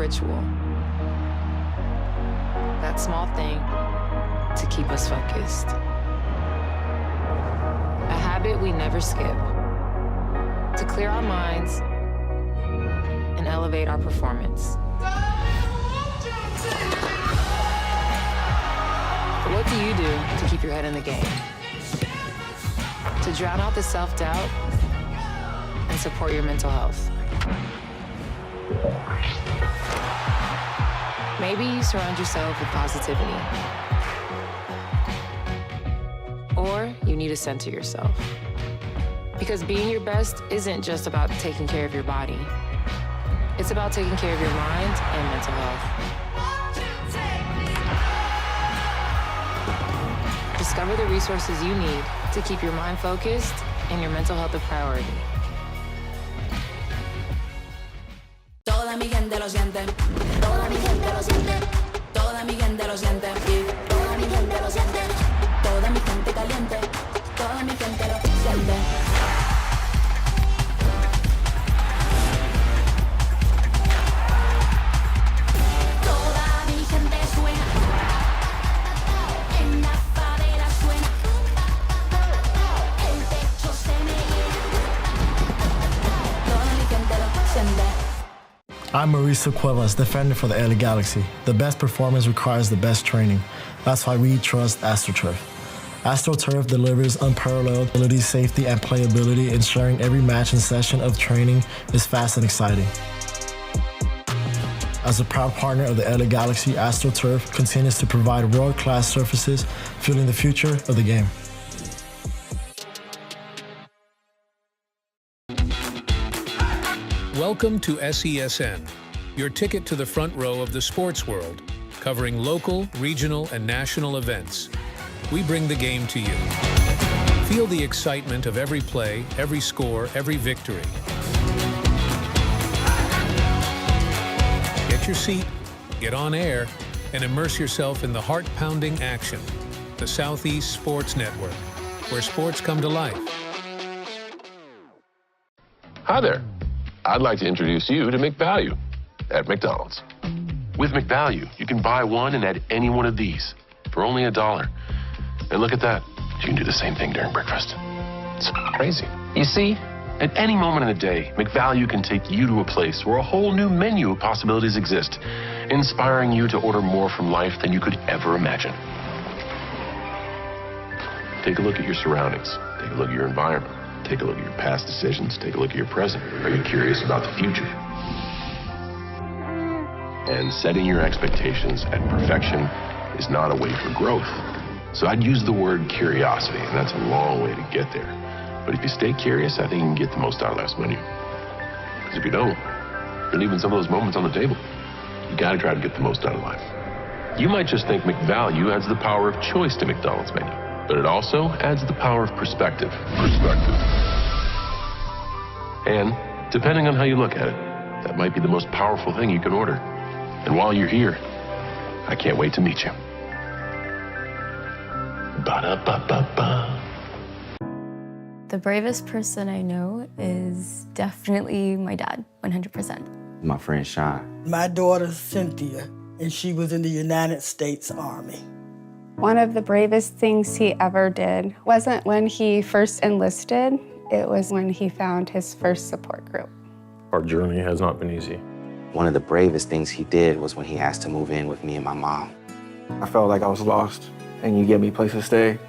ritual. That small thing to keep us focused. A habit we never skip. To clear our minds and elevate our performance. But what do you do to keep your head in the game? To drown out the self-doubt and support your mental health. Maybe you surround yourself with positivity. Or you need to center yourself. Because being your best isn't just about taking care of your body. It's about taking care of your mind and mental health. Discover the resources you need to keep your mind focused and your mental health a priority. Toda mi gente lo siente. Toda mi gente lo siente. Toda mi gente lo siente. Toda mi gente lo siente. Toda mi gente caliente. Toda mi gente lo siente. I'm Mauricio Cuevas, defender for the LA Galaxy. The best performance requires the best training. That's why we trust AstroTurf. AstroTurf delivers unparalleled ability, safety, and playability, ensuring every match and session of training is fast and exciting. As a proud partner of the LA Galaxy, AstroTurf continues to provide world-class surfaces, fueling the future of the game. Welcome to SESN, your ticket to the front row of the sports world, covering local, regional, and national events. We bring the game to you. Feel the excitement of every play, every score, every victory. Get your seat, get on air, and immerse yourself in the heart-pounding action. The Southeast Sports Network, where sports come to life. Hi there. I'd like to introduce you to McValue at McDonald's. With McValue, you can buy one and add any one of these for only $1. And look at that. You can do the same thing during breakfast. It's crazy. You see, at any moment in the day, McValue can take you to a place where a whole new menu of possibilities exist, inspiring you to order more from life than you could ever imagine. Take a look at your surroundings. Take a look at your environment. Take a look at your past decisions. Take a look at your present. Are you curious about the future? And setting your expectations at perfection is not a way for growth. So I'd use the word curiosity, and that's a long way to get there. But if you stay curious, I think you can get the most out of life's menu. Because if you don't, you're leaving some of those moments on the table. You gotta try to get the most out of life. You might just think McValue adds the power of choice to McDonald's menu, but it also adds the power of perspective. And depending on how you look at it, that might be the most powerful thing you can order. And while you're here, I can't wait to meet you. Ba-da-ba-ba-ba. The bravest person I know is definitely my dad, 100%. My friend Sean. My daughter Cynthia, and she was in the United States Army. One of the bravest things he ever did wasn't when he first enlisted, it was when he found his first support group. Our journey has not been easy. One of the bravest things he did was when he asked to move in with me and my mom. I felt like I was lost, and you gave me a place to stay.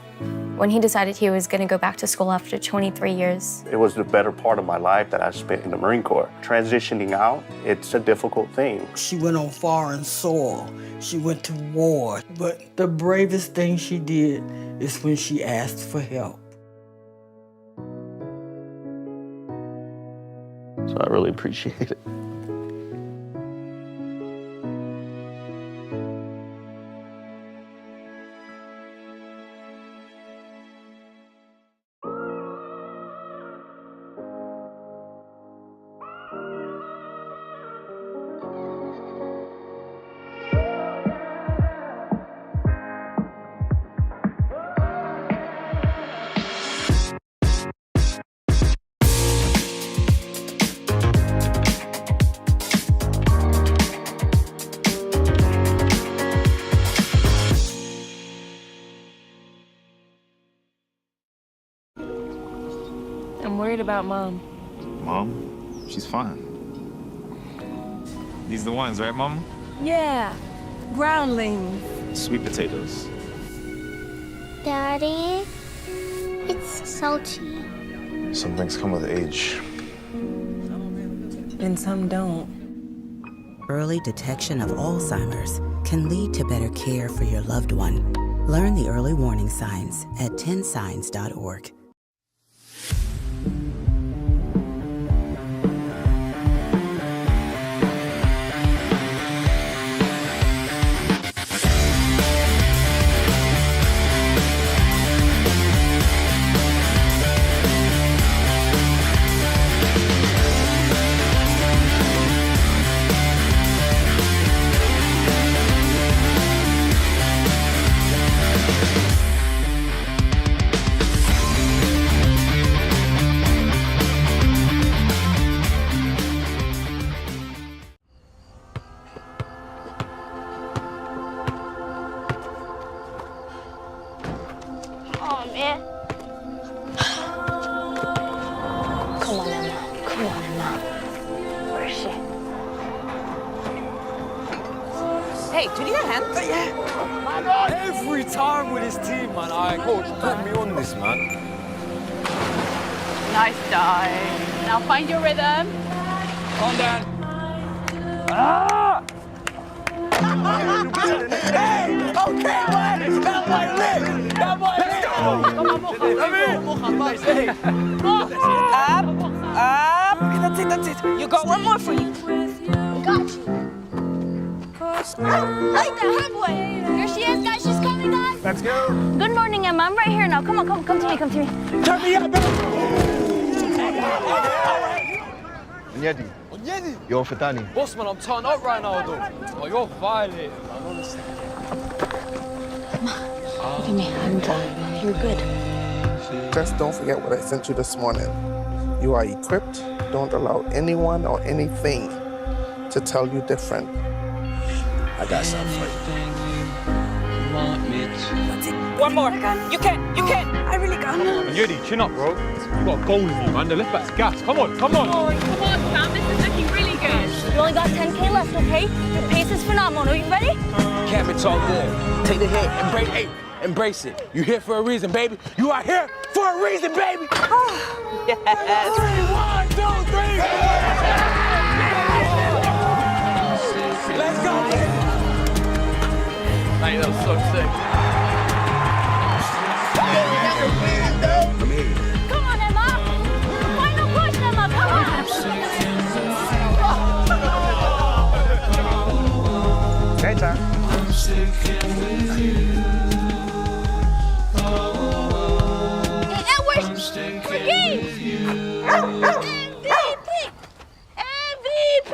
When he decided he was going to go back to school after 23 years. It was the better part of my life that I spent in the Marine Corps. Transitioning out, it's a difficult thing. She went on foreign soil. She went to war. But the bravest thing she did is when she asked for help. So I really appreciate it. worried about Mom. Mom? She's fine. These the ones, right, Mom? Yeah, groundlings. Sweet potatoes. Daddy, it's salty. Some things come with age. And some don't. Early detection of Alzheimer's can lead to better care for your loved one. Learn the early warning signs at 10signs.org. Hey, do you need a hand? Yeah. Every time with his team, man. Coach, put me on this, man. Nice dive. Now find your rhythm. Calm down. Ah! Hey! Okay, man! That might live! That might live! Up. Okay, that's it. You got one more for you. Got you. Like the headway. Here she is, guys. She's coming, guys. Let's go. Good morning, Emma. I'm right here now. Come on, come to me. Turn me up, Onyedi. You're Fatani. Boss, man, I'm turned up right now, though. Oh, you're violating, man, honestly. Look at me. I'm done. You're good. Just don't forget what I sent you this morning. You are equipped. Don't allow anyone or anything to tell you different. I got something for you. One more. You can. I really got it. Yedi, chin up, bro. You got a goal in you, man. The left back's gas. Come on. Oh, come on, Sam. This is looking really good. You only got 10K left, okay? Your pace is phenomenal. Are you ready? Cam, it's all good. Take the hit. Embrace it. You're here for a reason, baby. You are here for a reason, baby. Yes. 3, 1, 2, 3. Let's go. Mate, that was so sick. Come on, Emma. Final push, Emma. Come on. Okay, time. MVP!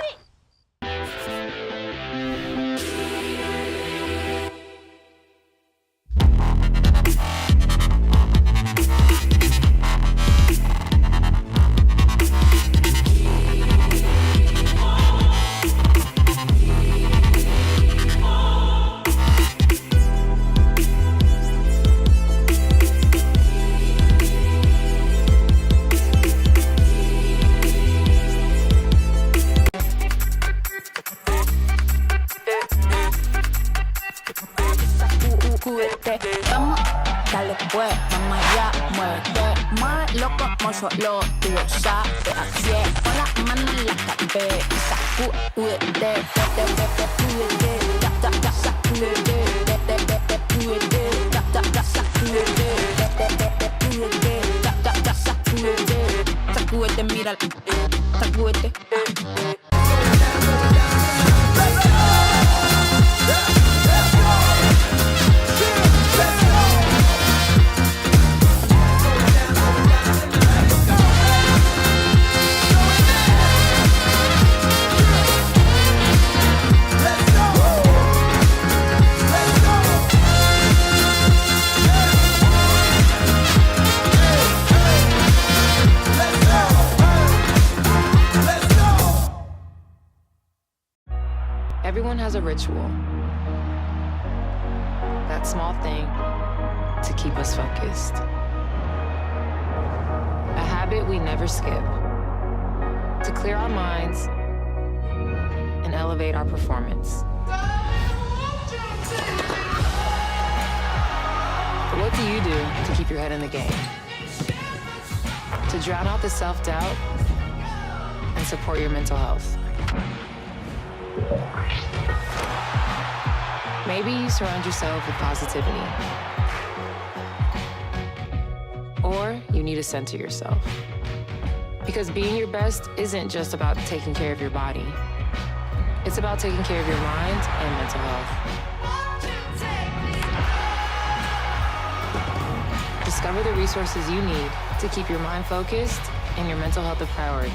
Dale pues, mamá ya muerde más loco como solo tú sabes. Así es, con las manos en la cabeza, sacúdete, sacúdete, sacúdete, sacúdete, mira, sacúdete. Everyone has a ritual. That small thing to keep us focused. A habit habit we never skip. To clear our minds and elevate our performance. But what do you do to keep your head in the game? To drown out the self-doubt and support your mental health. Maybe you surround yourself with positivity. Or you need to center yourself. Because being your best isn't just about taking care of your body. It's about taking care of your mind and mental health. Discover the resources you need to keep your mind focused and your mental health a priority.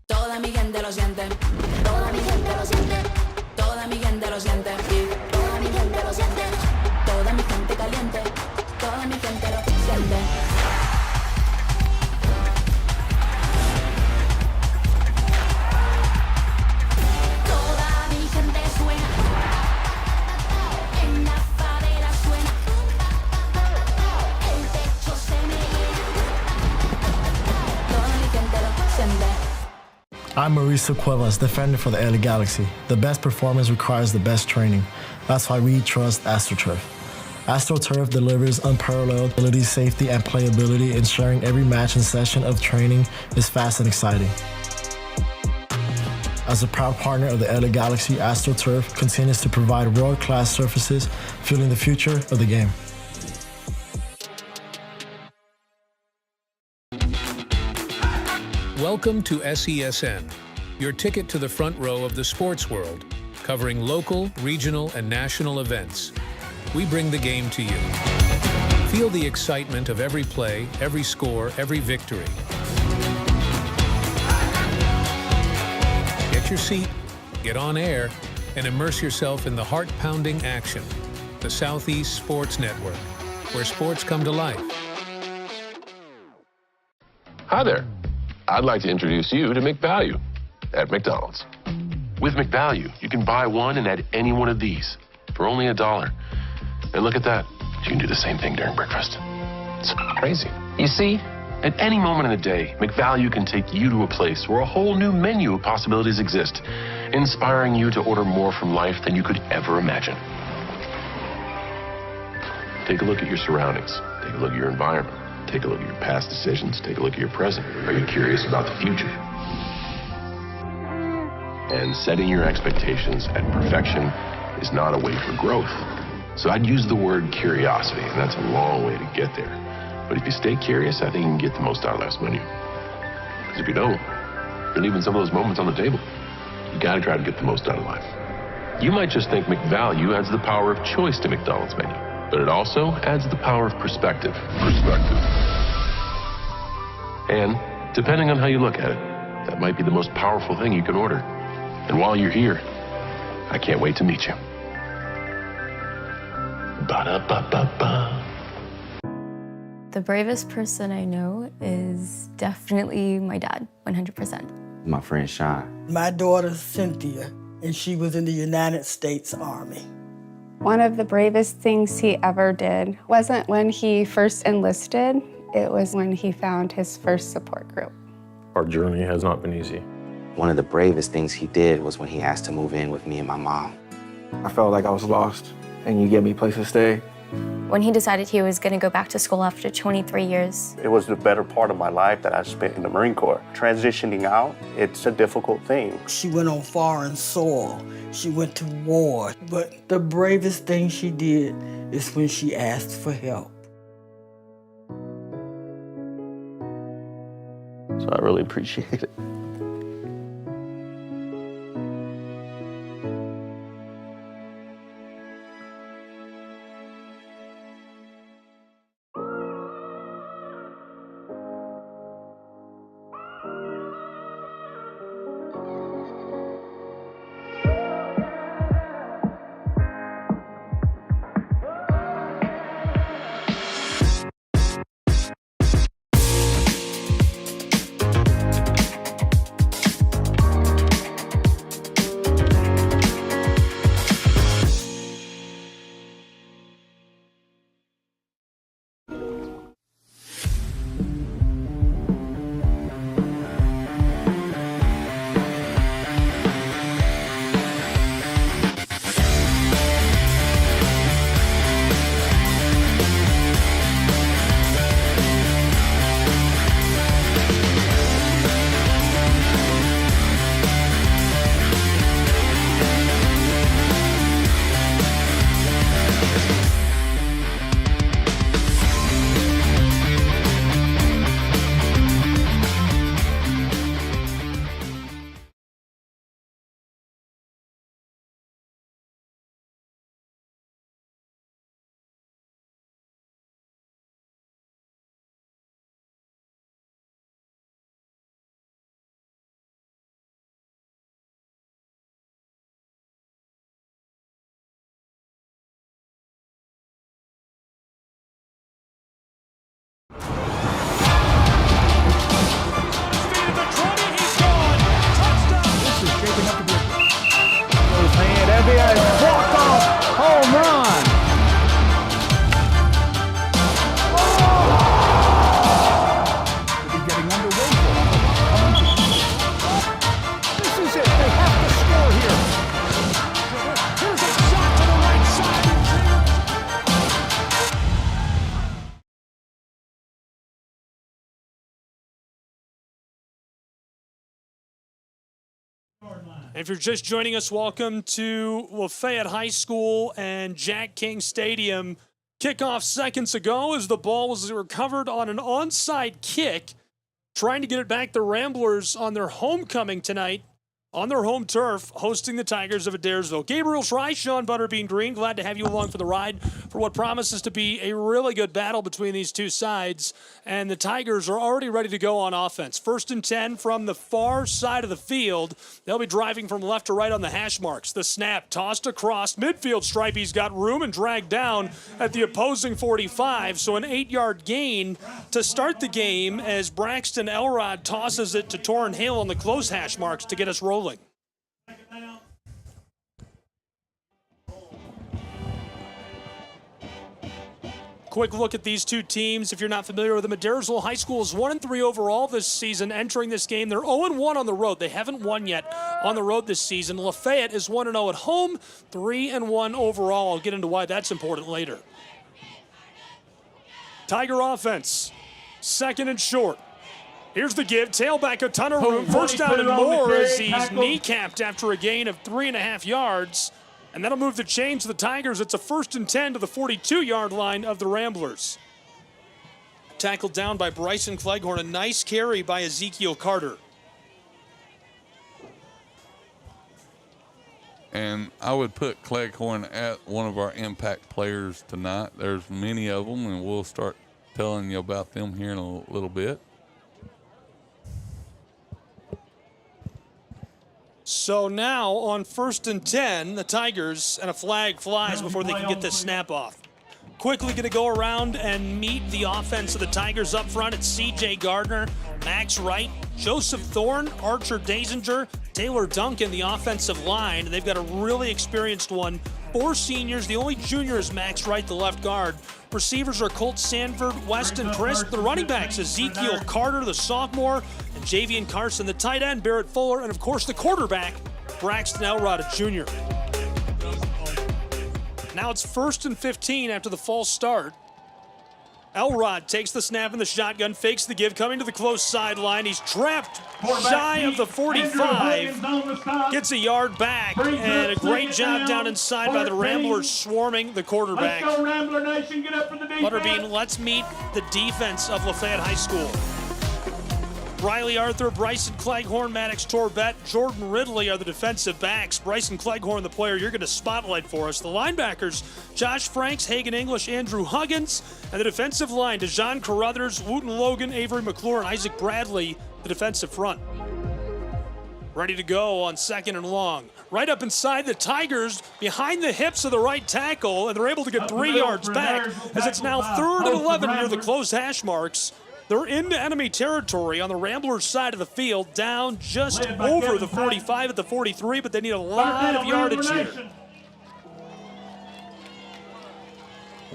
Toda mi gente lo siente. Toda mi gente lo siente. Toda mi gente lo siente. Toda mi gente lo siente. Toda mi gente caliente. Toda mi gente lo siente. Toda mi gente suena. En la favela suena. El techo se me llena. Toda mi gente lo siente. I'm Mauricio Cuevas, defender for the LA Galaxy. The best performance requires the best training. That's why we trust AstroTurf. AstroTurf delivers unparalleled ability, safety, and playability, ensuring every match and session of training is fast and exciting. As a proud partner of the LA Galaxy, AstroTurf continues to provide world-class surfaces, fueling the future of the game. Welcome to SESN, your ticket to the front row of the sports world, covering local, regional, and national events. We bring the game to you. Feel the excitement of every play, every score, every victory. Get your seat, get on air, and immerse yourself in the heart-pounding action. The Southeast Sports Network, where sports come to life. Hi there. I'd like to introduce you to McValue at McDonald's. With McValue, you can buy one and add any one of these for only $1. And look at that. You can do the same thing during breakfast. It's crazy. You see, at any moment in the day, McValue can take you to a place where a whole new menu of possibilities exist, inspiring you to order more from life than you could ever imagine. Take a look at your surroundings. Take a look at your environment. Take a look at your past decisions. Take a look at your present. Are you curious about the future? And setting your expectations at perfection is not a way for growth. So I'd use the word curiosity, and that's a long way to get there. But if you stay curious, I think you can get the most out of life's menu. Because if you don't, you're leaving some of those moments on the table. You gotta try to get the most out of life. You might just think McValue adds the power of choice to McDonald's menu, but it also adds the power of perspective. And depending on how you look at it, that might be the most powerful thing you can order. And while you're here, I can't wait to meet you. Ba-da-ba-ba-ba. The bravest person I know is definitely my dad, 100%. My friend Sean. My daughter Cynthia, and she was in the United States Army. One of the bravest things he ever did wasn't when he first enlisted, it was when he found his first support group. Our journey has not been easy. One of the bravest things he did was when he asked to move in with me and my mom. I felt like I was lost, and you gave me a place to stay. When he decided he was going to go back to school after 23 years. It was the better part of my life that I spent in the Marine Corps. Transitioning out, it's a difficult thing. She went on foreign soil. She went to war. But the bravest thing she did is when she asked for help. So I really appreciate it. If you're just joining us, welcome to LaFayette High School and Jack King Stadium. Kickoff seconds ago as the ball was recovered on an onside kick. Trying to get it back, the Ramblers on their homecoming tonight on their home turf, hosting the Tigers of Adairsville. Gabriel Schreich, Sean Butterbean Green, glad to have you along for the ride for what promises to be a really good battle between these two sides. And the Tigers are already ready to go on offense. 1st and 10 from the far side of the field. They'll be driving from left to right on the hash marks. The snap tossed across midfield stripe. He's got room and dragged down at the opposing 45. So an 8-yard gain to start the game as Braxton Elrod tosses it to Torrin Hill on the close hash marks to get us rolling. Quick look at these two teams. If you're not familiar with them, Adairsville High School is 1-3 overall this season. Entering this game, they're 0-1 on the road. They haven't won yet on the road this season. Lafayette is 1-0 at home, 3-1 overall. I'll get into why that's important later. Tiger offense, 2nd and short. Here's the give, tailback, a ton of room. 1st down and more as he's kneecapped after a gain of 3.5 yards. And that'll move the chains to the Tigers. It's a 1st and 10 to the 42-yard line of the Ramblers. Tackled down by Bryson Cleghorn. A nice carry by Ezekiel Carter. And I would put Cleghorn at one of our impact players tonight. There's many of them, and we'll start telling you about them here in a little bit. So now on 1st and 10, the Tigers, and a flag flies before they can get this snap off. Quickly going to go around and meet the offense of the Tigers up front. It's C.J. Gardner, Max Wright, Joseph Thorne, Archer Dazinger, Taylor Duncan, the offensive line. And they've got a really experienced one. 4 seniors. The only junior is Max Wright, the left guard. Receivers are Colt Sanford, Weston Crisp. The running backs, Ezekiel Carter, the sophomore, and Javian Carson, the tight end, Barrett Fuller, and of course the quarterback, Braxton Elrod, a junior. Now it's 1st and 15 after the false start. Elrod takes the snap in the shotgun, fakes the give, coming to the close sideline. He's trapped shy of the 45, gets a yard back, and a great job down inside by the Ramblers swarming the quarterback. Let's go, Rambler Nation, get up for the defense. Butterbean, let's meet the defense of Lafayette High School. Riley Arthur, Bryson Cleghorn, Maddox Torbett, Jordan Ridley are the defensive backs. Bryson Cleghorn, the player you're going to spotlight for us. The linebackers, Josh Franks, Hagan English, Andrew Huggins, and the defensive line, DeJon Carruthers, Wooten Logan, Avery McClure, and Isaac Bradley, the defensive front. Ready to go on 2nd and long. Right up inside the Tigers, behind the hips of the right tackle, and they're able to get 3 yards back as it's now 3rd and 11 near the close hash marks. They're into enemy territory on the Ramblers side of the field, down just over the 45 at the 43, but they need a lot of yardage here.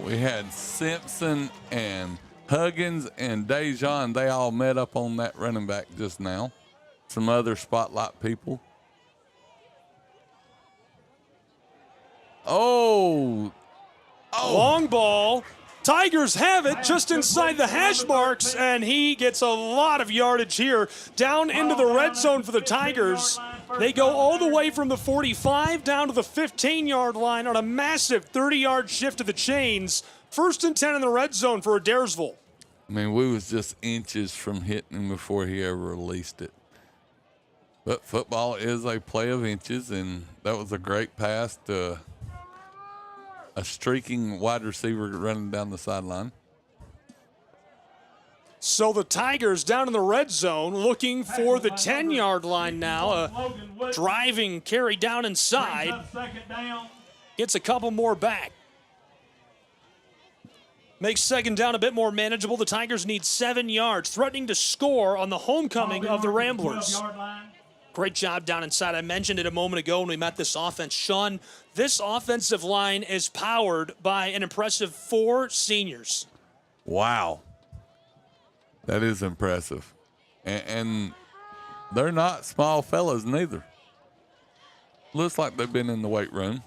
We had Simpson and Huggins and Dejon. They all met up on that running back just now. Some other spotlight people. Oh. Long ball. Tigers have it just inside the hash marks, and he gets a lot of yardage here down into the red zone for the Tigers. They go all the way from the 45 down to the 15-yard line on a massive 30-yard shift of the chains. 1st and 10 in the red zone for Adairsville. I mean, we was just inches from hitting him before he ever released it. But football is a play of inches, and that was a great pass to a streaking wide receiver running down the sideline. So the Tigers down in the red zone looking for the 10-yard line now. A driving carry down inside. Gets a couple more back. Makes 2nd down a bit more manageable. The Tigers need 7 yards, threatening to score on the homecoming of the Ramblers. Great job down inside. I mentioned it a moment ago when we met this offense. Sean, this offensive line is powered by an impressive 4 seniors. Wow. That is impressive. And they're not small fellas neither. Looks like they've been in the weight room.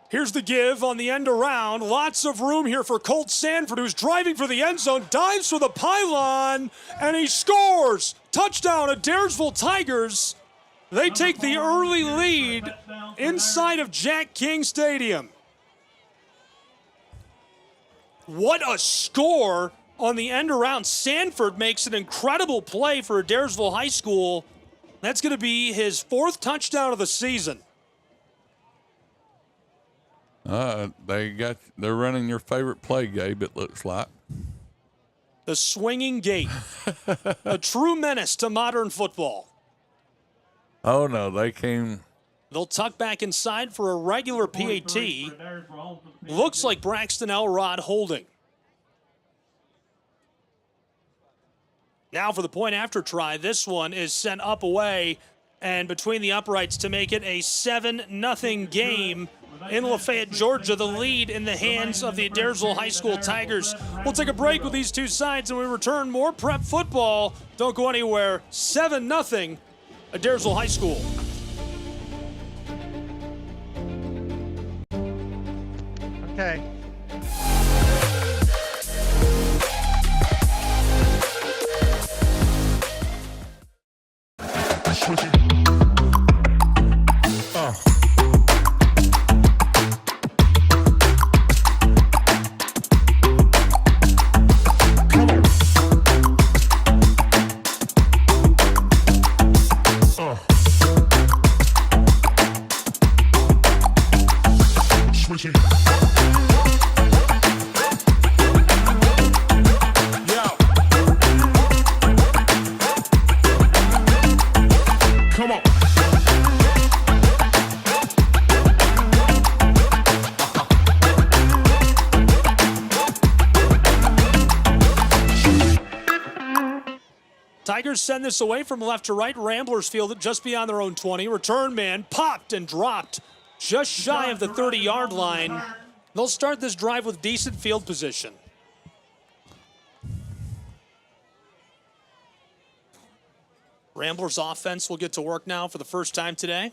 Here's the give on the end around. Lots of room here for Colt Sanford, who's driving for the end zone, dives for the pylon, and he scores. Touchdown, Adairsville Tigers. They take the early lead inside of Jack King Stadium. What a score on the end around. Sanford makes an incredible play for Adairsville High School. That's going to be his 4th touchdown of the season. They're running your favorite play, Gabe, it looks like. The swinging gate. A true menace to modern football. Oh, no, they came. They'll tuck back inside for a regular PAT. Looks like Braxton Elrod holding. Now for the point after try. This one is sent up away and between the uprights to make it a 7-0 game in Lafayette, Georgia. The lead in the hands of the Adairsville High School Tigers. We'll take a break with these two sides and we return more prep football. Don't go anywhere. 7-0 Adairsville High School. Okay. Tigers send this away from left to right. Ramblers field it just beyond their own 20. Return man popped and dropped just shy of the 30-yard line. They'll start this drive with decent field position. Ramblers offense will get to work now for the first time today.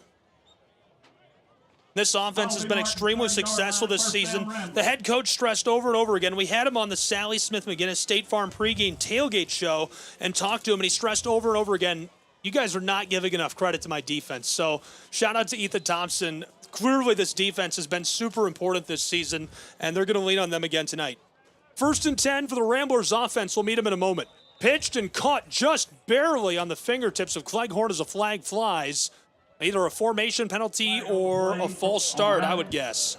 This offense has been extremely successful this season. The head coach stressed over and over again. We had him on the Sally Smith McGinnis State Farm pregame tailgate show and talked to him, and he stressed over and over again, you guys are not giving enough credit to my defense. So shout out to Ethan Thompson. Clearly this defense has been super important this season, and they're going to lean on them again tonight. 1st and 10 for the Ramblers offense. We'll meet them in a moment. Pitched and caught just barely on the fingertips of Cleghorn as a flag flies. Either a formation penalty or a false start, I would guess.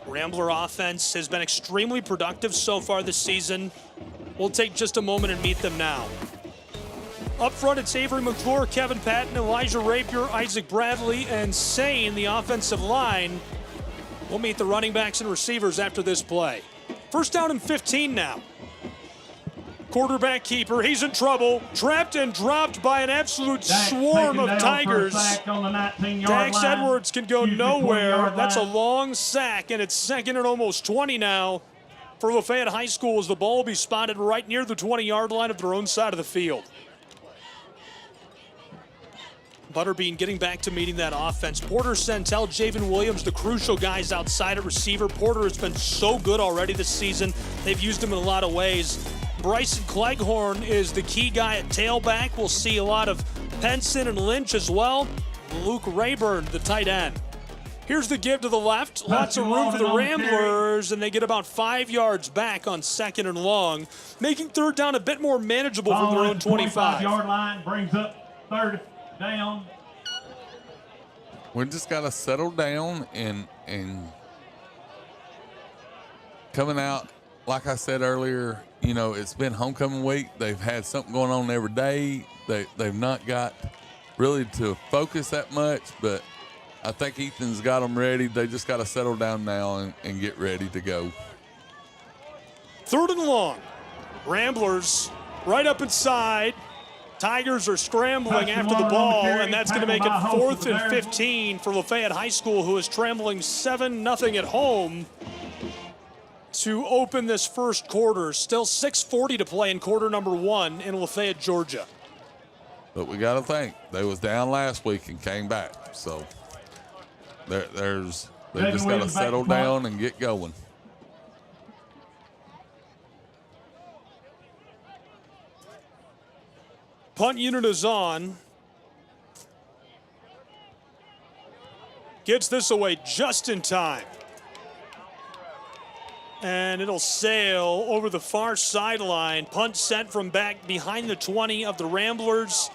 Rambler offense has been extremely productive so far this season. We'll take just a moment and meet them now. Up front, it's Avery McClure, Kevin Patton, Elijah Rapier, Isaac Bradley, and Sane, the offensive line. We'll meet the running backs and receivers after this play. 1st down and 15 now. Quarterback keeper, he's in trouble. Trapped and dropped by an absolute swarm of Tigers. Dax Edwards can go nowhere. That's a long sack, and it's 2nd and almost 20 now for Lafayette High School as the ball will be spotted right near the 20-yard line of their own side of the field. Butterbean getting back to meeting that offense. Porter Centel, Javen Williams, the crucial guys outside at receiver. Porter has been so good already this season. They've used him in a lot of ways. Bryson Cleghorn is the key guy at tailback. We'll see a lot of Penson and Lynch as well. Luke Rayburn, the tight end. Here's the give to the left. Lots of room for the Ramblers, and they get about 5 yards back on 2nd and long, making 3rd down a bit more manageable from their own 25. 25-yard line brings up 3rd down. We just got to settle down and coming out, like I said earlier, you know, it's been homecoming week. They've had something going on every day. They've not got really to focus that much, but I think Ethan's got them ready. They just got to settle down now and get ready to go. 3rd and long. Ramblers right up inside. Tigers are scrambling after the ball, and that's going to make it 4th and 15 for Lafayette High School, who is trembling 7-0 at home to open this first quarter. Still 6:40 to play in quarter number 1 in Lafayette, Georgia. But we got to think, they was down last week and came back. So there's They just got to settle down and get going. Punt unit is on. Gets this away just in time. And it'll sail over the far sideline. Punt sent from back behind the 20 of the Ramblers.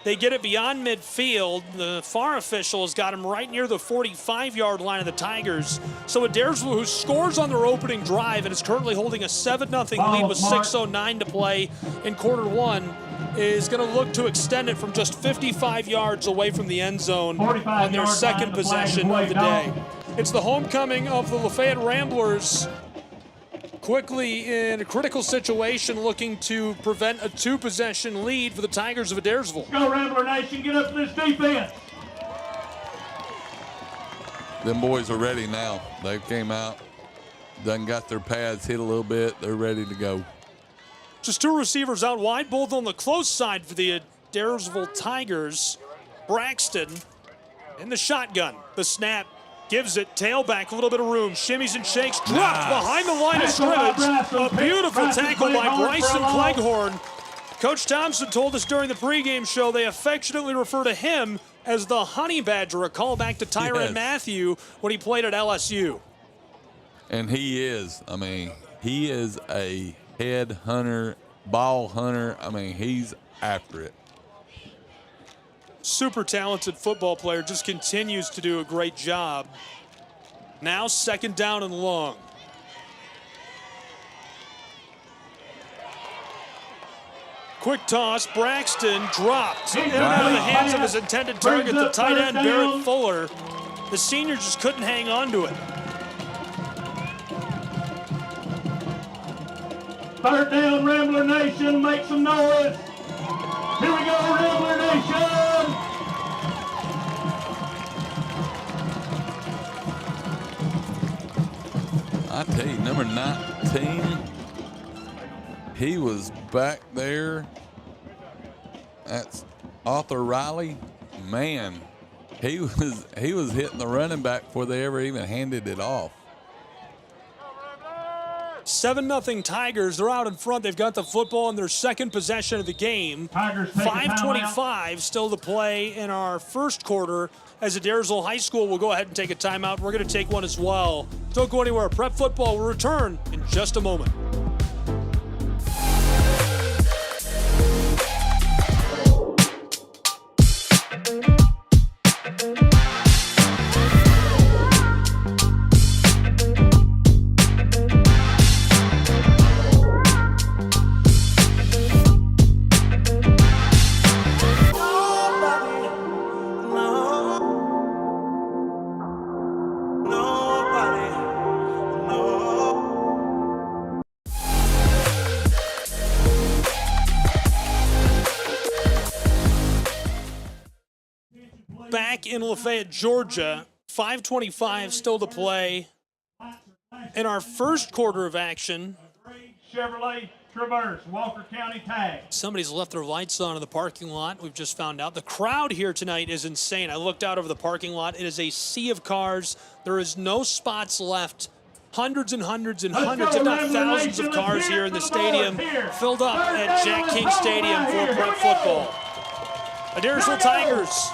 They get it beyond midfield. The FAR official has got him right near the 45-yard line of the Tigers. So Adairsville, who scores on their opening drive and is currently holding a 7-0 lead with 6:09 to play in quarter one, is going to look to extend it from just 55 yards away from the end zone on their second possession of the day. It's the homecoming of the Lafayette Ramblers. Quickly in a critical situation, looking to prevent a 2-possession lead for the Tigers of Adairsville. Go Rambler Nation, get up to this defense. Them boys are ready now. They came out, done got their pads hit a little bit. They're ready to go. Just 2 receivers out wide, both on the close side for the Adairsville Tigers. Braxton in the shotgun. The snap. Gives it, tailback, a little bit of room, shimmies and shakes, dropped behind the line of scrimmage. A beautiful tackle by Bryson Cleghorn. Coach Thompson told us during the pregame show they affectionately refer to him as the Honey Badger, a callback to Tyrann Mathieu when he played at LSU. And he is. I mean, he is a head hunter, ball hunter. I mean, he's after it. Super talented football player, just continues to do a great job. Now 2nd down and long. Quick toss, Braxton dropped in and out of the hands of his intended target, the tight end Barrett Fuller. The senior just couldn't hang on to it. 3rd down, Rambler Nation, make some noise. Here we go, Rambler Nation! I tell you, number 19, he was back there. That's Arthur Riley. Man, he was hitting the running back before they ever even handed it off. 7-0 Tigers. They're out in front. They've got the football in their second possession of the game. 5:25 still to play in our first quarter as Adairsville High School will go ahead and take a timeout. We're going to take one as well. Don't go anywhere. Prep Football will return in just a moment. Back in Lafayette, Georgia, 5:25 still to play in our first quarter of action. Chevrolet Traverse, Walker County tag. Somebody's left their lights on in the parking lot. We've just found out. The crowd here tonight is insane. I looked out over the parking lot. It is a sea of cars. There is no spots left. Hundreds and hundreds and hundreds, if not thousands of cars here in the stadium, filled up at Jack King Stadium for prep football. Adairsville Tigers,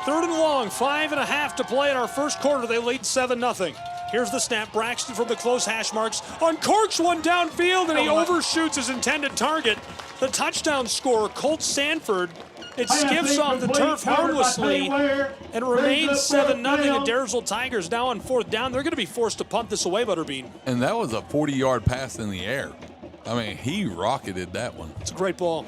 3rd and long, 5.5 to play in our first quarter. They lead 7-0. Here's the snap. Braxton from the close hash marks uncorks one downfield, and he overshoots his intended target. The touchdown scorer, Colt Sanford. It skips off the turf harmlessly, and it remains 7-0. Adairsville Tigers now on 4th down. They're going to be forced to punt this away, Butterbean. And that was a 40-yard pass in the air. I mean, he rocketed that one. It's a great ball.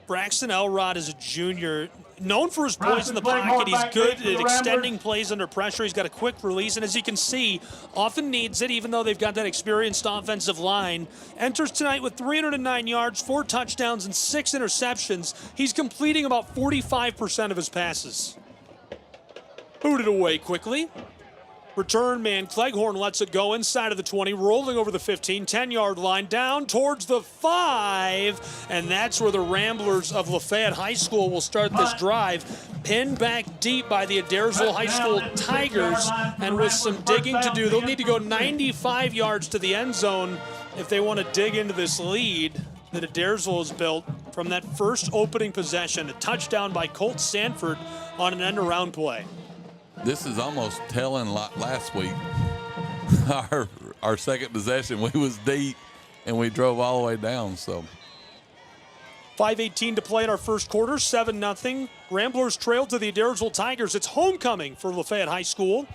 Braxton Elrod is a junior, known for his poise in the pocket. He's good at extending plays under pressure. He's got a quick release, and as you can see, often needs it, even though they've got that experienced offensive line. Enters tonight with 309 yards, 4 touchdowns, and 6 interceptions. He's completing about 45% of his passes. Booted away quickly. Return man Cleghorn lets it go inside of the 20, rolling over the 15, 10-yard line, down towards the 5, and that's where the Ramblers of Lafayette High School will start this drive. Pinned back deep by the Adairsville High School Tigers, and with some digging to do, they'll need to go 95 yards to the end zone if they want to dig into this lead that Adairsville has built from that first opening possession. A touchdown by Colt Sanford on an end-around play. This is almost telling like last week. Our second possession, we was deep, and we drove all the way down, so. 5:18 to play in our first quarter, 7-0. Ramblers trail to the Adairsville Tigers. It's homecoming for Lafayette High School.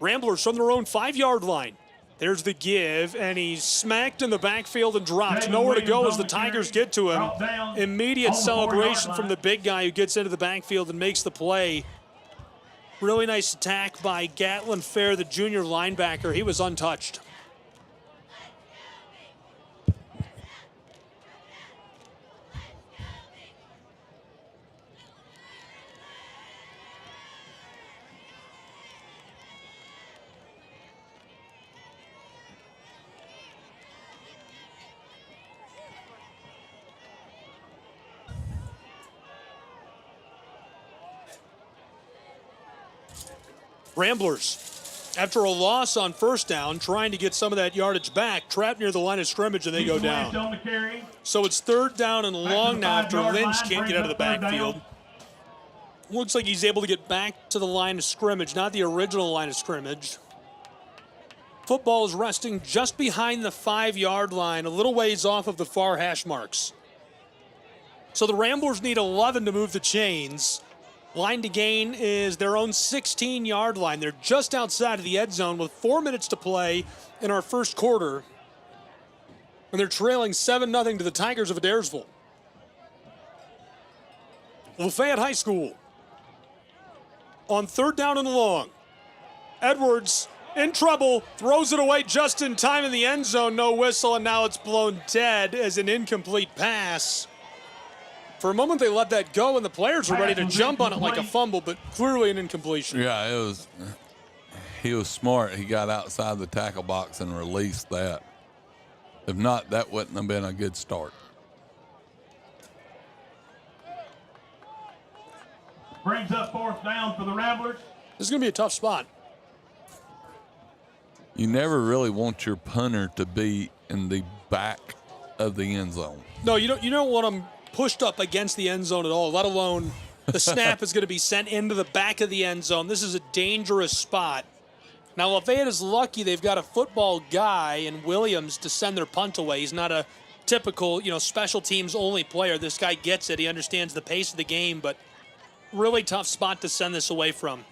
Ramblers from their own 5-yard line. There's the give, and he's smacked in the backfield and dropped. Nowhere to go as the Tigers get to him. Immediate celebration from the big guy who gets into the backfield and makes the play. Really nice attack by Gatlin Fair, the junior linebacker. He was untouched. Ramblers, after a loss on first down, trying to get some of that yardage back, trapped near the line of scrimmage, and they go down. So it's 3rd down and long now after Lynch can't get out of the backfield. Looks like he's able to get back to the line of scrimmage, not the original line of scrimmage. Football is resting just behind the 5-yard line, a little ways off of the far hash marks. So the Ramblers need 11 to move the chains. Line to gain is their own 16-yard line. They're just outside of the end zone with 4 minutes to play in our first quarter. And they're trailing 7-0 to the Tigers of Adairsville. Lafayette High School on 3rd down and long. Edwards in trouble, throws it away just in time in the end zone. No whistle, and now it's blown dead as an incomplete pass. For a moment, they let that go, and the players were ready to jump on it like a fumble, but clearly an incompletion. Yeah, he was smart. He got outside the tackle box and released that. If not, that wouldn't have been a good start. Brings up 4th down for the Ramblers. This is going to be a tough spot. You never really want your punter to be in the back of the end zone. No, you don't want them pushed up against the end zone at all, let alone the snap is going to be sent into the back of the end zone. This is a dangerous spot. Now, Lafayette is lucky they've got a football guy in Williams to send their punt away. He's not a typical, special teams only player. This guy gets it. He understands the pace of the game, but really tough spot to send this away from.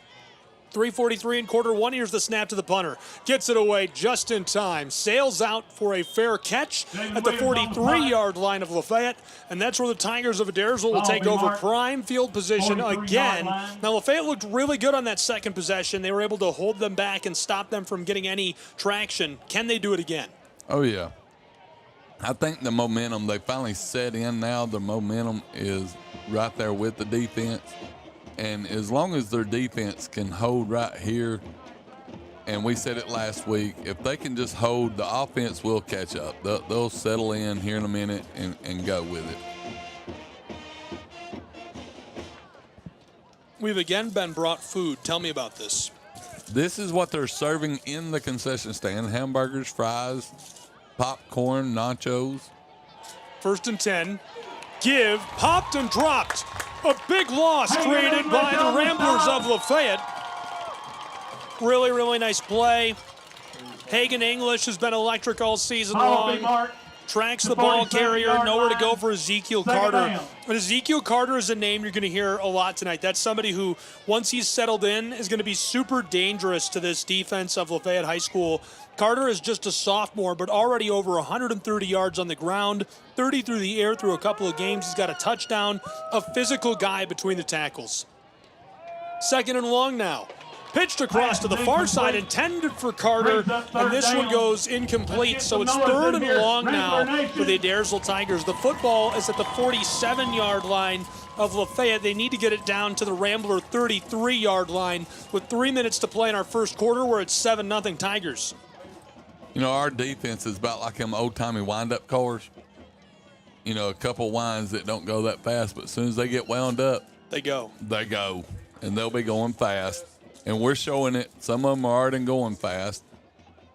3:43 in quarter one. Here's the snap to the punter. Gets it away just in time. Sails out for a fair catch at the 43-yard line of Lafayette. And that's where the Tigers of Adairsville will take over prime field position again. Now, Lafayette looked really good on that second possession. They were able to hold them back and stop them from getting any traction. Can they do it again? Oh, yeah. I think the momentum, they finally set in now. The momentum is right there with the defense. And as long as their defense can hold right here, and we said it last week, if they can just hold, the offense will catch up. They'll settle in here in a minute and go with it. We've again been brought food. Tell me about this. This is what they're serving in the concession stand: hamburgers, fries, popcorn, nachos. 1st and 10. Give, popped and dropped. A big loss created by the Ramblers of Lafayette. Really, really nice play. Hagan English has been electric all season long. Tracks the ball carrier, nowhere to go for Ezekiel Carter. And Ezekiel Carter is a name you're going to hear a lot tonight. That's somebody who, once he's settled in, is going to be super dangerous to this defense of Lafayette High School. Carter is just a sophomore, but already over 130 yards on the ground, 30 through the air through a couple of games. He's got a touchdown, a physical guy between the tackles. 2nd and long now. Pitched across to the far side, intended for Carter, and this one goes incomplete. So it's 3rd and long now for the Adairsville Tigers. The football is at the 47-yard line of LaFayette. They need to get it down to the Rambler 33-yard line with 3 minutes to play in our first quarter. We're at 7-0 Tigers. You know, our defense is about like them old-timey wind-up cars. You know, a couple winds that don't go that fast, but as soon as they get wound up, they go. They go, and they'll be going fast. And we're showing it. Some of them are already going fast.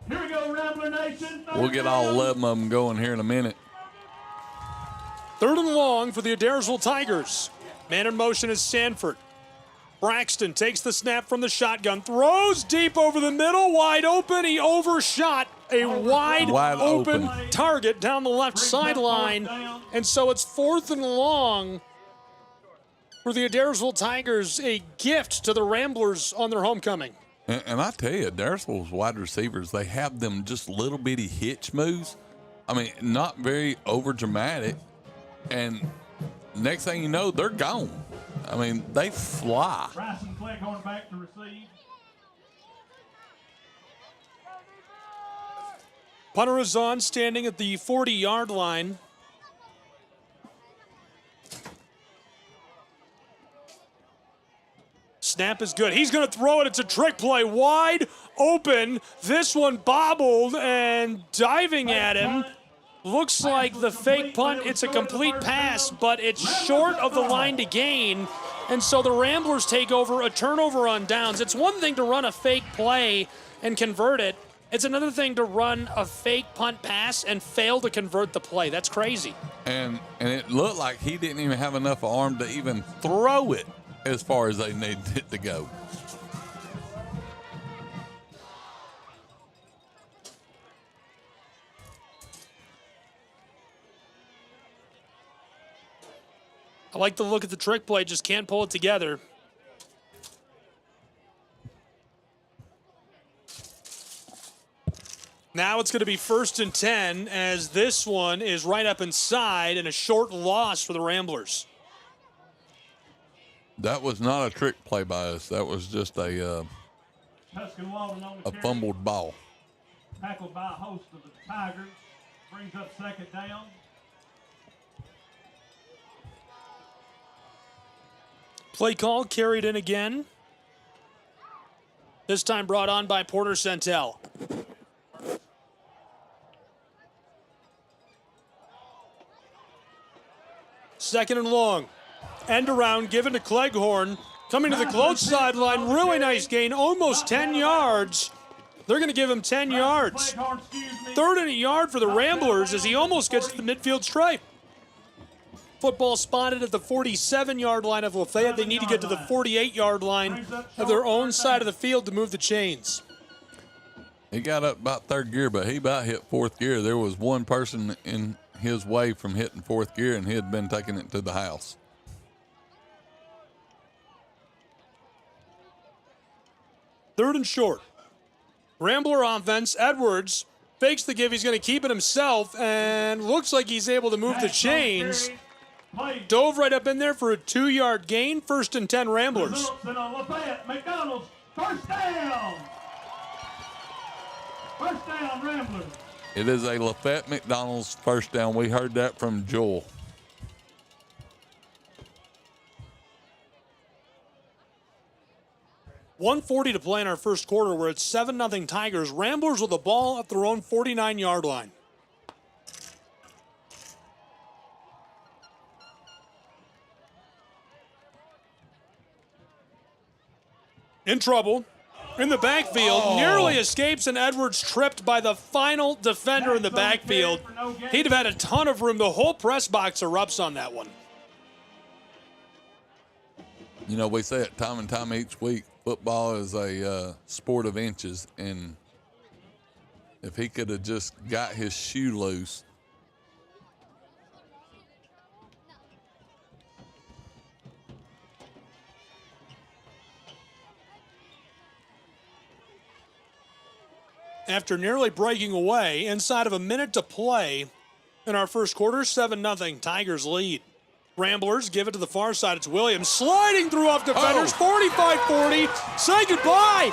Here we go, Rambler Nation. We'll get all 11 of them going here in a minute. 3rd and long for the Adairsville Tigers. Man in motion is Sanford. Braxton takes the snap from the shotgun, throws deep over the middle, wide open. He overshot a wide open target down the left sideline. And so it's 4th and long for the Adairsville Tigers, a gift to the Ramblers on their homecoming. And I tell you, Adairsville's wide receivers, they have them just little bitty hitch moves. I mean, not very over dramatic. And next thing you know, they're gone. I mean, they fly. Bryson Cleghorn back to receive. Punter is on, standing at the 40-yard line. Snap is good. He's going to throw it. It's a trick play. Wide open. This one bobbled and diving at him. Looks like the fake punt. It's a complete pass, but it's short of the line to gain. And so the Ramblers take over a turnover on downs. It's one thing to run a fake play and convert it. It's another thing to run a fake punt pass and fail to convert the play. That's crazy. And it looked like he didn't even have enough arm to even throw it as far as they needed it to go. I like the look at the trick play, just can't pull it together. Now it's going to be 1st and 10 as this one is right up inside and a short loss for the Ramblers. That was not a trick play by us. That was just a fumbled ball. Tackled by a host of the Tigers. Brings up 2nd down. Play call carried in again. This time brought on by Porter Centel. Second and long. End around given to Cleghorn. Coming to the close sideline. Really nice gain. Almost 10 yards. They're going to give him 10 yards. 3rd and a yard for the Ramblers as he almost gets to the midfield stripe. Football spotted at the 47-yard line of LaFayette. They need to get to the 48-yard line of their own side of the field to move the chains. He got up about 3rd gear, but he about hit 4th gear. There was one person in his way from hitting 4th gear, and he had been taking it to the house. Third and short. Rambler offense. Edwards fakes the give. He's going to keep it himself, and looks like he's able to move the chains. Dove right up in there for a 2-yard gain. 1st and 10 Ramblers. McDonald's, first down. First down, Ramblers. It is a LaFayette McDonald's first down. We heard that from Joel. .140 to play in our first quarter. We're at 7-0 Tigers. Ramblers with the ball at their own 49-yard line. In trouble. In the backfield, nearly escapes, and Edwards tripped by the final defender in the backfield. He'd have had a ton of room. The whole press box erupts on that one. You know, we say it time and time each week, football is a sport of inches, and if he could have just got his shoe loose. After nearly breaking away, inside of a minute to play in our first quarter, 7-0 Tigers lead. Ramblers give it to the far side. It's Williams sliding through off defenders. 45-40. Say goodbye.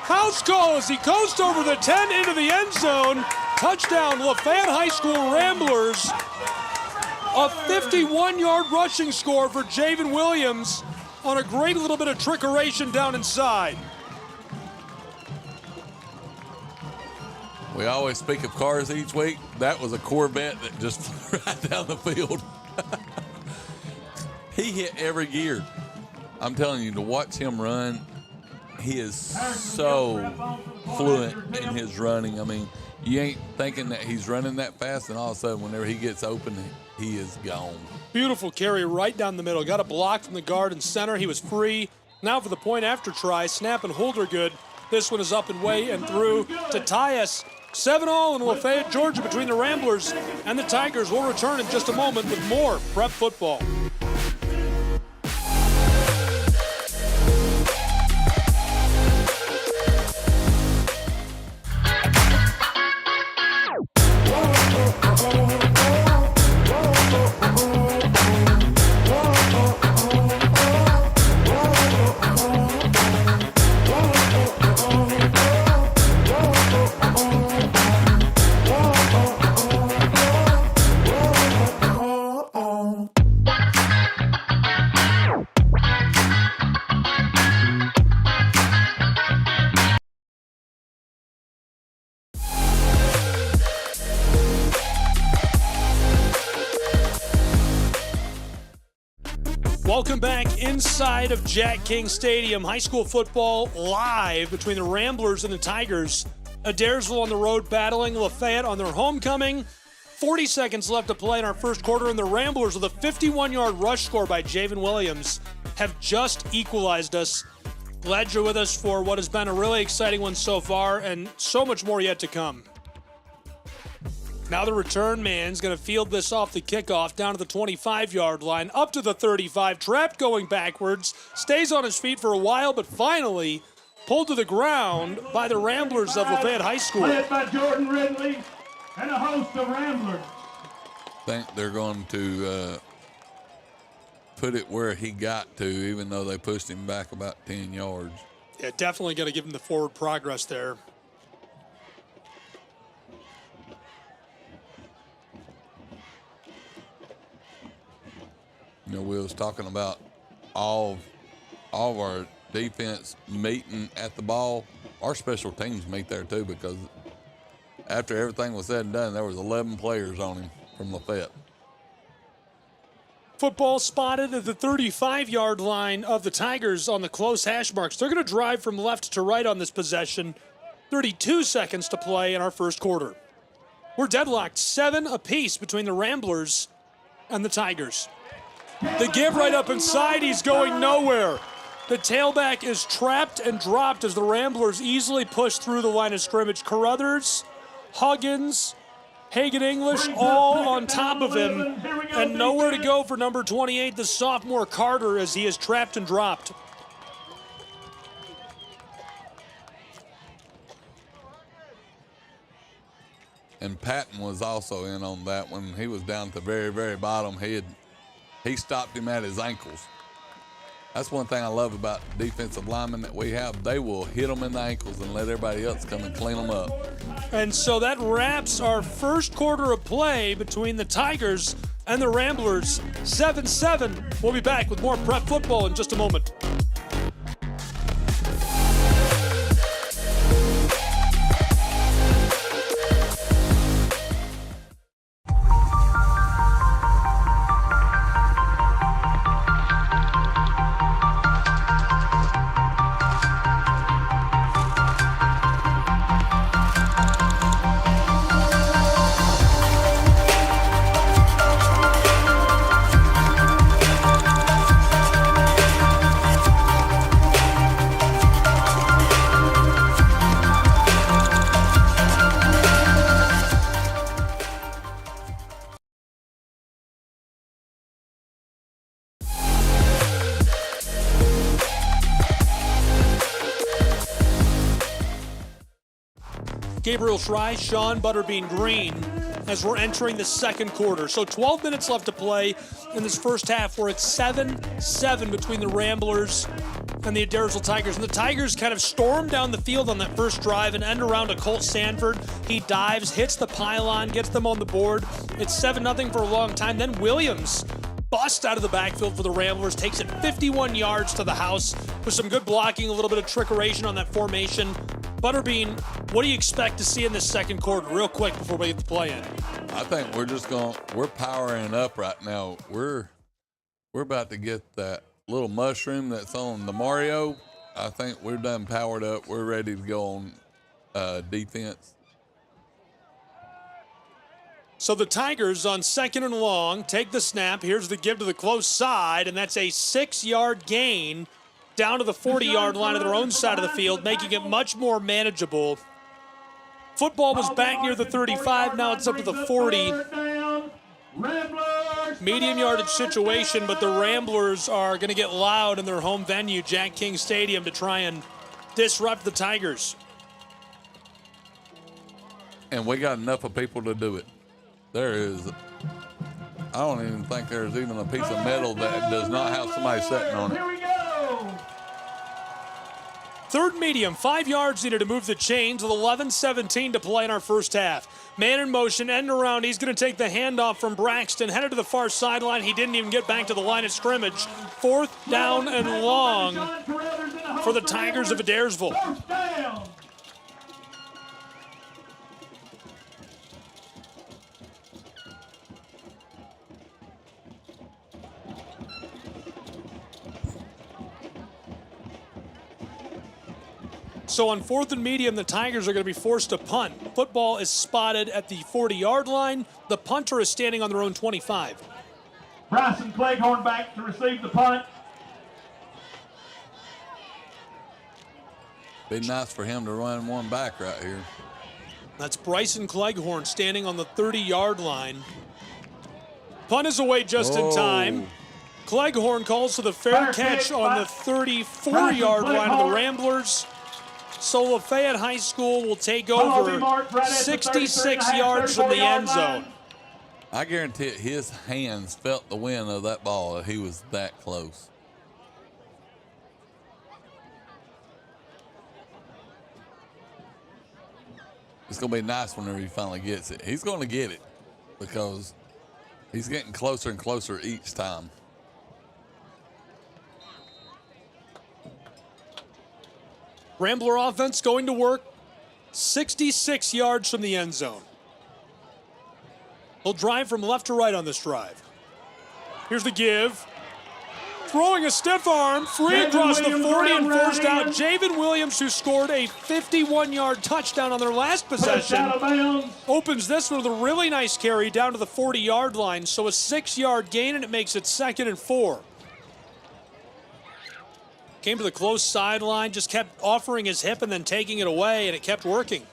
House call as he coasts over the 10 into the end zone. Touchdown, Lafayette High School Ramblers. A 51-yard rushing score for Javen Williams on a great little bit of trickeration down inside. We always speak of cars each week. That was a Corvette that just flew right down the field. He hit every gear. I'm telling you, to watch him run, he is so fluent in his running. I mean, you ain't thinking that he's running that fast, and all of a sudden, whenever he gets open, he is gone. Beautiful carry right down the middle. Got a block from the guard and center. He was free. Now for the point after try. Snap and hold are good. This one is up and way and through to tie us. 7-all in Lafayette, Georgia, between the Ramblers and the Tigers. We'll return in just a moment with more Prep Football. Welcome back inside of Jack King Stadium. High school football live between the Ramblers and the Tigers. Adairsville on the road battling Lafayette on their homecoming. 40 seconds left to play in our first quarter, and the Ramblers with a 51-yard rush score by Javen Williams have just equalized us. Glad you're with us for what has been a really exciting one so far, and so much more yet to come. Now the return man's going to field this off the kickoff down to the 25-yard line, up to the 35, trapped going backwards, stays on his feet for a while, but finally pulled to the ground by the Ramblers of Lafayette High School. Led by Jordan Ridley and a host of Ramblers. I think they're going to put it where he got to, even though they pushed him back about 10 yards. Yeah, definitely going to give him the forward progress there. You know, we was talking about all of our defense meeting at the ball. Our special teams meet there too, because after everything was said and done, there was 11 players on him from Lafayette. Football spotted at the 35-yard line of the Tigers on the close hash marks. They're going to drive from left to right on this possession. 32 seconds to play in our first quarter. We're deadlocked 7 apiece between the Ramblers and the Tigers. The give right up inside, he's going nowhere. The tailback is trapped and dropped as the Ramblers easily push through the line of scrimmage. Carruthers, Huggins, Hagan English all on top of him, and nowhere to go for number 28, the sophomore Carter, as he is trapped and dropped. And Patton was also in on that when he was down at the very, very bottom. He stopped him at his ankles. That's one thing I love about defensive linemen that we have. They will hit them in the ankles and let everybody else come and clean them up. And so that wraps our first quarter of play between the Tigers and the Ramblers. 7-7. We'll be back with more Prep Football in just a moment. Gabriel Schreis, Sean Butterbean Green as we're entering the second quarter. So 12 minutes left to play in this first half. We're at 7-7 between the Ramblers and the Adairsville Tigers. And the Tigers kind of storm down the field on that first drive and end around to Colt Sanford. He dives, hits the pylon, gets them on the board. It's 7-0 for a long time. Then Williams busts out of the backfield for the Ramblers, takes it 51 yards to the house with some good blocking, a little bit of trickeration on that formation. Butterbean, what do you expect to see in this second quarter real quick before we get the play in? I think we're powering up right now. We're about to get that little mushroom that's on the Mario. I think we're done powered up. We're ready to go on defense. So the Tigers on 2nd and long take the snap. Here's the give to the close side, and that's a 6-yard gain down to the 40-yard line of their own side of the field, making it much more manageable. Football was back near the 35. Now it's up to the 40. Medium yardage situation, but the Ramblers are going to get loud in their home venue, Jack King Stadium, to try and disrupt the Tigers. And we got enough of people to do it. I don't even think there's even a piece of metal that does not have somebody sitting on it. Here we go. Third medium, 5 yards needed to move the chains with 11:17 to play in our first half. Man in motion, end around. He's going to take the handoff from Braxton, headed to the far sideline. He didn't even get back to the line of scrimmage. 4th down and long for the Tigers of Adairsville. First down. So on 4th and medium, the Tigers are going to be forced to punt. Football is spotted at the 40-yard line. The punter is standing on their own 25. Bryson Cleghorn back to receive the punt. Be nice for him to run one back right here. That's Bryson Cleghorn standing on the 30-yard line. Punt is away just in time. Cleghorn calls for the fair catch on the 34-yard line of the Ramblers. So Lafayette High School will take over 66 yards from the end zone. I guarantee it, his hands felt the wind of that ball. He was that close. It's going to be nice whenever he finally gets it. He's going to get it because he's getting closer and closer each time. Rambler offense going to work 66 yards from the end zone. He'll drive from left to right on this drive. Here's the give. Throwing a stiff arm, free across the 40 and forced out. Javen Williams, who scored a 51-yard touchdown on their last possession, opens this one with a really nice carry down to the 40-yard line. So a 6-yard gain, and it makes it 2nd and 4. Came to the close sideline, just kept offering his hip and then taking it away, and it kept working.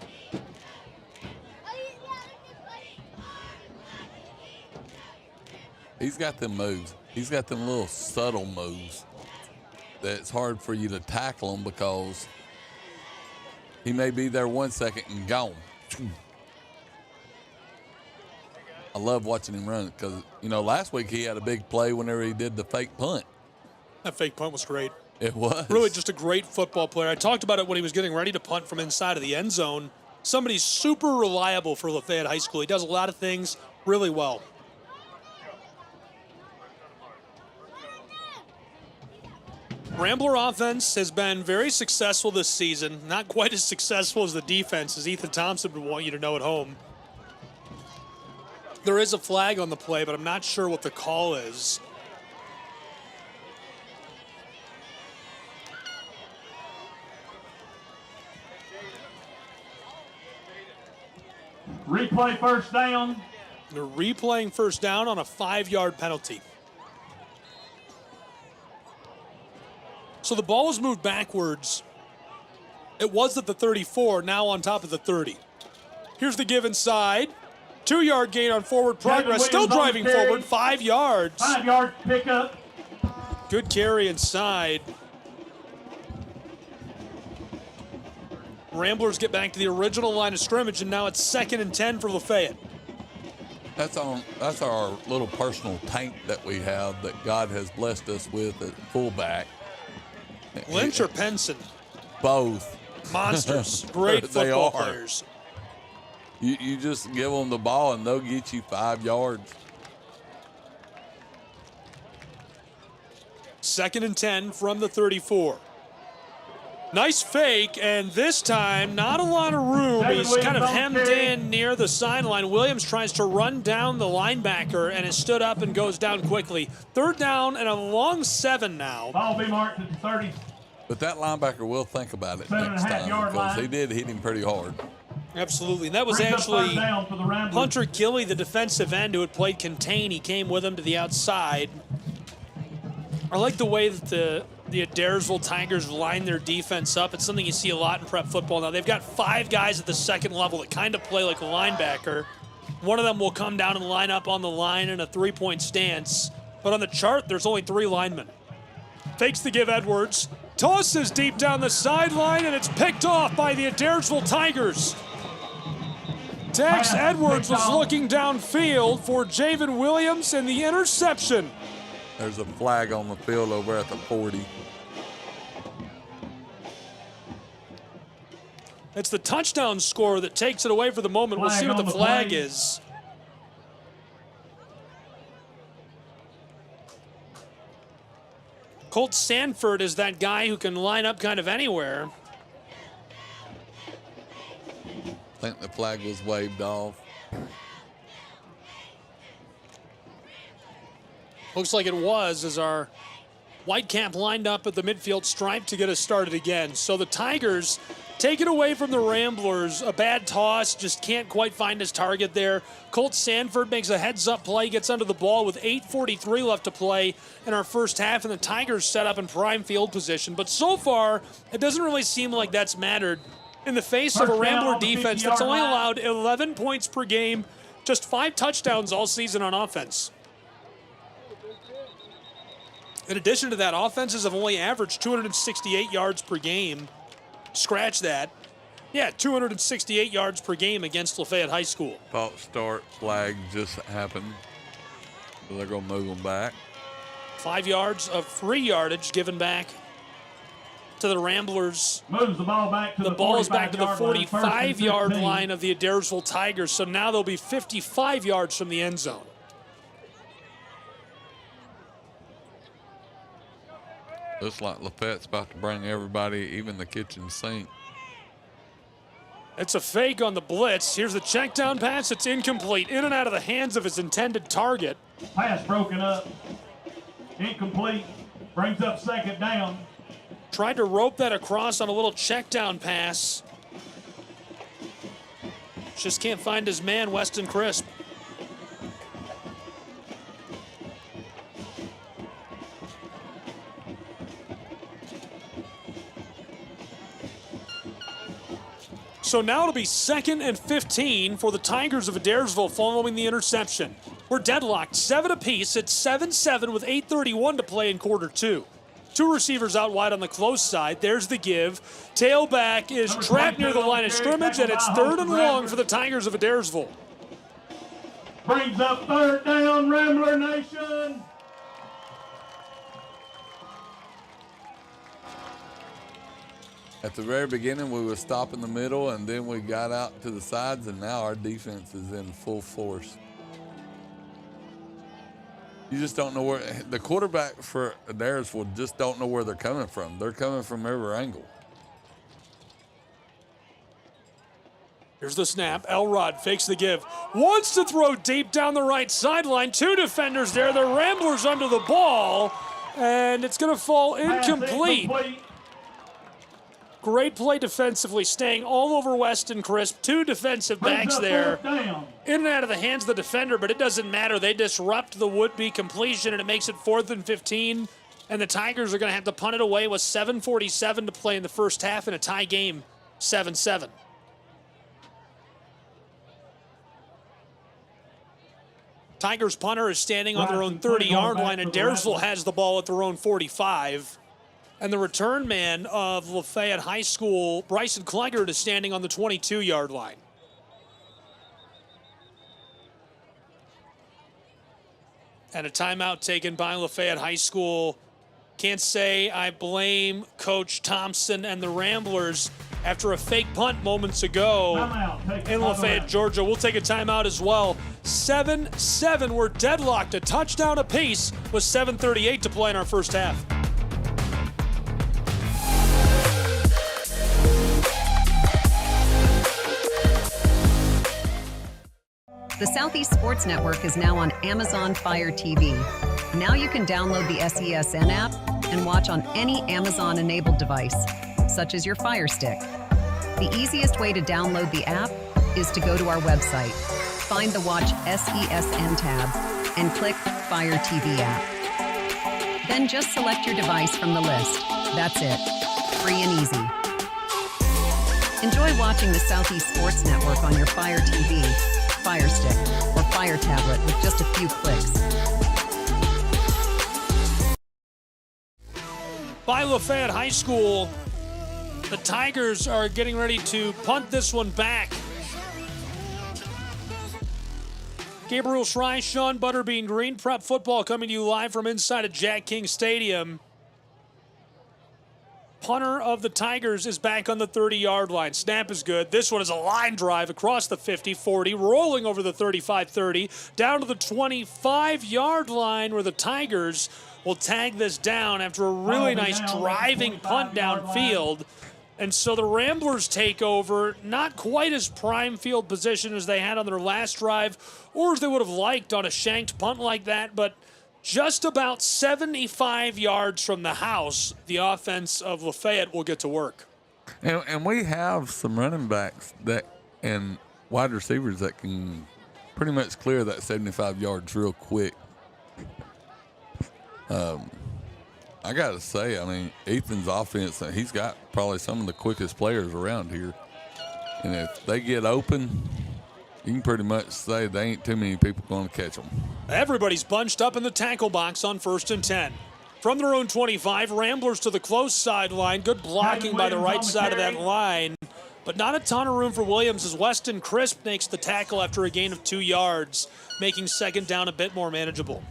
He's got them moves. He's got them little subtle moves that's hard for you to tackle him because he may be there 1 second and gone. I love watching him run because, you know, last week he had a big play whenever he did the fake punt. That fake punt was great. It was. Really just a great football player. I talked about it when he was getting ready to punt from inside of the end zone. Somebody super reliable for Lafayette High School. He does a lot of things really well. Rambler offense has been very successful this season. Not quite as successful as the defense, as Ethan Thompson would want you to know at home. There is a flag on the play, but I'm not sure what the call is. Replay first down. They're replaying first down on a 5-yard penalty. So the ball was moved backwards. It was at the 34, now on top of the 30. Here's the give inside. 2-yard gain on forward progress. Still driving forward, 5 yards. 5-yard pickup. Good carry inside. Ramblers get back to the original line of scrimmage, and now it's 2nd and 10 for Lafayette. That's our little personal tank that we have that God has blessed us with at fullback. Lynch or Penson? Both. Monsters. Great football players. You just give them the ball and they'll get you 5 yards. 2nd and 10 from the 34. Nice fake, and this time, not a lot of room. He's kind of hemmed in near the sideline. Williams tries to run down the linebacker, and it stood up and goes down quickly. 3rd down and a long 7 now. Ball be marked at the 30. But that linebacker will think about it next time because he did hit him pretty hard. Absolutely. And that was actually Hunter Gilley, the defensive end who had played contain. He came with him to the outside. I like the way that the Adairsville Tigers line their defense up. It's something you see a lot in prep football now. They've got 5 guys at the 2nd level that kind of play like a linebacker. One of them will come down and line up on the line in a 3-point stance. But on the chart, there's only 3 linemen. Fakes the give Edwards. Tosses deep down the sideline, and it's picked off by the Adairsville Tigers. Tex Edwards was looking downfield for Javen Williams, and the interception. There's a flag on the field over at the 40. It's the touchdown score that takes it away for the moment. We'll see what the flag is. Colt Sanford is that guy who can line up kind of anywhere. I think the flag was waved off. Looks like it was, as our Whitecap lined up at the midfield stripe to get us started again. So the Tigers take it away from the Ramblers. A bad toss, just can't quite find his target there. Colt Sanford makes a heads-up play, gets under the ball with 8:43 left to play in our first half, and the Tigers set up in prime field position. But so far, it doesn't really seem like that's mattered in the face of a Rambler defense that's only allowed 11 points per game, just 5 touchdowns all season on offense. In addition to that, offenses have only averaged 268 yards per game. Scratch that. Yeah, 268 yards per game against Lafayette High School. False start flag just happened. So they're going to move them back. 5 yards of free yardage given back to the Ramblers. Moves the ball back to the ball is back to the 45-yard line of the Adairsville Tigers. So now they'll be 55 yards from the end zone. Looks like Lafayette's about to bring everybody, even the kitchen sink. It's a fake on the blitz. Here's the check down pass. It's incomplete. In and out of the hands of his intended target. Pass broken up. Incomplete. Brings up 2nd down. Tried to rope that across on a little check down pass. Just can't find his man, Weston Crisp. So now it'll be 2nd and 15 for the Tigers of Adairsville following the interception. We're deadlocked, 7 apiece. It's 7-7 with 8:31 to play in quarter 2. 2 receivers out wide on the close side. There's the give. Tailback is trapped near the line of scrimmage, and it's 3rd and long for the Tigers of Adairsville. Brings up 3rd down, Rambler Nation. At the very beginning, we would stop in the middle, and then we got out to the sides, and now our defense is in full force. You just don't know where – the quarterback for Adairsville just don't know where they're coming from. They're coming from every angle. Here's the snap. Elrod fakes the give. Wants to throw deep down the right sideline. 2 defenders there. The Ramblers under the ball, and it's going to fall incomplete. Great play defensively, staying all over Weston Crisp. 2 defensive backs there. In and out of the hands of the defender, but it doesn't matter. They disrupt the would-be completion, and it makes it 4th and 15. And the Tigers are going to have to punt it away with 7:47 to play in the first half in a tie game, 7-7. Tigers punter is standing on their own 30-yard line, and Adairsville has the ball at their own 45. And the return man of Lafayette High School, Bryson Klegert, is standing on the 22-yard line. and a timeout taken by Lafayette High School. Can't say I blame Coach Thompson and the Ramblers after a fake punt moments ago in Lafayette, Georgia. We'll take a timeout as well. 7-7, we're deadlocked, a touchdown apiece with 7:38 to play in our first half. The Southeast Sports Network is now on Amazon Fire TV. Now you can download the SESN app and watch on any Amazon-enabled device, such as your Fire Stick. The easiest way to download the app is to go to our website, find the Watch SESN tab, and click Fire TV app. Then just select your device from the list. That's it. Free and easy. Enjoy watching the Southeast Sports Network on your Fire TV, Fire Stick, or Fire tablet with just a few clicks. By Lafayette High School, the Tigers are getting ready to punt this one back. Gabriel Schrei, Sean Butterbean Green, Prep Football coming to you live from inside of Jack King Stadium. Punter of the Tigers is back on the 30-yard line. Snap is good. This one is a line drive across the 50-40, rolling over the 35-30, down to the 25-yard line where the Tigers will tag this down after a really nice driving punt downfield. And so the Ramblers take over, not quite as prime field position as they had on their last drive, or as they would have liked on a shanked punt like that, but just about 75 yards from the house, the offense of Lafayette will get to work. And we have some running backs that and wide receivers that can pretty much clear that 75 yards real quick. I got to say, I mean, Ethan's offense, he's got probably some of the quickest players around here. And if they get open, you can pretty much say there ain't too many people going to catch them. Everybody's bunched up in the tackle box on 1st and 10. From their own 25, Ramblers to the close sideline. Good blocking by the right side of that line. But not a ton of room for Williams as Weston Crisp makes the tackle after a gain of 2 yards, making second down a bit more manageable.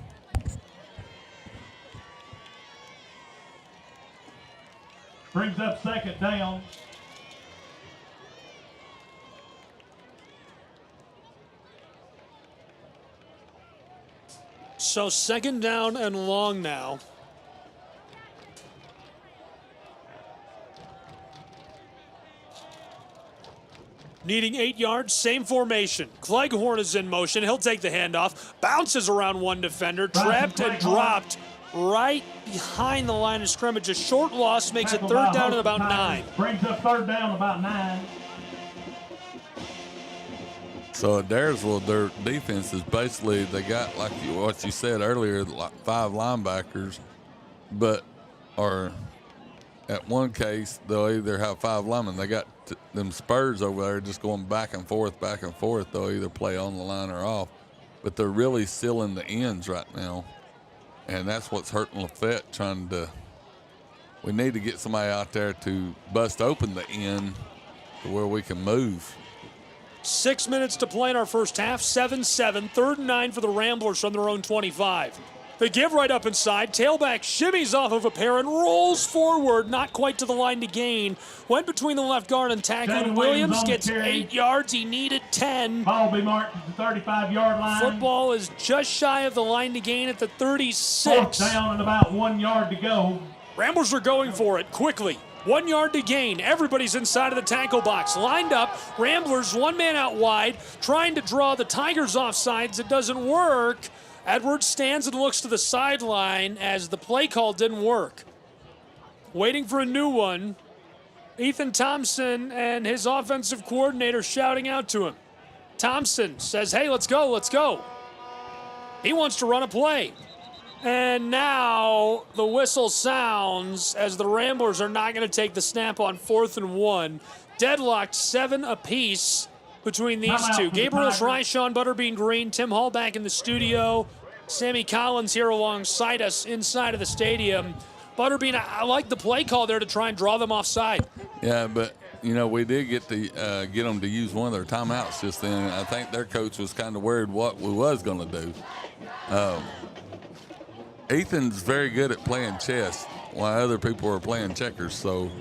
Brings up second down. So second down and long now. Needing 8 yards, same formation. Cleghorn is in motion. He'll take the handoff. Bounces around one defender. Trapped and dropped right behind the line of scrimmage. A short loss makes it third down and about 9. Brings up third down about 9. So Adairsville, their defense is basically, they got, like what you said earlier, like 5 linebackers, but or at one case, they'll either have 5 linemen. They got them Spurs over there just going back and forth, back and forth. They'll either play on the line or off, but they're really sealing the ends right now, and that's what's hurting Lafayette, we need to get somebody out there to bust open the end to where we can move. 6 minutes to play in our first half, 7-7, 3rd and 9 for the Ramblers from their own 25. They give right up inside, tailback shimmies off of a pair and rolls forward, not quite to the line to gain. Went between the left guard and tackle. Williams gets 8 yards, he needed 10. Ball will be marked at the 35-yard line. Football is just shy of the line to gain at the 36. Fourth down and about 1 yard to go. Ramblers are going for it quickly. 1 yard to gain. Everybody's inside of the tackle box. Lined up. Ramblers, one man out wide, trying to draw the Tigers off sides. It doesn't work. Edwards stands and looks to the sideline as the play call didn't work. Waiting for a new one. Ethan Thompson and his offensive coordinator shouting out to him. Thompson says, hey, let's go, let's go. He wants to run a play. And now the whistle sounds as the Ramblers are not going to take the snap on 4th and 1. Deadlocked 7 apiece between these two. Gabriel Schrei, Sean Butterbean Green, Tim Hall back in the studio. Sammy Collins here alongside us inside of the stadium. Butterbean, I like the play call there to try and draw them offside. Yeah, but, you know, we did get them to use one of their timeouts just then. I think their coach was kind of worried what we was going to do. Ethan's very good at playing chess while other people are playing checkers. So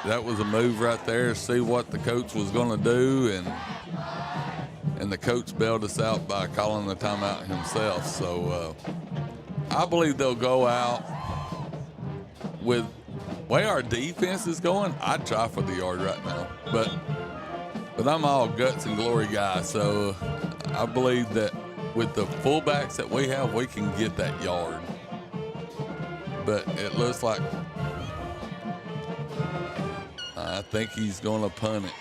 that was a move right there, see what the coach was going to do, and the coach bailed us out by calling the timeout himself. So I believe they'll go out with the way our defense is going. I'd try for the yard right now, but I'm all guts and glory guy, so I believe that with the fullbacks that we have, we can get that yard. But it looks like I think he's going to punt it.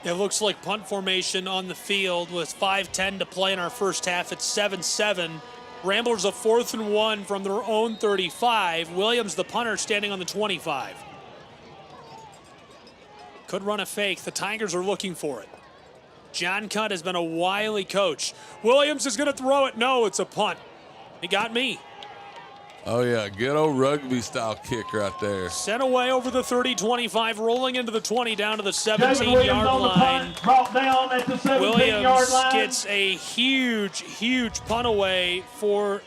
It looks like punt formation on the field with 5:10 to play in our first half. It's 7-7. Ramblers a 4th and 1 from their own 35. Williams, the punter, standing on the 25. Could run a fake. The Tigers are looking for it. John Cutt has been a wily coach. Williams is going to throw it. No, it's a punt. He got me. Oh, yeah, good old rugby-style kick right there. Sent away over the 30-25, rolling into the 20, down to the 17-yard line. Brought down at the 17-yard Williams line. gets a huge punt away for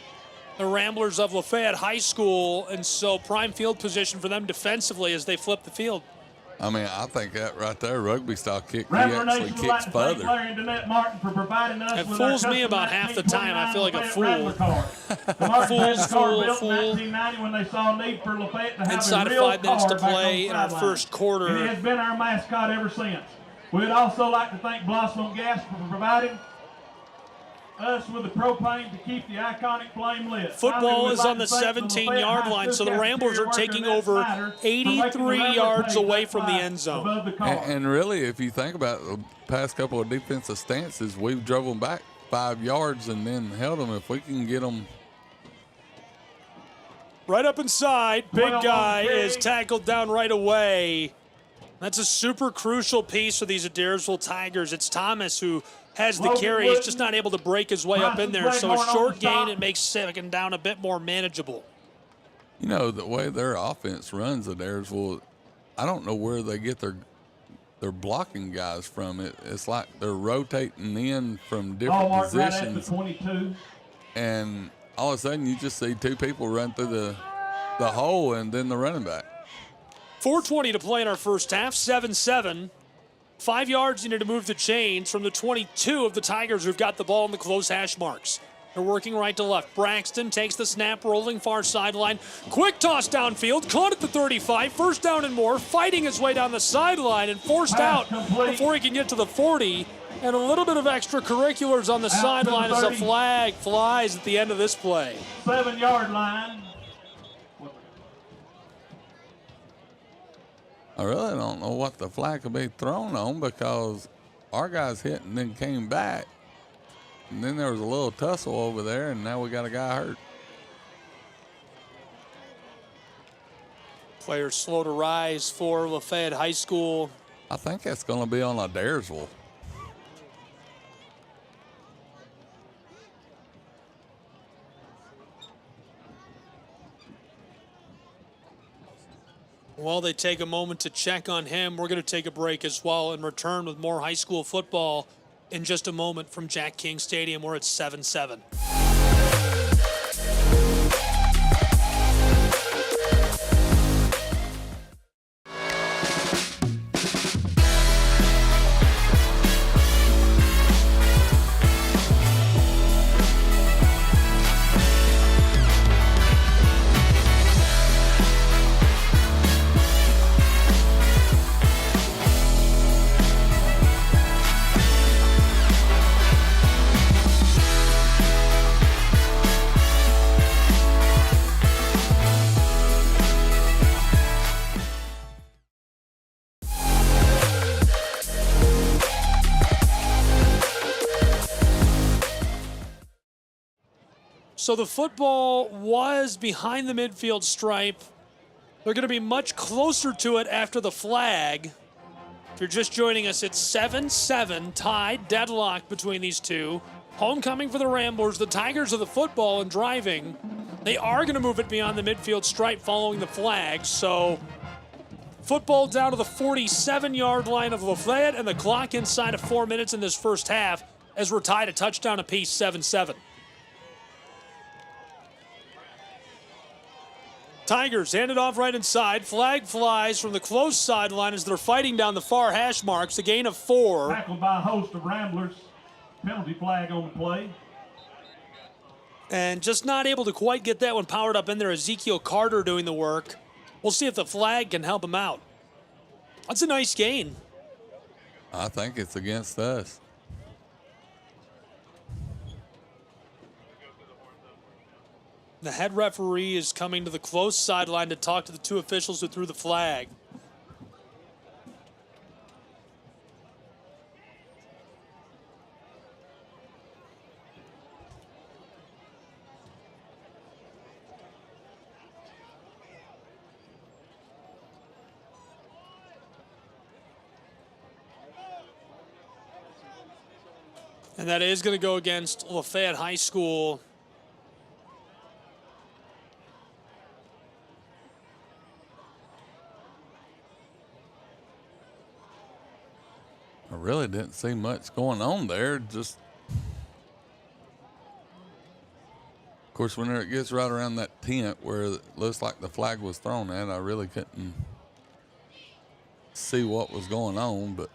the Ramblers of LaFayette High School, and so prime field position for them defensively as they flip the field. I mean, I think that right there, rugby-style kick, he Rambler actually Nation would kicks like to thank further. Larry and Danette Martin for providing us It with our fools me custom about half the time. I feel like a 1929 fool. Rambler card. The Martins had the card built in Fool. 1990 when they saw a need for Lafayette to have Inside a of real 5 minutes to card back on play the in our sideline. first quarter. And it has been our mascot ever since. We'd also like to thank Blossom Gas for providing us with the propane to keep the iconic flame lit. Football is on the 17-yard line, so the Ramblers are taking over 83 yards away from the end zone. And really, if you think about it, the past couple of defensive stances, we've drove them back 5 yards and then held them. If we can get them. Right up inside, big guy is tackled down right away. That's a super crucial piece for these Adairsville Tigers. It's Thomas who has the carry. He's just not able to break his way up in there. So a short gain, it makes second down a bit more manageable. You know, the way their offense runs at Adairsville, I don't know where they get their blocking guys from. It's like they're rotating in from different positions. Right at the 22. And all of a sudden, you just see 2 people run through the hole and then the running back. 4:20 to play in our first half, 7-7. 5 yards needed to move the chains from the 22 of the Tigers who've got the ball in the close hash marks. They're working right to left. Braxton takes the snap, rolling far sideline. Quick toss downfield, caught at the 35, first down and more, fighting his way down the sideline and forced out before he can get to the 40. And a little bit of extracurriculars on the sideline as a flag flies at the end of this play. 7-yard line. I really don't know what the flag could be thrown on because our guys hit and then came back. And then there was a little tussle over there, and now we got a guy hurt. Players slow to rise for Lafayette High School. I think that's going to be on Adairsville. While they take a moment to check on him, we're going to take a break as well and return with more high school football in just a moment from Jack King Stadium, where it's 7-7. So the football was behind the midfield stripe. They're going to be much closer to it after the flag. If you're just joining us, it's 7-7, tied, deadlock between these two. Homecoming for the Ramblers. The Tigers of the football and driving. They are going to move it beyond the midfield stripe following the flag. So football down to the 47-yard line of Lafayette, and the clock inside of 4 minutes in this first half as we're tied a touchdown apiece, 7-7. Tigers hand it off right inside. Flag flies from the close sideline as they're fighting down the far hash marks. A gain of 4. Tackled by a host of Ramblers. Penalty flag on the play. And just not able to quite get that one powered up in there. Ezekiel Carter doing the work. We'll see if the flag can help him out. That's a nice gain. I think it's against us. The head referee is coming to the close sideline to talk to the 2 officials who threw the flag. And that is going to go against LaFayette High School. I really didn't see much going on there. Just, of course, whenever it gets right around that tent where it looks like the flag was thrown at, I really couldn't see what was going on, but.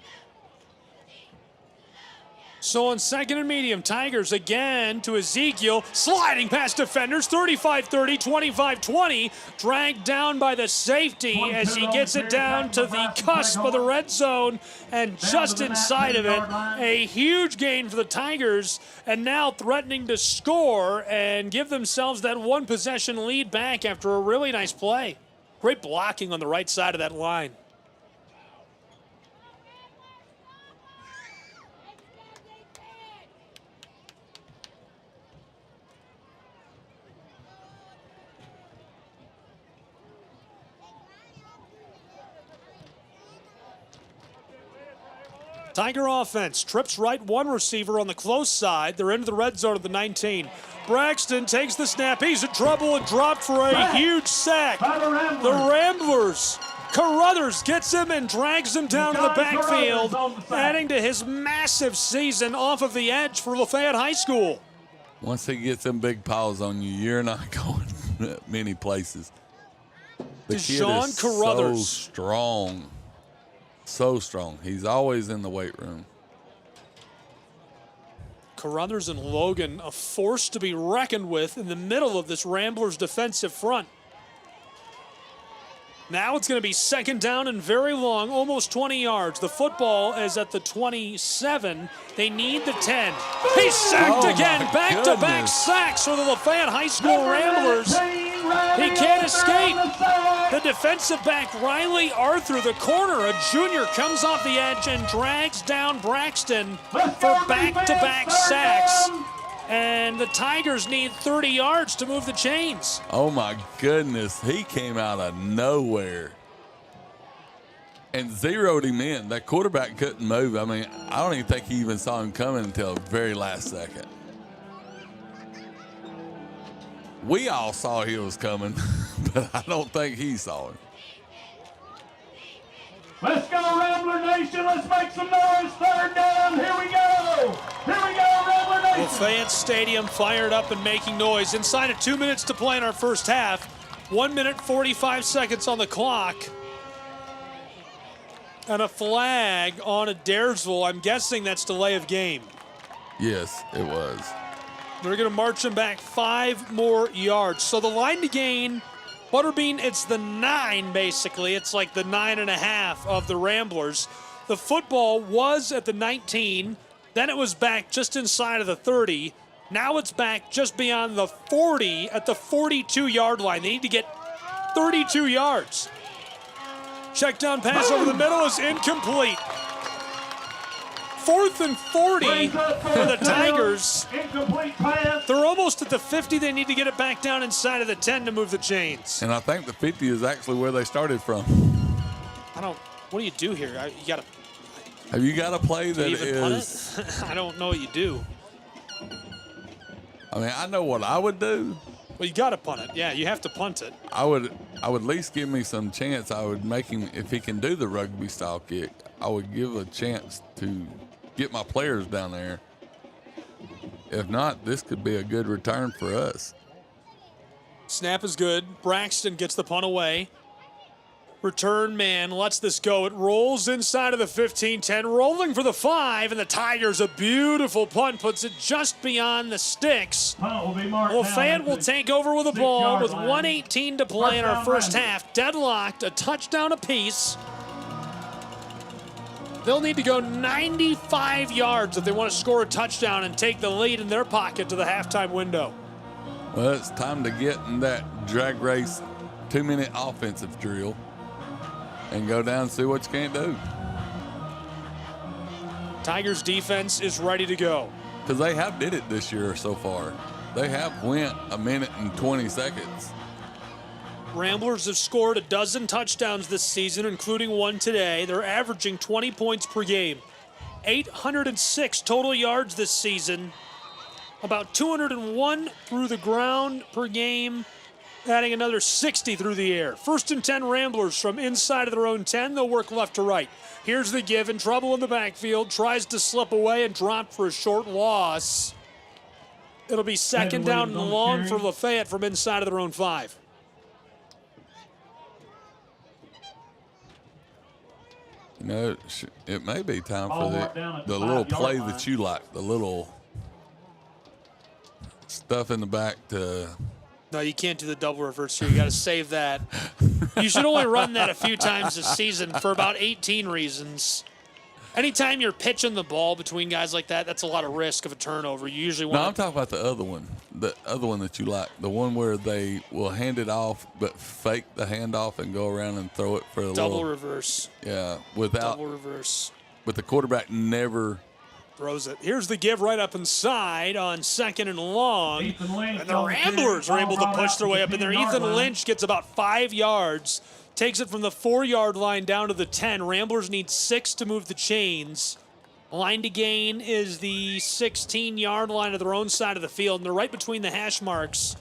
So on 2nd and medium, Tigers again to Ezekiel, sliding past defenders, 35-30, 25-20, dragged down by the safety as he gets it down to the cusp of the red zone, and just inside of it, a huge gain for the Tigers, and now threatening to score and give themselves that 1 possession lead back after a really nice play. Great blocking on the right side of that line. Tiger offense trips right 1 receiver on the close side. They're into the red zone at the 19. Braxton takes the snap. He's in trouble and dropped for a huge sack. The Ramblers. Carruthers gets him and drags him down to the backfield, adding to his massive season off of the edge for Lafayette High School. Once he gets them big paws on you, you're not going many places. The kid is Carruthers. so strong. So strong. He's always in the weight room. Carruthers and Logan, a force to be reckoned with in the middle of this Ramblers defensive front. Now it's going to be 2nd down and very long, almost 20 yards. The football is at the 27. They need the 10. He's sacked again. Back-to-back sacks for the Lafayette High School Ramblers. He can't escape. The defensive back, Riley Arthur, the corner, a junior, comes off the edge and drags down Braxton for back-to-back sacks. And the Tigers need 30 yards to move the chains. Oh, my goodness. He came out of nowhere and zeroed him in. That quarterback couldn't move. I mean, I don't even think he even saw him coming until the very last second. We all saw he was coming, but I don't think he saw him. Let's go, Rambler Nation. Let's make some noise. 3rd down. Here we go. Here we go, Rambler Nation. Lafayette Stadium fired up and making noise. Inside of 2 minutes to play in our first half. 1 minute, 45 seconds on the clock. And a flag on Adairsville. I'm guessing that's delay of game. Yes, it was. They're going to march him back 5 more yards. So the line to gain, Butterbean, it's the 9 basically. It's like the 9.5 of the Ramblers. The football was at the 19. Then it was back just inside of the 30. Now it's back just beyond the 40 at the 42-yard line. They need to get 32 yards. Check down pass over the middle is incomplete. 4th and 40 for the Tigers. They're almost at the 50. They need to get it back down inside of the 10 to move the chains. And I think the 50 is actually where they started from. What do you do here? You got to. Have you got a play that is? I don't know what you do. I mean, I know what I would do. Well, you got to punt it. Yeah, you have to punt it. I would at least give me some chance. I would make him, if he can do the rugby style kick, I would give a chance to get my players down there. If not, this could be a good return for us. Snap is good. Braxton gets the punt away. Return man lets this go. It rolls inside of the 15-10, rolling for the 5, and the Tigers, a beautiful punt, puts it just beyond the sticks. LaFayette will take over with the ball with 1:18 to play in our first half. Deadlocked, a touchdown apiece. They'll need to go 95 yards if they want to score a touchdown and take the lead in their pocket to the halftime window. Well, it's time to get in that drag race 2-minute offensive drill and go down and see what you can't do. Tigers defense is ready to go. Because they have did it this year so far. They have went 1 minute and 20 seconds. Ramblers have scored a dozen touchdowns this season, including one today. They're averaging 20 points per game. 806 total yards this season. About 201 through the ground per game, adding another 60 through the air. 1st and 10 Ramblers from inside of their own 10. They'll work left to right. Here's the give, in trouble in the backfield, tries to slip away and dropped for a short loss. It'll be 2nd down and long for LaFayette from inside of their own 5. You know, it may be time for the little play that you like, the little stuff in the back to... No, you can't do the double reverse here. You got to save that. You should only run that a few times this season for about 18 reasons. Anytime you're pitching the ball between guys like that, that's a lot of risk of a turnover. You usually want. No, I'm talking about the other one. The other one that you like. The one where they will hand it off but fake the handoff and go around and throw it for a double reverse. Yeah, without double reverse. But the quarterback never throws it. Here's the give right up inside on 2nd and long. And the Ramblers are able to push their way up in there. Ethan Lynch gets about 5 yards, takes it from the 4-yard line down to the 10. Ramblers need 6 to move the chains. Line to gain is the 16-yard line of their own side of the field, and they're right between the hash marks.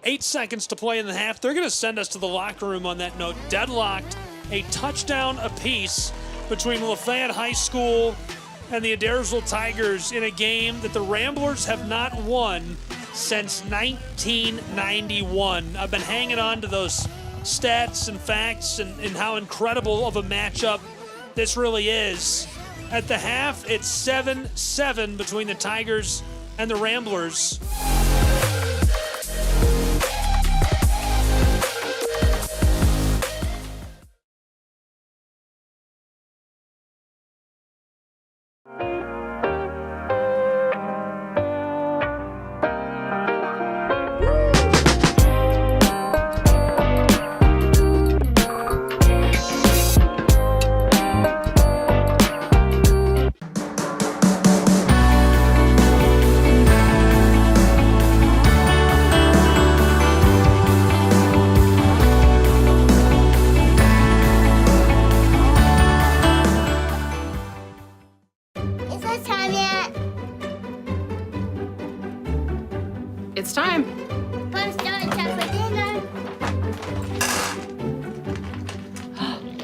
8 seconds to play in the half. They're going to send us to the locker room on that note. Deadlocked, a touchdown apiece between Lafayette High School and the Adairsville Tigers in a game that the Ramblers have not won since 1991. I've been hanging on to those stats and facts and how incredible of a matchup this really is. At the half, it's 7-7 between the Tigers and the Ramblers. It's time.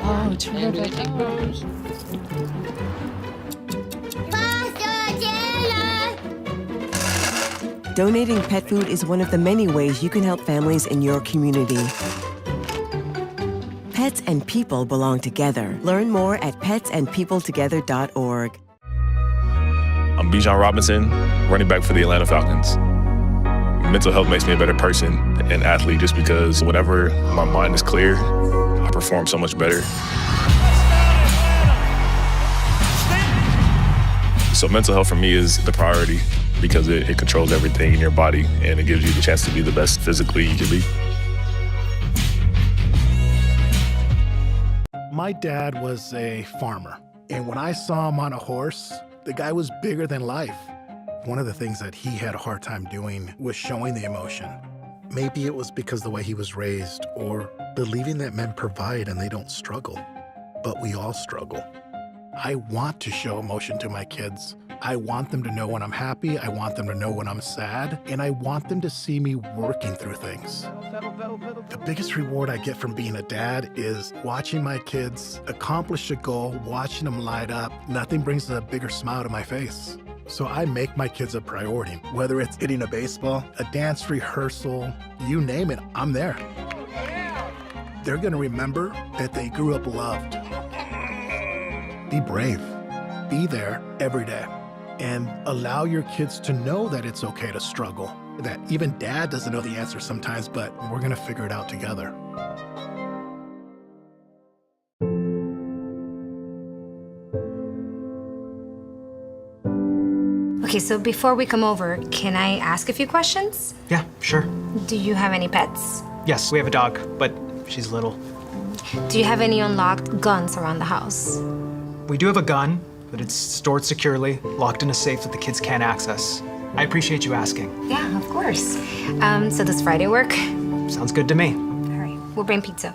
Oh, terrific. Donating pet food is one of the many ways you can help families in your community. Pets and people belong together. Learn more at petsandpeopletogether.org. I'm Bijan Robinson, running back for the Atlanta Falcons. Mental health makes me a better person and athlete just because whenever my mind is clear, I perform so much better. So mental health for me is the priority because it controls everything in your body and it gives you the chance to be the best physically you can be. My dad was a farmer, and when I saw him on a horse, the guy was bigger than life. One of the things that he had a hard time doing was showing the emotion. Maybe it was because the way he was raised or believing that men provide and they don't struggle, but we all struggle. I want to show emotion to my kids. I want them to know when I'm happy, I want them to know when I'm sad, and I want them to see me working through things. The biggest reward I get from being a dad is watching my kids accomplish a goal, watching them light up. Nothing brings a bigger smile to my face. So I make my kids a priority. Whether it's hitting a baseball, a dance rehearsal, you name it, I'm there. They're gonna remember that they grew up loved. Be brave. Be there every day. And allow your kids to know that it's okay to struggle. That even dad doesn't know the answer sometimes, but we're gonna figure it out together. Okay, so before we come over, can I ask a few questions? Yeah, sure. Do you have any pets? Yes, we have a dog, but she's little. Do you have any unlocked guns around the house? We do have a gun, but it's stored securely, locked in a safe that the kids can't access. I appreciate you asking. Yeah, of course. So does Friday work? Sounds good to me. All right, we'll bring pizza.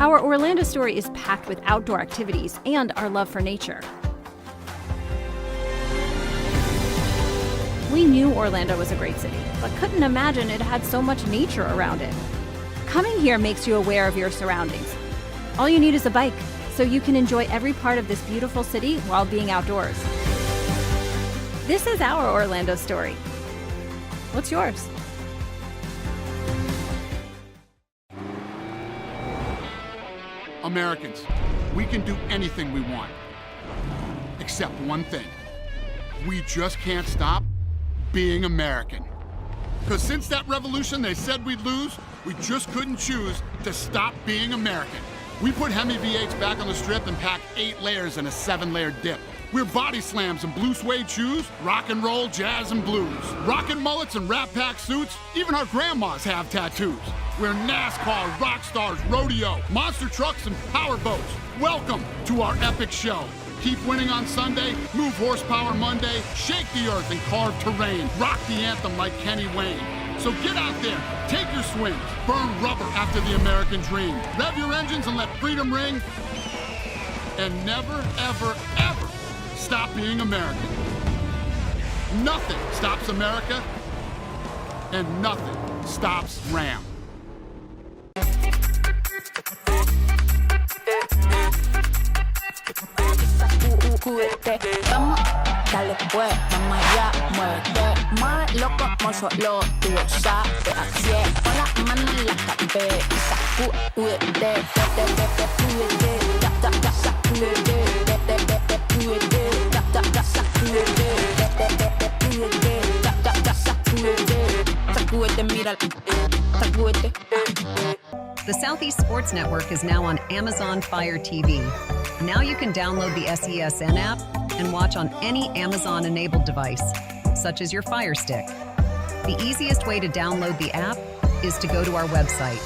Our Orlando story is packed with outdoor activities and our love for nature. We knew Orlando was a great city, but couldn't imagine it had so much nature around it. Coming here makes you aware of your surroundings. All you need is a bike, so you can enjoy every part of this beautiful city while being outdoors. This is our Orlando story. What's yours? Americans, we can do anything we want, except one thing. We just can't stop being American. Because since that revolution they said we'd lose, we just couldn't choose to stop being American. We put Hemi V8s back on the strip and packed 8 layers in a 7-layer dip. We're body slams and blue suede shoes, rock and roll, jazz and blues. Rockin' mullets and Rat Pack suits, even our grandmas have tattoos. We're NASCAR, rock stars, rodeo, monster trucks, and power boats. Welcome to our epic show. Keep winning on Sunday, move horsepower Monday, shake the earth and carve terrain, rock the anthem like Kenny Wayne. So get out there, take your swings, burn rubber after the American dream. Rev your engines and let freedom ring. And never, ever, ever stop being American. Nothing stops America, and nothing stops Ram. Vamos, dale pues, vamos allá, muévete más loco como solo tú lo sabes. Así es, pon la mano en la cabeza, sacúdete, sacúdete, mira, sacúdete. The Southeast Sports Network is now on Amazon Fire TV. Now you can download the SESN app and watch on any Amazon-enabled device, such as your Fire Stick. The easiest way to download the app is to go to our website,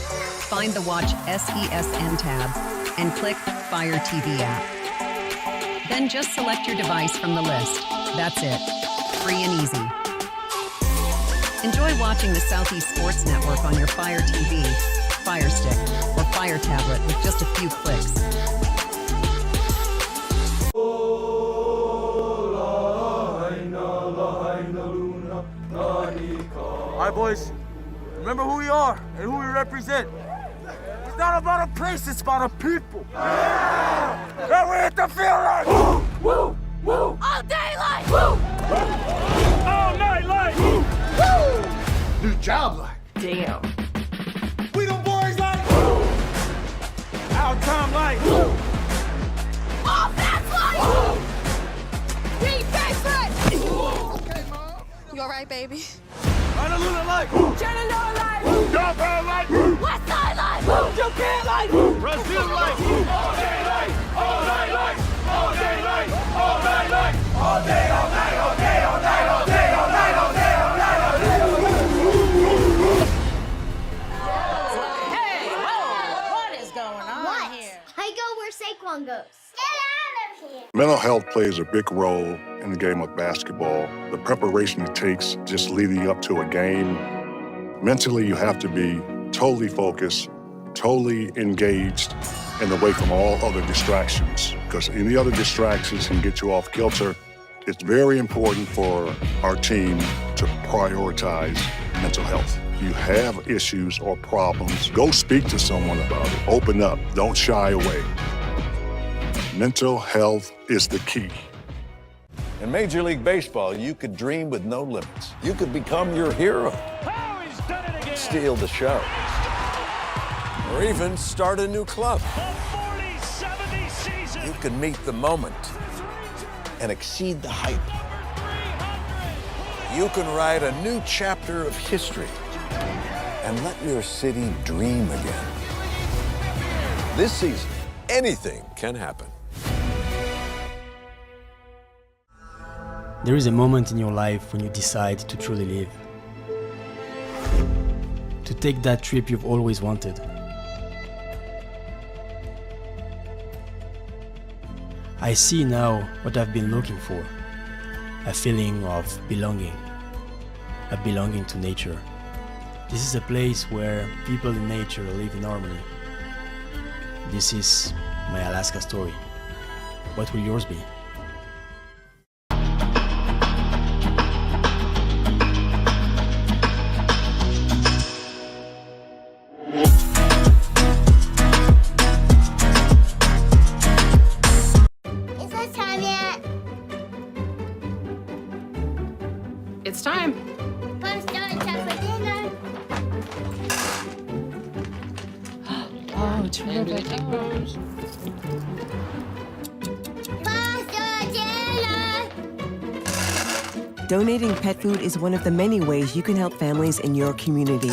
find the Watch SESN tab, and click Fire TV app. Then just select your device from the list. That's it. Free and easy. Enjoy watching the Southeast Sports Network on your Fire TV, Fire Stick, or Fire tablet with just a few clicks. All right, boys, remember who we are and who we represent. It's not about a place, it's about a people. Yeah! Now we hit the field like woo, woo, woo. All day like woo, all night like woo, woo. New job like Damn. We the boys like woo, our time like woo, all that's like woo. We favorite. Okay, Mom. You all right, baby? Honolulu like Shenandoah like Downtown like West Side like Japan like Brazil like all day like, all night like, all day like, all night like, all day, all night, all day, all night, all day, all night, all day, all night, all day. Hey, whoa, what is going on What? here? I go where Saquon goes. Get out Mental health plays a big role in the game of basketball. The preparation it takes just leading up to a game. Mentally, you have to be totally focused, totally engaged, and away from all other distractions, because any other distractions can get you off kilter. It's very important for our team to prioritize mental health. If you have issues or problems, go speak to someone about it. Open up, don't shy away. Mental health is the key. In Major League Baseball, you could dream with no limits. You could become your hero. Steal the show. Or even start a new club. You can meet the moment and exceed the hype. You can write a new chapter of history and let your city dream again. This season, anything can happen. There is a moment in your life when you decide to truly live. To take that trip you've always wanted. I see now what I've been looking for. A feeling of belonging. A belonging to nature. This is a place where people in nature live in harmony. This is my Alaska story. What will yours be? It's time. Oh, terrific. Donating pet food is one of the many ways you can help families in your community.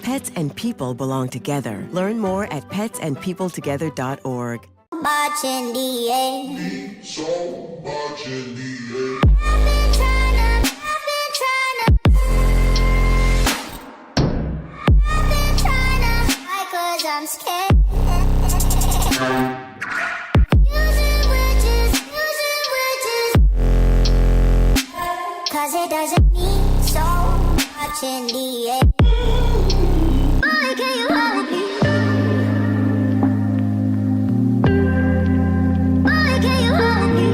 Pets and people belong together. Learn more at petsandpeopletogether.org. Much in the air. So much in the air. I'm scared. Cause it doesn't mean so much in the air. Boy, can you hold me? Boy, can you hold me?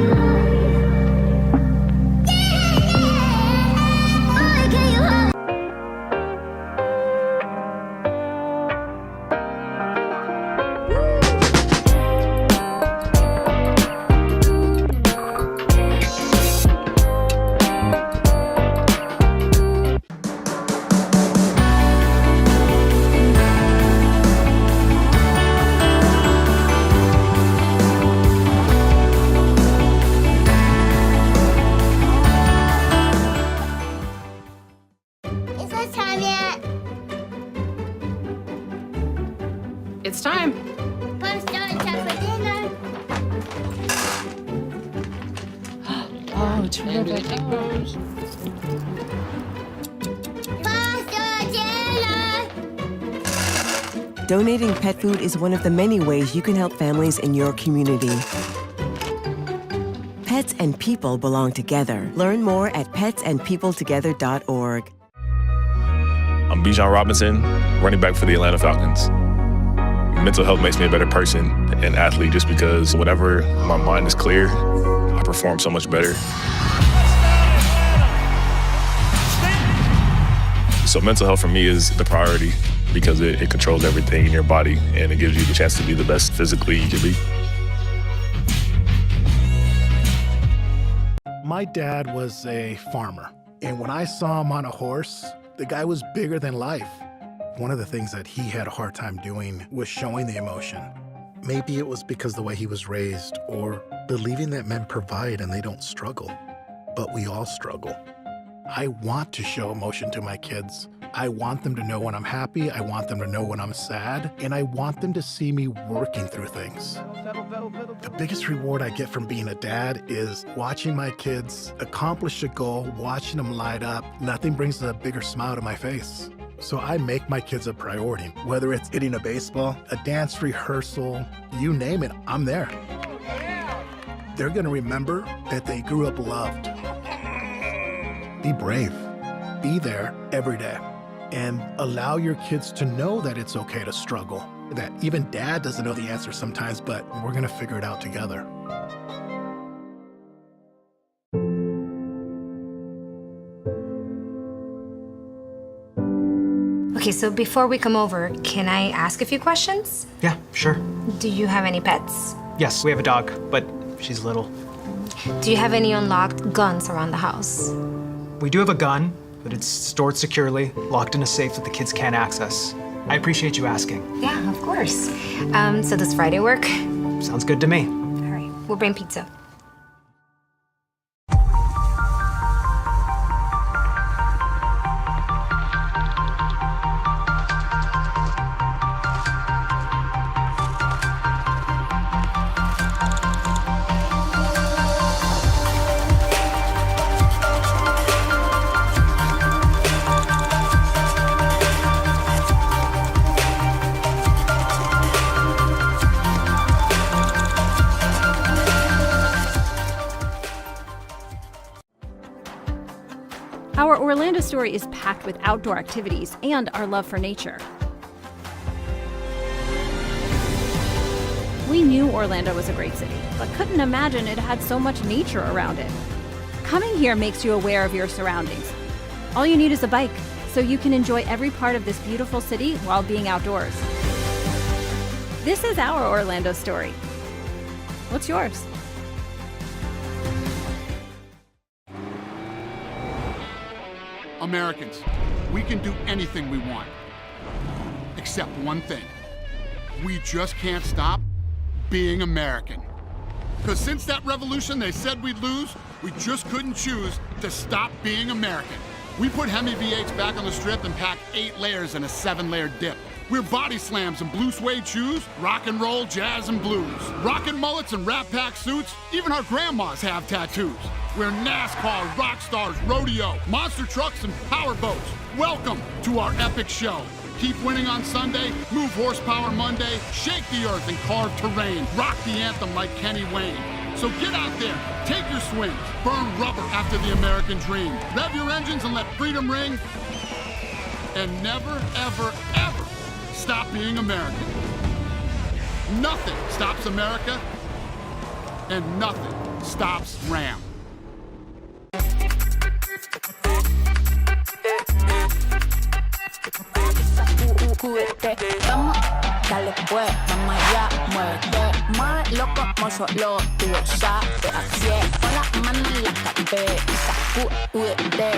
Boy, can you hold me? It's time. Oh, terrific. Donating pet food is one of the many ways you can help families in your community. Pets and people belong together. Learn more at petsandpeopletogether.org. I'm Bijan Robinson, running back for the Atlanta Falcons. Mental health makes me a better person and athlete just because whenever my mind is clear, I perform so much better. So mental health for me is the priority because it controls everything in your body and it gives you the chance to be the best physically you can be. My dad was a farmer, and when I saw him on a horse, the guy was bigger than life. One of the things that he had a hard time doing was showing the emotion. Maybe it was because the way he was raised or believing that men provide and they don't struggle. But we all struggle. I want to show emotion to my kids. I want them to know when I'm happy, I want them to know when I'm sad, and I want them to see me working through things. The biggest reward I get from being a dad is watching my kids accomplish a goal, watching them light up. Nothing brings a bigger smile to my face. So I make my kids a priority. Whether it's hitting a baseball, a dance rehearsal, you name it, I'm there. they're going to remember that they grew up loved. Be brave. Be there every day. And allow your kids to know that it's okay to struggle. That even dad doesn't know the answer sometimes, but we're going to figure it out together. Okay, so before we come over, can I ask a few questions? Yeah, sure. Do you have any pets? Yes, we have a dog, but she's little. Do you have any unlocked guns around the house? We do have a gun, but it's stored securely, locked in a safe that the kids can't access. I appreciate you asking. Yeah, of course. So does Friday work? Sounds good to me. All right, we'll bring pizza. Our Orlando story is packed with outdoor activities and our love for nature. We knew Orlando was a great city, but couldn't imagine it had so much nature around it. Coming here makes you aware of your surroundings. All you need is a bike, so you can enjoy every part of this beautiful city while being outdoors. This is our Orlando story. What's yours? Americans, we can do anything we want, except one thing. We just can't stop being American. Because since that revolution they said we'd lose, we just couldn't choose to stop being American. We put Hemi V8s back on the strip and packed 8 layers in a 7-layer dip. We're body slams and blue suede shoes, rock and roll, jazz and blues. Rockin' mullets and Rat Pack suits, even our grandmas have tattoos. We're NASCAR, rock stars, rodeo, monster trucks and power boats. Welcome to our epic show. Keep winning on Sunday, move horsepower Monday, shake the earth and carve terrain, rock the anthem like Kenny Wayne. So get out there, take your swings, burn rubber after the American dream. Rev your engines and let freedom ring. And never, ever, ever stop being American. Nothing stops America, and nothing stops Ram. Vamos, dale pues, vamos allá, muévete más loco como solo tú lo sabes. Así es, con las manos en la cabeza, sacúdete,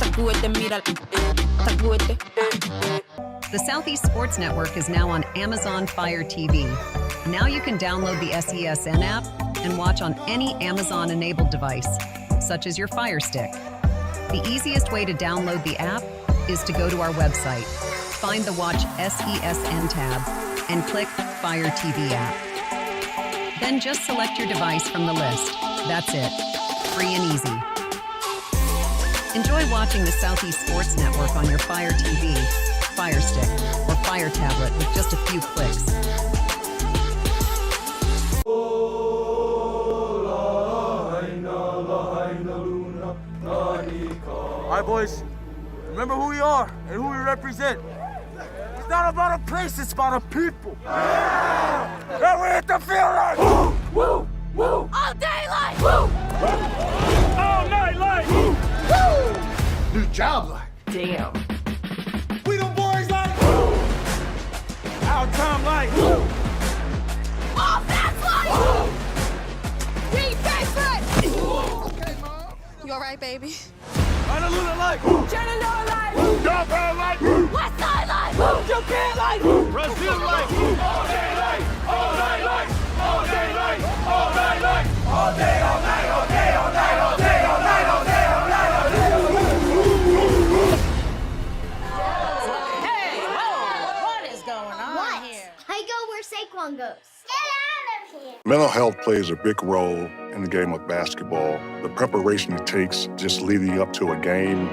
sacúdete, mira, sacúdete. The Southeast Sports Network is now on Amazon Fire TV. Now you can download the SESN app and watch on any Amazon-enabled device, such as your Fire Stick. The easiest way to download the app is to go to our website, find the Watch SESN tab, and click Fire TV app. Then just select your device from the list. That's it. Free and easy. Enjoy watching the Southeast Sports Network on your Fire TV, Fire Stick, or Fire tablet with just a few clicks. All right, boys, remember who we are and who we represent. It's not about a place, it's about a people. Yeah, we hit the field like woo, woo, woo. All day like woo, all night like woo, woo. New job like damn. We them boys like woo. Our time like woo. All that's like woo. We favorite. Okay, Mom. You all right, baby? Honolulu like Chattanooga like Downtown like West Side like Japan like Brazil like all day like, all night like, all day like, all night like, all day, all night, all day, all night, all day, all night, all day, all night, all day. Hey, whoa, what is going on here? I go where Saquon goes. Get out of here. Mental health plays a big role in the game of basketball. The preparation it takes just leading up to a game.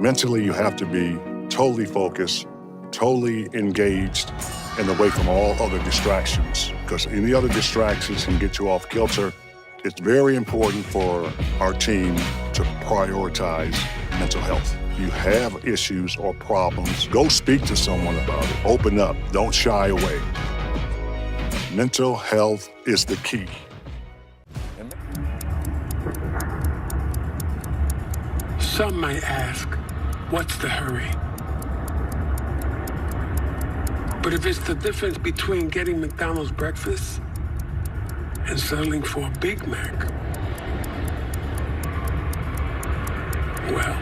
Mentally, you have to be totally focused, totally engaged, and away from all other distractions, because any other distractions can get you off kilter. It's very important for our team to prioritize mental health. You have issues or problems, go speak to someone about it. Open up, don't shy away. Mental health is the key. Some might ask, what's the hurry? But if it's the difference between getting McDonald's breakfast and settling for a Big Mac, well,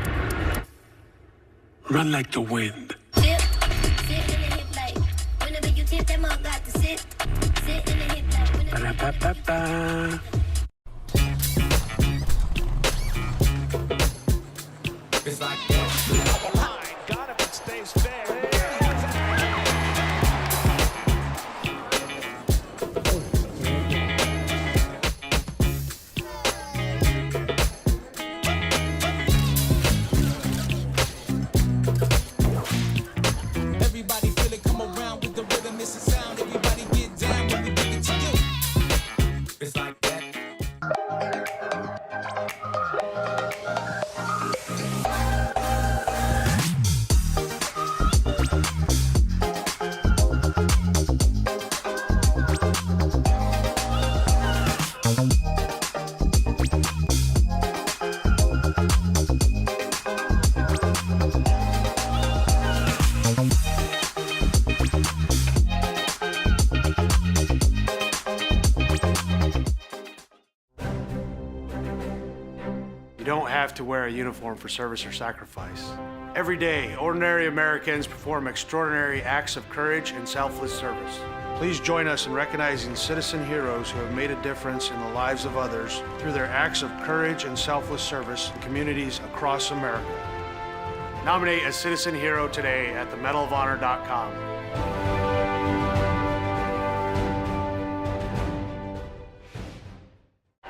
run like the wind. Ba-da-ba-ba-ba. It's like that. Got him and stays fair. Everybody feel it, come around with the rhythm, it's a sound. Everybody get down when we bring it to you. It's like that. You don't have to wear a uniform for service or sacrifice. Every day, ordinary Americans perform extraordinary acts of courage and selfless service. Please join us in recognizing citizen heroes who have made a difference in the lives of others through their acts of courage and selfless service in communities across America. Nominate a citizen hero today at themedalofhonor.com.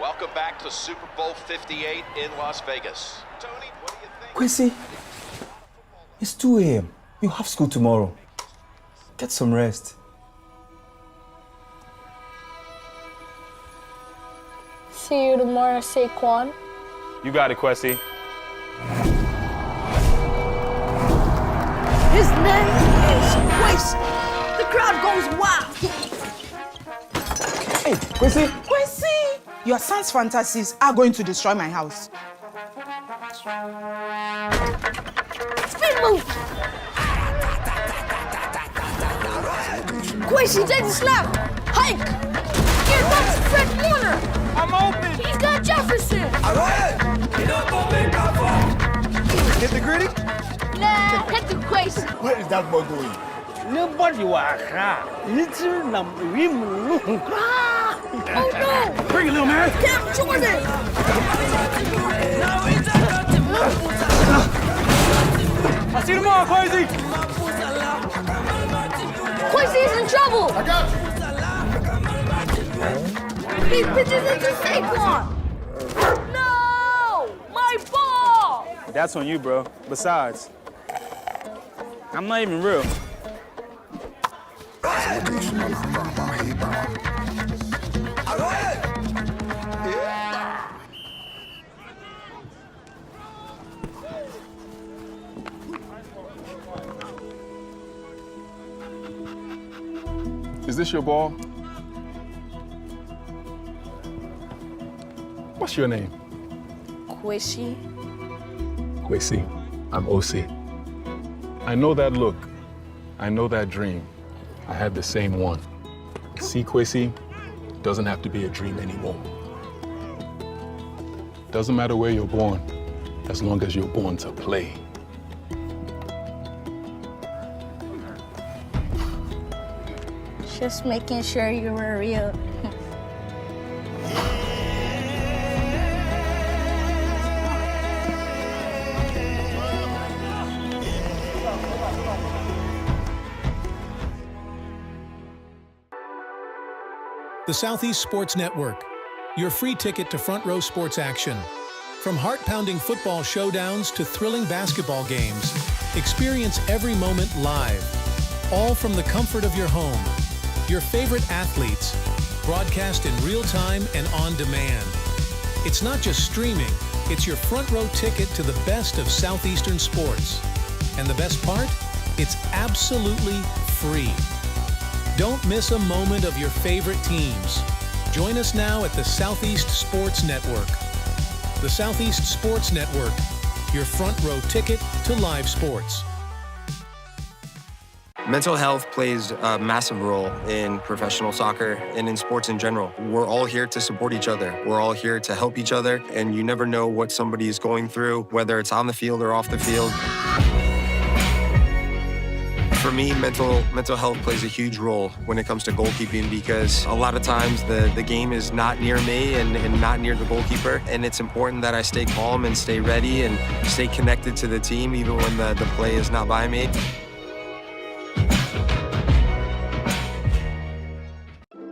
Welcome back to Super Bowl 58 in Las Vegas. Tony, what do you think? Quincy, it's 2 a.m. You have school tomorrow. Get some rest. See you tomorrow, Saquon. You got it, Quessy. His name is Quincy. The crowd goes wild. Hey, Quincy. Quincy! Your son's fantasies are going to destroy my house. Spin move! Quincy, take the snap! Hike! Here comes Fred Warner! I'm open! He's got Jefferson! Hit the gritty? Nah, hit the Quincy. Where is that boy going? Nobody was little number. Oh no! Bring it, little man! Cam Jordan! I'll see you tomorrow, Quincy! Quincy's in trouble! I got you! He pitches into Saquon! No! My ball! That's on you, bro. Besides, I'm not even real. Is this your ball? What's your name? Quishy. Quincy. I'm OC. I know that look. I know that dream. I had the same one. See, Quincy, doesn't have to be a dream anymore. Doesn't matter where you're born, as long as you're born to play. Just making sure you were real. The Southeast Sports Network, your free ticket to front row sports action. From heart-pounding football showdowns to thrilling basketball games, experience every moment live, all from the comfort of your home. Your favorite athletes, broadcast in real time and on demand. It's not just streaming, it's your front row ticket to the best of Southeastern sports. And the best part? It's absolutely free. Don't miss a moment of your favorite teams. Join us now at the Southeast Sports Network. The Southeast Sports Network, your front row ticket to live sports. Mental health plays a massive role in professional soccer and in sports in general. We're all here to support each other. We're all here to help each other, and you never know what somebody is going through, whether it's on the field or off the field. For me, mental health plays a huge role when it comes to goalkeeping, because a lot of times the game is not near me and not near the goalkeeper, and it's important that I stay calm and stay ready and stay connected to the team even when the play is not by me.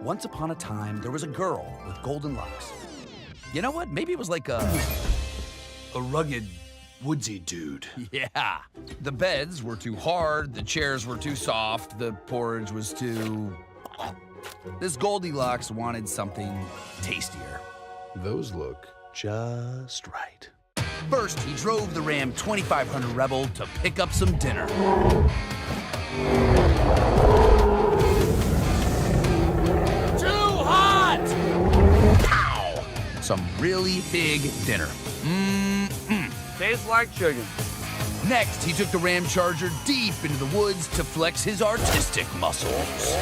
Once upon a time, there was a girl with golden locks. You know what? Maybe it was like a rugged, woodsy dude. Yeah. The beds were too hard, the chairs were too soft, the porridge was too... This Goldilocks wanted something tastier. Those look just right. First, he drove the Ram 2500 Rebel to pick up some dinner. Pow! Some really big dinner. Tastes like chicken. Next, he took the Ram Charger deep into the woods to flex his artistic muscles.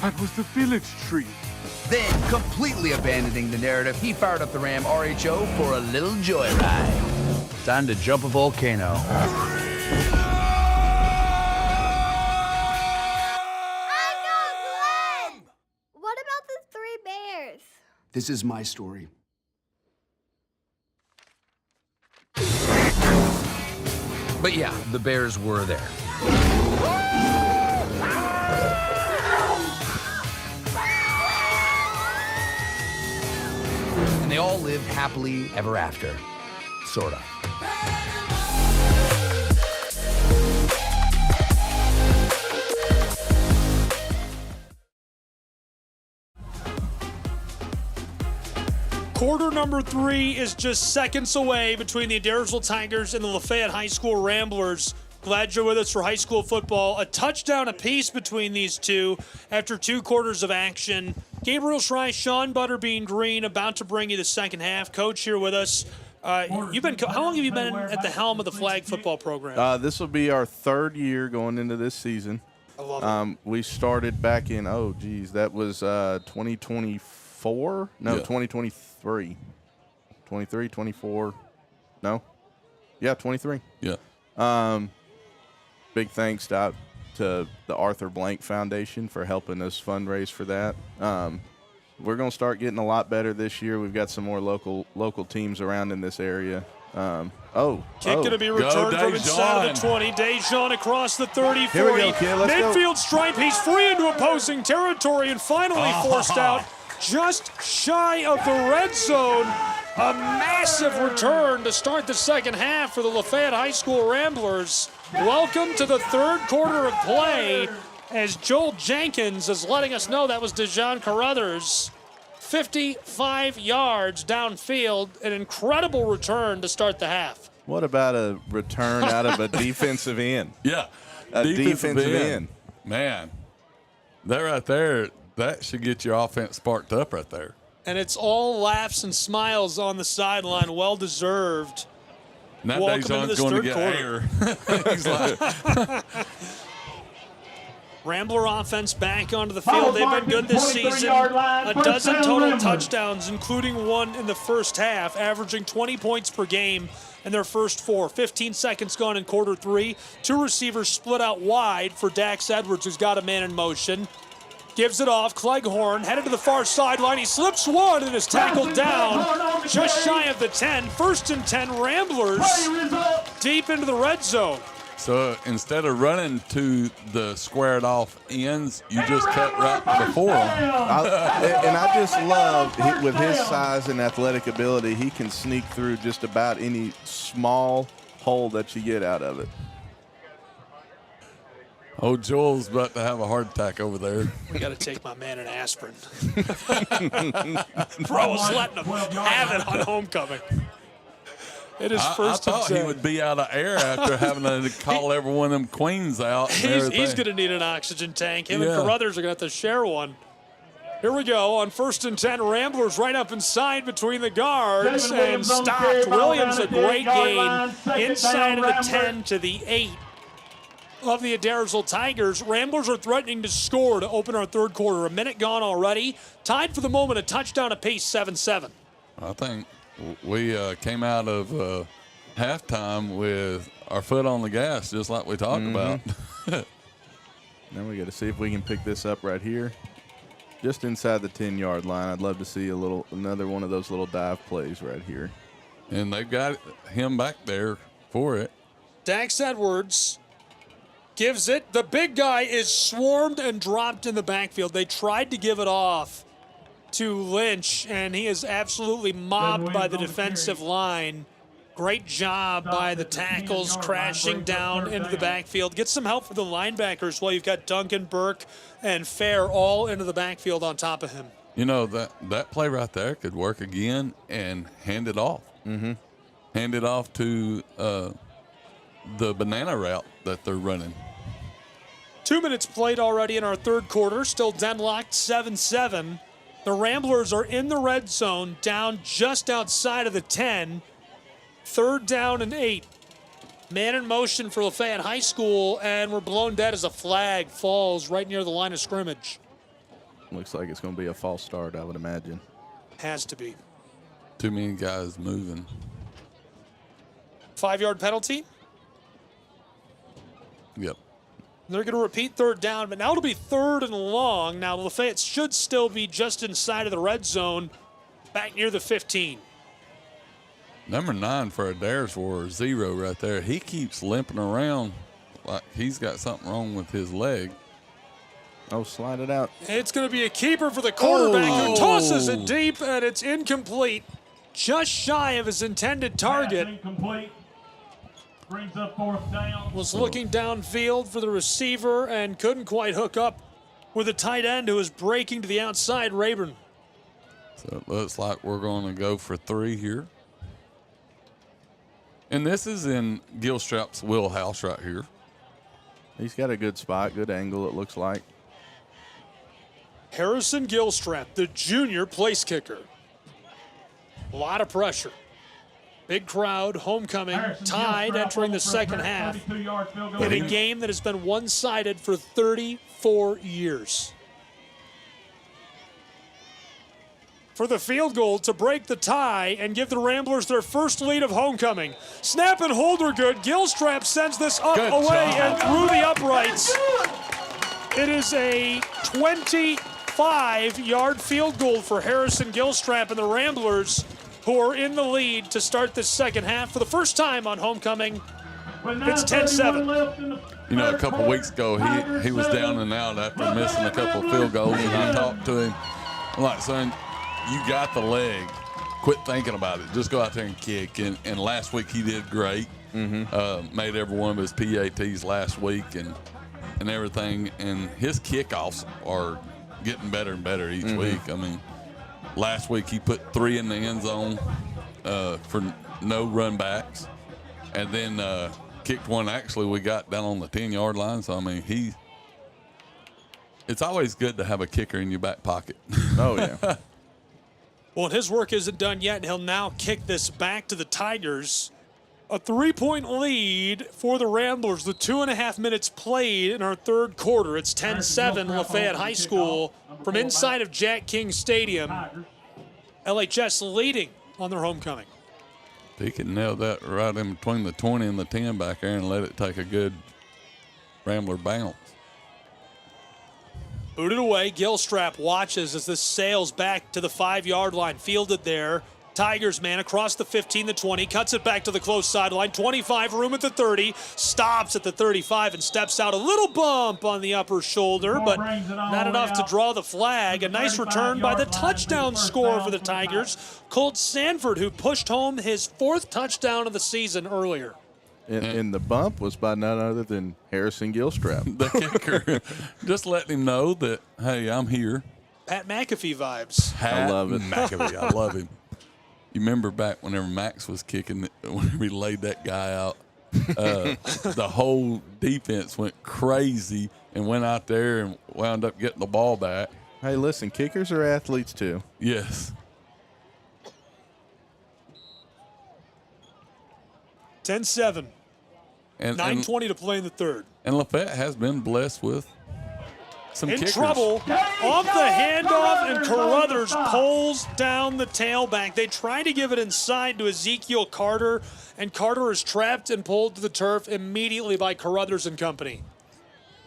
That was the village tree. Then, completely abandoning the narrative, he fired up the Ram RHO for a little joyride. Time to jump a volcano. What about the 3 bears? This is my story. But yeah, the bears were there. And they all lived happily ever after. Sorta. Quarter number 3 is just seconds away between the Adairsville Tigers and the Lafayette High School Ramblers. Glad you're with us for high school football. A touchdown apiece between these two after 2 quarters of action. Gabriel Schrei, Sean Butterbean Green about to bring you the second half. Coach here with us. How long have you been at the helm of the flag football program? This will be our 3rd year going into this season. I love it. We started back in, that was 2024? No, 2023. 23, 24. No? Yeah, 23. Yeah. Big thanks to the Arthur Blank Foundation for helping us fundraise for that. We're going to start getting a lot better this year. We've got some more local teams around in this area. Kick going to be returned from inside of the 20. Dejan across the 30, 40. Here we go, kid. Let's Midfield go. stripe. He's free into opposing territory and finally forced out just shy of the red zone. A massive return to start the second half for the Lafayette High School Ramblers. Welcome to the 3rd quarter of play, as Joel Jenkins is letting us know that was Dejan Carruthers. 55 yards downfield, an incredible return to start the half. What about a return out of a defensive end? Yeah, a defensive end. Man, that right there, that should get your offense sparked up right there. And it's all laughs and smiles on the sideline, well-deserved. Now Welcome into this going to third get quarter. air. He's like, Rambler offense back onto the field. They've been good this season. A dozen total touchdowns, including 1 in the first half, averaging 20 points per game in their first 4. 15 seconds gone in quarter 3. 2 receivers split out wide for Dax Edwards, who's got a man in motion. Gives it off. Cleghorn headed to the far sideline. He slips 1 and is tackled down just shy of the 10. 1st and 10 Ramblers deep into the red zone. So instead of running to the squared off ends, you just cut right before them. And I just love, with his size and athletic ability, he can sneak through just about any small hole that you get out of it. Oh, Joel's about to have a heart attack over there. We got to take my man an aspirin. Bro was letting him have it on homecoming. It is first I thought he would be out of air after having to call every one of them queens out. He's going to need an oxygen tank. Him and Carruthers are going to have to share one. Here we go on 1st and 10. Ramblers right up inside between the guards and stopped. Williams, a great gain inside of the 10 to the 8 of the Adairsville Tigers. Ramblers are threatening to score to open our third quarter. A minute gone already. Tied for the moment, a touchdown apiece, 7-7. I think we came out of halftime with our foot on the gas, just like we talked about. Now we got to see if we can pick this up right here, just inside the 10-yard line. I'd love to see another one of those little dive plays right here. And they've got him back there for it. Dax Edwards gives it. The big guy is swarmed and dropped in the backfield. They tried to give it off to Lynch, and he is absolutely mobbed by the defensive line. Great job by the tackles, crashing down into the backfield. Get some help from the linebackers while you've got Duncan, Burke, and Fair all into the backfield on top of him. You know, that play right there could work again and hand it off. Mm-hmm. Hand it off to the banana route that they're running. 2 minutes played already in our third quarter, still deadlocked 7-7. The Ramblers are in the red zone, down just outside of the 10. 3rd down and 8. Man in motion for Lafayette High School, and we're blown dead as a flag falls right near the line of scrimmage. Looks like it's going to be a false start, I would imagine. Has to be. Too many guys moving. 5-yard penalty. Yep. They're going to repeat 3rd down, but now it'll be 3rd and long. Now Lafayette should still be just inside of the red zone, back near the 15. Number 9 for Adairsville, 0 right there. He keeps limping around like he's got something wrong with his leg. Oh, slide it out. It's going to be a keeper for the quarterback who tosses it deep, and it's incomplete. Just shy of his intended target. Incomplete. Brings up 4th down. Was looking downfield for the receiver and couldn't quite hook up with a tight end who was breaking to the outside, Rayburn. So it looks like we're going to go for 3 here. And this is in Gilstrap's wheelhouse right here. He's got a good spot, good angle, it looks like. Harrison Gilstrap, the junior place kicker. A lot of pressure. Big crowd, homecoming, tied entering the second half in a game that has been one-sided for 34 years. For the field goal to break the tie and give the Ramblers their first lead of homecoming. Snap and hold are good. Gilstrap sends this up away and through the uprights. It is a 25-yard field goal for Harrison Gilstrap and the Ramblers, who are in the lead to start the second half for the first time on homecoming. It's 10-7. You know, a couple weeks ago, he was down and out after missing a couple of field goals, and I talked to him. I'm like, son, you got the leg. Quit thinking about it. Just go out there and kick. And last week he did great. Made every one of his PATs last week and everything. And his kickoffs are getting better and better each week. I mean, last week he put 3 in the end zone for no run backs. And then kicked one actually we got down on the 10-yard line. So, I mean, it's always good to have a kicker in your back pocket. Oh, yeah. Well, his work isn't done yet, and he'll now kick this back to the Tigers. A 3-point lead for the Ramblers. The 2.5 minutes played in our third quarter. It's 10-7 Lafayette High School from inside of Jack King Stadium. LHS leading on their homecoming. He could nail that right in between the 20 and the 10 back there and let it take a good Rambler bounce. Booted away. Gilstrap watches as this sails back to the 5-yard line. Fielded there Tigers man across the 15, the 20, cuts it back to the close sideline. 25, room at the 30, stops at the 35 and steps out. A little bump on the upper shoulder, but not enough to draw the flag. A nice return by the touchdown scorer for the Tigers, Colt Sanford, who pushed home his 4th touchdown of the season earlier. And the bump was by none other than Harrison Gilstrap. The kicker. Just letting him know that, hey, I'm here. Pat McAfee vibes. I love it. McAfee, I love him. You remember back whenever Max was kicking, whenever he laid that guy out, the whole defense went crazy and went out there and wound up getting the ball back. Hey, listen, kickers are athletes too. Yes. 10-7. And 9:20 to play in the third. And LaFayette has been blessed with some kickers. Trouble off the handoff, and Carruthers pulls down the tailback. They try to give it inside to Ezekiel Carter, and Carter is trapped and pulled to the turf immediately by Carruthers and company.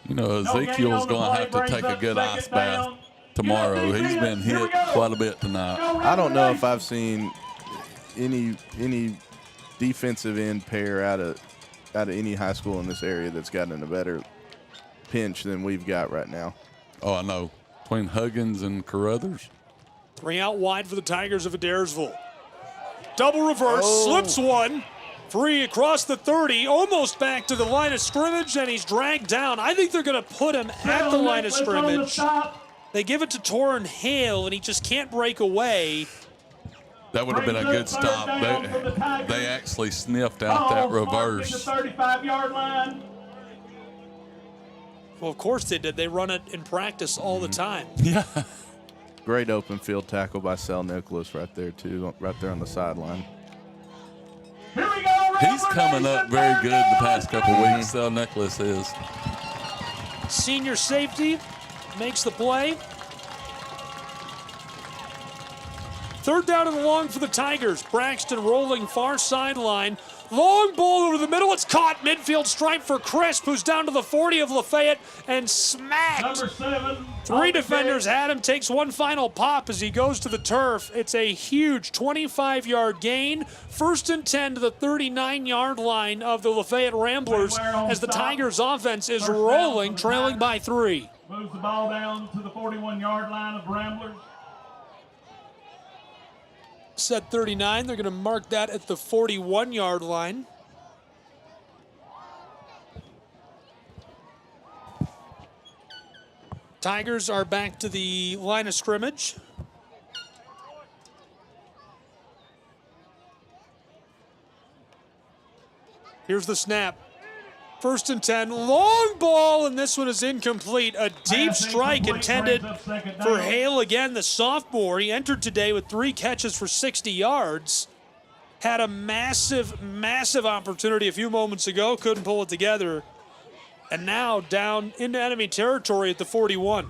You know, Ezekiel's going to have to take a good ice bath tomorrow. He's been hit quite a bit tonight. I don't know if I've seen any defensive end pair out of any high school in this area that's gotten a better pinch than we've got right now. Oh, I know. Between Huggins and Carruthers. 3 out wide for the Tigers of Adairsville. Double reverse, slips one. Free across the 30, almost back to the line of scrimmage, and he's dragged down. I think they're going to put him at the line of scrimmage. They give it to Torrin Hale, and he just can't break away. That would have been a good stop. They actually sniffed out that reverse. 35-yard line. Well, of course they did. They run it in practice all the time. Yeah. Great open field tackle by Sel Nicholas right there, too, right there on the sideline. Here we go. He's coming up very good the past couple weeks, Sel Nicholas is. Senior safety makes the play. 3rd down and long for the Tigers. Braxton rolling far sideline. Long ball over the middle. It's caught. Midfield stripe for Crisp, who's down to the 40 of Lafayette and smacked. Number 7. 3 defenders had him. Takes one final pop as he goes to the turf. It's a huge 25-yard gain. 1st and 10 to the 39-yard line of the Lafayette Ramblers as the Tigers offense is rolling, trailing by 3. Moves the ball down to the 41-yard line of the Ramblers. Set 39, they're going to mark that at the 41-yard line. Tigers are back to the line of scrimmage. Here's the snap. 1st and 10, long ball, and this one is incomplete. A deep strike intended for Hale again, the sophomore. He entered today with 3 catches for 60 yards. Had a massive, massive opportunity a few moments ago, couldn't pull it together. And now down into enemy territory at the 41.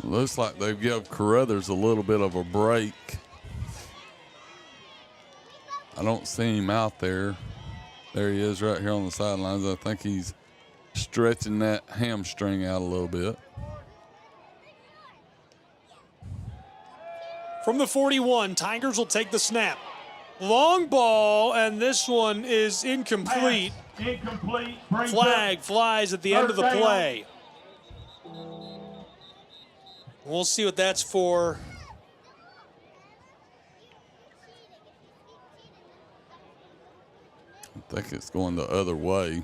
Looks like they've given Carruthers a little bit of a break. I don't see him out there. There he is right here on the sidelines. I think he's stretching that hamstring out a little bit. From the 41, Tigers will take the snap. Long ball, and this one is incomplete. Incomplete. Flag flies at the end of the play. We'll see what that's for. I think it's going the other way.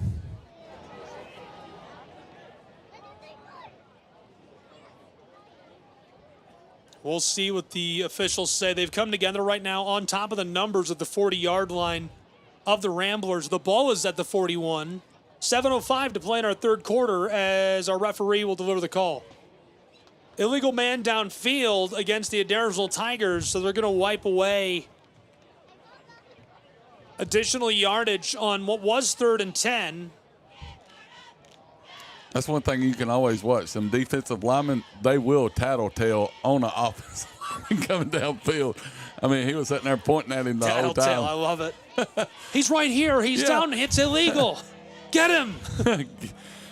We'll see what the officials say. They've come together right now on top of the numbers at the 40-yard line of the Ramblers. The ball is at the 41. 7:05 to play in our 3rd quarter as our referee will deliver the call. Illegal man downfield against the Adairsville Tigers, so they're going to wipe away additional yardage on what was 3rd and 10. That's one thing you can always watch. Some defensive linemen, they will tattletale on an offensive lineman coming downfield. I mean, he was sitting there pointing at him the whole time. Tattletale, I love it. He's right here. He's down. It's illegal. Get him.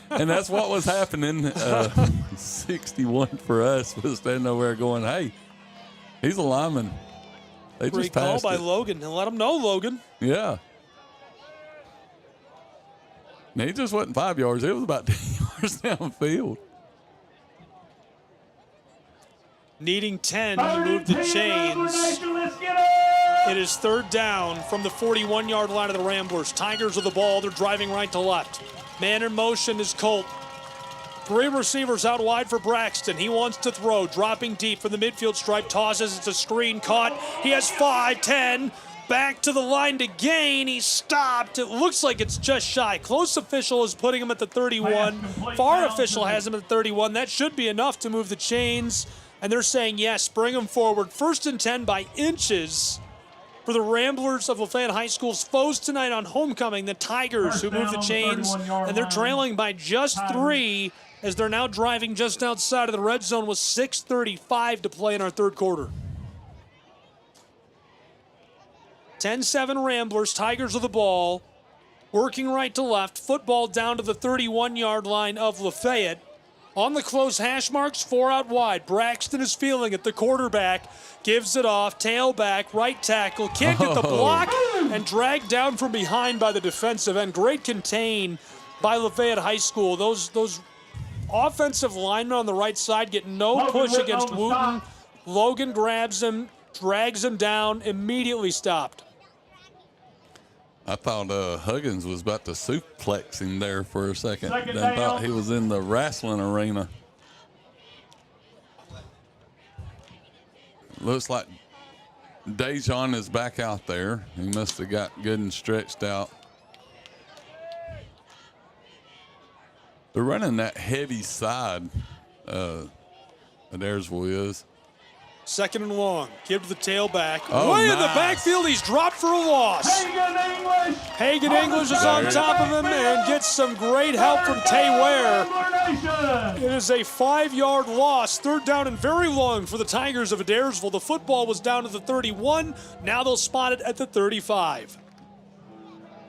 And that's what was happening. 61 for us was standing over there going, hey, he's a lineman. They Great just call passed by it. Logan. And let him know, Logan. Yeah. And he just wasn't 5 yards. It was about 10 yards downfield. Needing 10 to move the chains. It is third down from the 41-yard line of the Ramblers. Tigers with the ball. They're driving right to left. Man in motion is Colt. 3 receivers out wide for Braxton. He wants to throw. Dropping deep from the midfield stripe. Tosses. It's a screen. Caught. He has 5, 10. Back to the line to gain. He stopped. It looks like it's just shy. Close official is putting him at the 31. Far official has him at the 31. That should be enough to move the chains. And they're saying, yes, bring them forward. 1st and 10 by inches for the Ramblers of Lafayette High School's foes tonight on homecoming, the Tigers, who move the chains. And they're trailing by just 3 as they're now driving just outside of the red zone with 6:35 to play in our third quarter. 10-7 Ramblers, Tigers with the ball. Working right to left, football down to the 31-yard line of Lafayette. On the close hash marks, 4 out wide. Braxton is feeling it. The quarterback gives it off. Tailback, right tackle. Can't get the block and dragged down from behind by the defensive end. Great contain by Lafayette High School. Those offensive linemen on the right side get no push against Wooten. Logan grabs him, drags him down, immediately stopped. I thought Huggins was about to suplex him there for a second. Second I thought down. he was in the wrestling arena. Looks like Dejon is back out there. He must have got good and stretched out. They're running that heavy side, Adairsville is. 2nd and long. Give to the tailback. Oh, Way in the nice. backfield. He's dropped for a loss. Hagan English is on top of him and gets some great help from Tay Ware. It is a 5-yard loss. 3rd down and very long for the Tigers of Adairsville. The football was down to the 31. Now they'll spot it at the 35.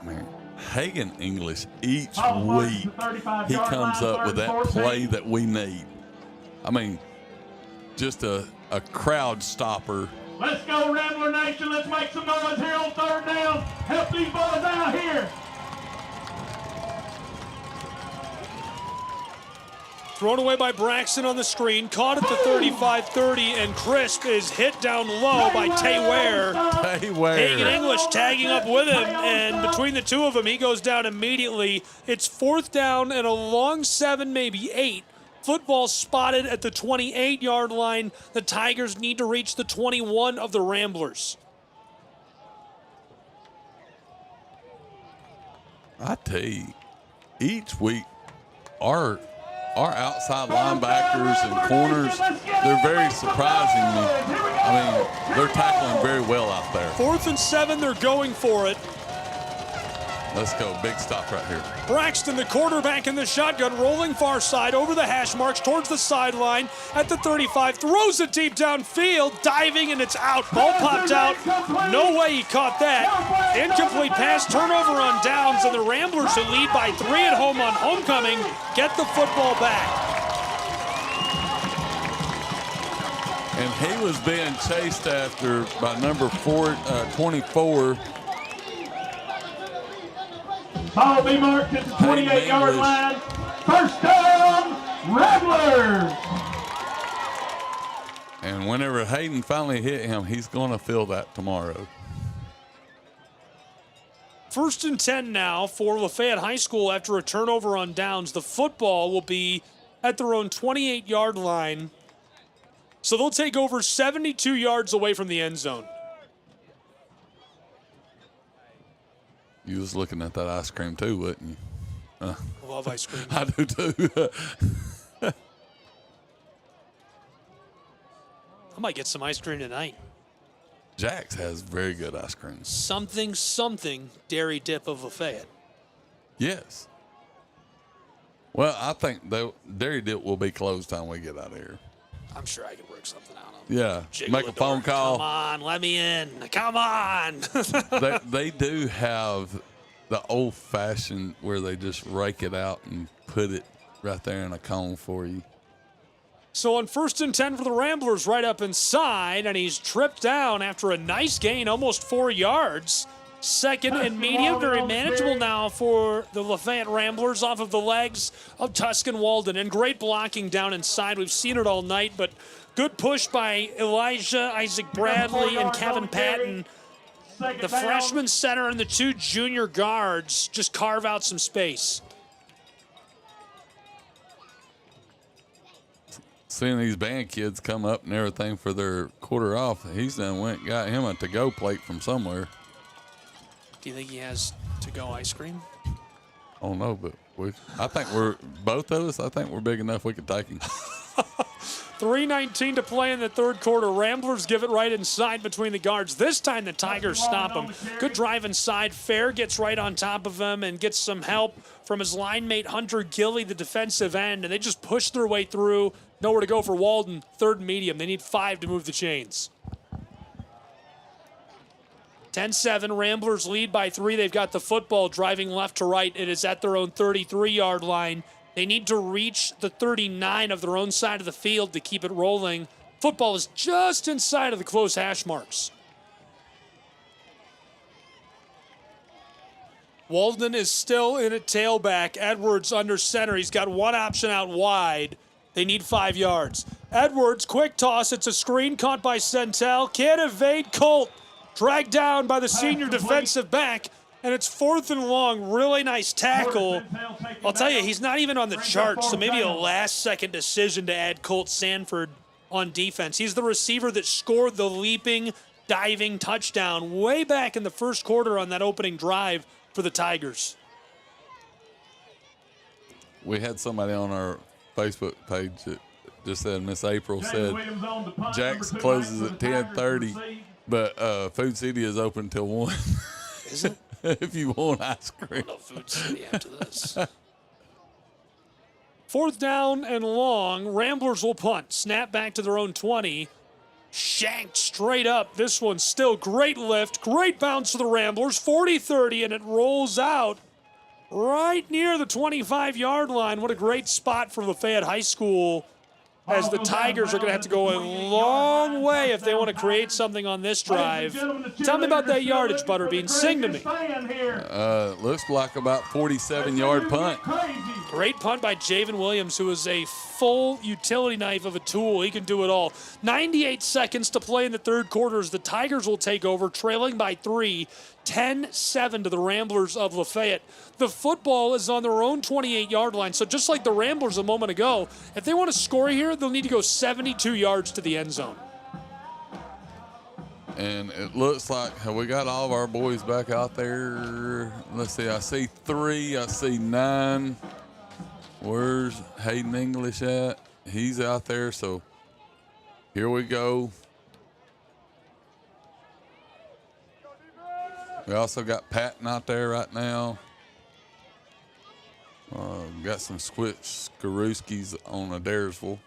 Man, Hagan English each week, he comes up with that play that we need. I mean, just a crowd stopper. Let's go, Rambler Nation. Let's make some noise here on 3rd down. Help these boys out here. Thrown away by Braxton on the screen. Caught at the 35-30, and Crisp is hit down low by Tay Ware. Tay Ware. Hagan English tagging up with him, and between the two of them, he goes down immediately. It's 4th down and a long 7, maybe 8. Football spotted at the 28-yard line. The Tigers need to reach the 21 of the Ramblers. I tell you, each week, our outside linebackers and corners, they're very surprising me. I mean, they're tackling very well out there. 4th and 7, they're going for it. Let's go. Big stop right here. Braxton, the quarterback in the shotgun, rolling far side over the hash marks towards the sideline at the 35. Throws it deep downfield, diving, and it's out. Ball popped out. No way he caught that. Incomplete pass, turnover on downs, and the Ramblers, who lead by 3 at home on homecoming, get the football back. And he was being chased after by number 24. Ball be marked at the 28-yard line. 1st down, Ramblers. And whenever Hayden finally hit him, he's going to feel that tomorrow. 1st and 10 now for Lafayette High School after a turnover on downs. The football will be at their own 28-yard line. So they'll take over 72 yards away from the end zone. You was looking at that ice cream too, wasn't you? Love ice cream. I do too. I might get some ice cream tonight. Jack's has very good ice cream. Something dairy dip of Lafayette. Yes. Well, I think the dairy dip will be closed time we get out of here. I'm sure I can work something out. Yeah. Jiggle Make the a phone door. call. Come on, let me in. Come on. they do have the old-fashioned where they just rake it out and put it right there in a cone for you. So on 1st and 10 for the Ramblers, right up inside, and he's tripped down after a nice gain, almost 4 yards. Second and medium, very manageable now for the Lafayette Ramblers off of the legs of Tuscan Walden. And great blocking down inside. We've seen it all night, but good push by Elijah, Isaac Bradley, and Kevin Patton. The freshman center and the 2 junior guards just carve out some space. Seeing these band kids come up and everything for their quarter off, he's done went and got him a to-go plate from somewhere. Do you think he has to-go ice cream? I don't know, but I think we're both of us. I think we're big enough we could take him. 3:19 to play in the third quarter. Ramblers give it right inside between the guards. This time the Tigers stop him. Good drive inside. Fair gets right on top of him and gets some help from his line mate Hunter Gilly, the defensive end, and they just push their way through. Nowhere to go for Walden. Third and medium. They need 5 to move the chains. 10-7, Ramblers lead by 3. They've got the football driving left to right. It is at their own 33-yard line. They need to reach the 39 of their own side of the field to keep it rolling. Football is just inside of the close hash marks. Walden is still in at tailback. Edwards under center. He's got one option out wide. They need 5 yards. Edwards, quick toss. It's a screen caught by Centel. Can't evade Colt. Dragged down by the senior defensive back, and it's 4th and long. Really nice tackle. I'll tell you, he's not even on the chart, so maybe a last-second decision to add Colt Sanford on defense. He's the receiver that scored the leaping, diving touchdown way back in the first quarter on that opening drive for the Tigers. We had somebody on our Facebook page that just said, Miss April said, Jack's closes at 10:30. But Food City is open till 1. Is it? If you want ice cream. No Food City after this. 4th down and long. Ramblers will punt. Snap back to their own 20. Shanked straight up. This one's still great lift. Great bounce for the Ramblers. 40-30, and it rolls out right near the 25-yard line. What a great spot for Lafayette High School, as the Tigers are going to have to go a long way if they want to create something on this drive. Tell me about that yardage, Butterbean. Sing to me. Looks like about 47-yard punt. Great punt by Javen Williams, who is a full utility knife of a tool. He can do it all. 98 seconds to play in the third quarter as the Tigers will take over, trailing by 3, 10-7 to the Ramblers of Lafayette. The football is on their own 28-yard line, so just like the Ramblers a moment ago, if they want to score here, they'll need to go 72 yards to the end zone. And it looks like we got all of our boys back out there. Let's see, I see 3, I see 9. Where's Hayden English at? He's out there, so here we go. We also got Patton out there right now. Got some Skaruskis on Adairsville.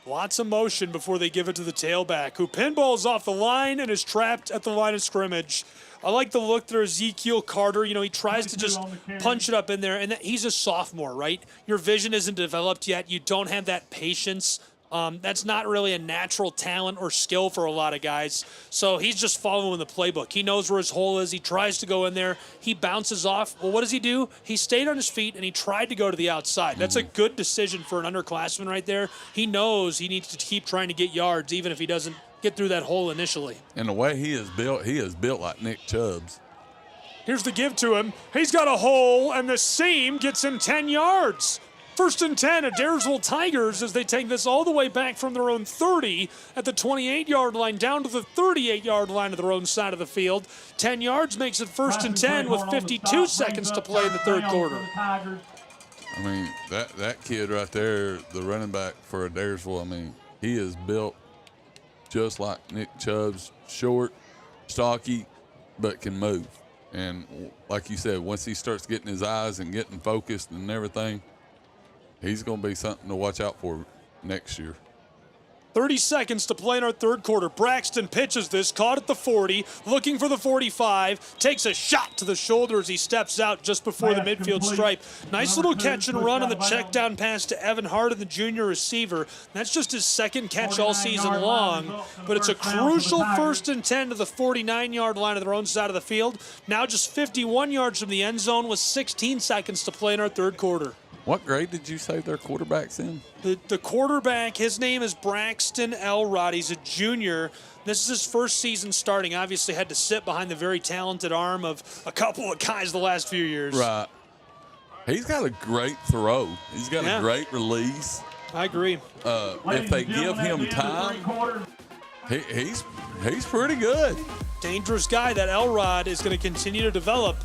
Lots of motion before they give it to the tailback, who pinballs off the line and is trapped at the line of scrimmage. I like the look there, Ezekiel Carter. You know, he tries to just punch it up in there, and he's a sophomore, right? Your vision isn't developed yet. You don't have that patience. That's not really a natural talent or skill for a lot of guys. So he's just following the playbook. He knows where his hole is. He tries to go in there. He bounces off. Well, what does he do? He stayed on his feet, and he tried to go to the outside. That's a good decision for an underclassman right there. He knows he needs to keep trying to get yards, even if he doesn't get through that hole initially. And the way he is built like Nick Chubb's. Here's the give to him. He's got a hole, and the seam gets him 10 yards. 1st and 10, Adairsville Tigers, as they take this all the way back from their own 30 at the 28-yard line down to the 38-yard line of their own side of the field. 10 yards makes it 1st and 10 with 52 seconds to play in the third quarter. I mean, that kid right there, the running back for Adairsville, I mean, he is built just like Nick Chubb's, short, stocky, but can move. And like you said, once he starts getting his eyes and getting focused and everything, he's going to be something to watch out for next year. 30 seconds to play in our third quarter. Braxton pitches this, caught at the 40, looking for the 45, takes a shot to the shoulder as he steps out just before the midfield stripe. Nice little catch and run on the check down pass to Evan Harden, the junior receiver. That's just his second catch all season long, but it's a crucial 1st and 10 to the 49-yard line of their own side of the field. Now just 51 yards from the end zone with 16 seconds to play in our third quarter. What grade did you say their quarterback's in? The quarterback, his name is Braxton Elrod. He's a junior. This is his first season starting. Obviously had to sit behind the very talented arm of a couple of guys the last few years. Right. He's got a great throw. He's got a great release. I agree. If they give him time, he's pretty good. Dangerous guy. That Elrod is going to continue to develop.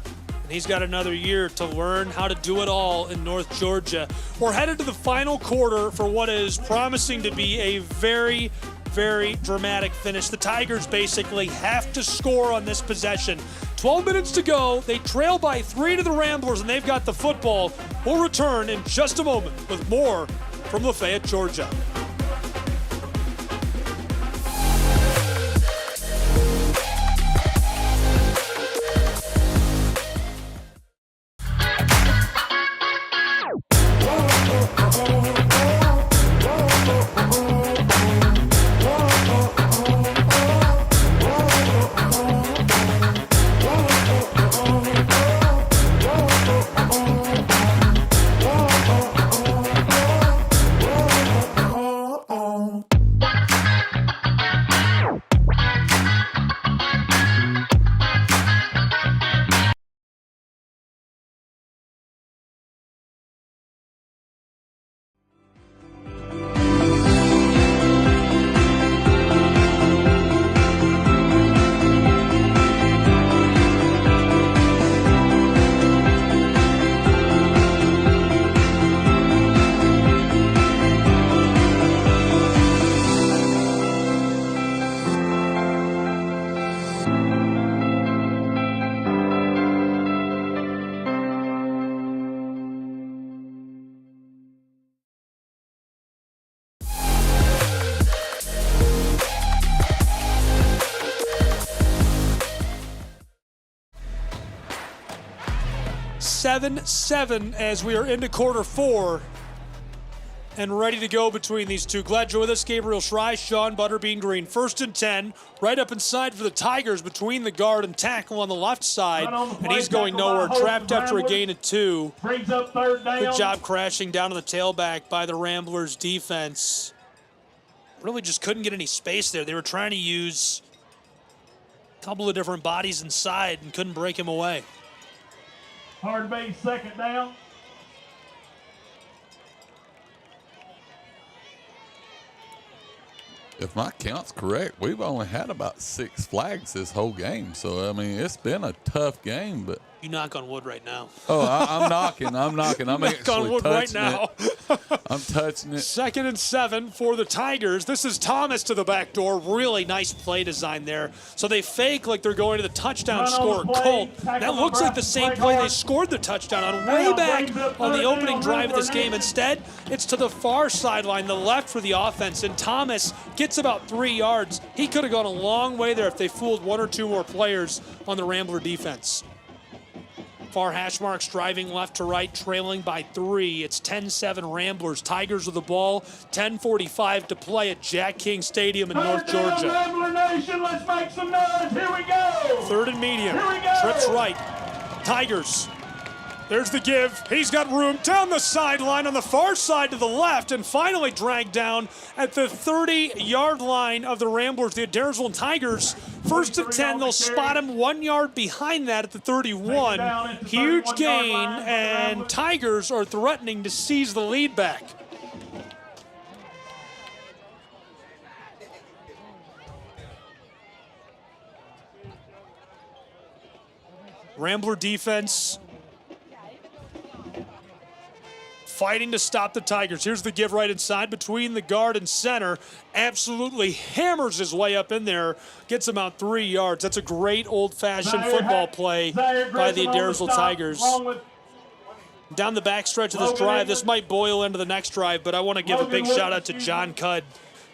He's got another year to learn how to do it all in North Georgia. We're headed to the final quarter for what is promising to be a very, very dramatic finish. The Tigers basically have to score on this possession. 12 minutes to go. They trail by 3 to the Ramblers, and they've got the football. We'll return in just a moment with more from Lafayette, Georgia. Seven as we are into quarter 4 and ready to go between these two. Glad you're with us. Gabriel Schrei, Sean Butterbean Green. 1st and 10, right up inside for the Tigers between the guard and tackle on the left side, and he's going nowhere. Trapped after a gain of 2. Brings up 3rd down. Good job crashing down to the tailback by the Ramblers defense. Really just couldn't get any space there. They were trying to use a couple of different bodies inside and couldn't break him away. Hard base, 2nd down. If my count's correct, we've only had about 6 flags this whole game. So, I mean, it's been a tough game, but. You knock on wood right now. Oh, I'm knocking. I'm actually on wood right now. I'm touching it. 2nd and 7 for the Tigers. This is Thomas to the back door. Really nice play design there. So they fake like they're going to the touchdown score. Colt, that looks like the same play they scored the touchdown on way back on the opening drive of this game. Instead, it's to the far sideline, the left for the offense, and Thomas gets about 3 yards. He could have gone a long way there if they fooled 1 or 2 more players on the Rambler defense. Far hash marks driving left to right, trailing by 3. It's 10-7 Ramblers. Tigers with the ball. 10:45 to play at Jack King Stadium in North Georgia. Rambler Nation, let's make some noise. Here we go. 3rd and medium. Here we go. Trips right. Tigers. There's the give. He's got room down the sideline on the far side to the left, and finally dragged down at the 30-yard line of the Ramblers, the Adairsville Tigers. 1st and 10, they'll spot him 1 yard behind that at the 31. Huge gain, and Tigers are threatening to seize the lead back. Rambler defense fighting to stop the Tigers. Here's the give right inside between the guard and center. Absolutely hammers his way up in there. Gets him out 3 yards. That's a great old-fashioned football play by the Adairsville Tigers. Down the backstretch of this drive, this might boil into the next drive, but I want to give a big shout out to John Cudd.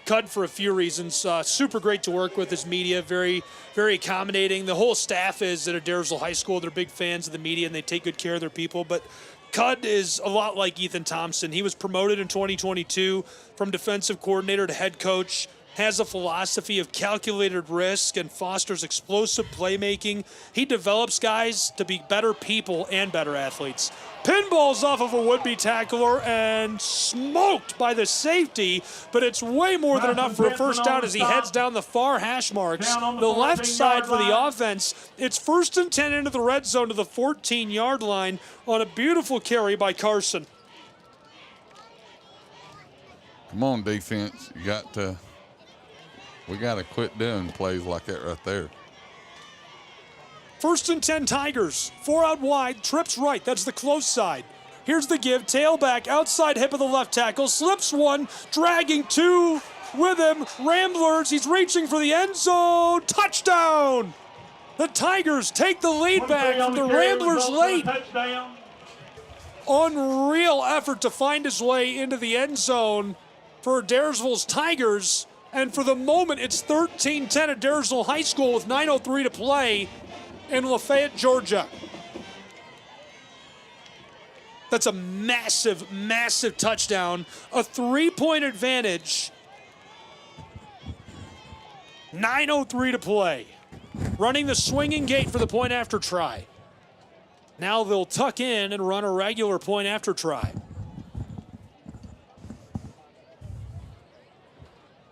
Cud for a few reasons. Super great to work with his media, very, very accommodating. The whole staff is at Adairsville High School. They're big fans of the media, and they take good care of their people. But Cud is a lot like Ethan Thompson. He was promoted in 2022 from defensive coordinator to head coach, has a philosophy of calculated risk and fosters explosive playmaking. He develops guys to be better people and better athletes. Pinballs off of a would-be tackler and smoked by the safety, but it's way more than enough for a first down as he heads down the far hash marks. The left side for the offense. It's 1st and 10 into the red zone to the 14-yard line on a beautiful carry by Carson. Come on, defense. We got to quit doing plays like that right there. 1st and 10 Tigers. 4 out wide, trips right. That's the close side. Here's the give, tailback, outside hip of the left tackle, slips one, dragging two with him. Ramblers, he's reaching for the end zone. Touchdown! The Tigers take the lead back from the Ramblers late. Unreal effort to find his way into the end zone for Adairsville's Tigers. And for the moment, it's 13-10 Adairsville High School with 9:03 to play in Lafayette, Georgia. That's a massive, massive touchdown. A 3-point advantage. 9:03 to play. Running the swinging gate for the point after try. Now they'll tuck in and run a regular point after try.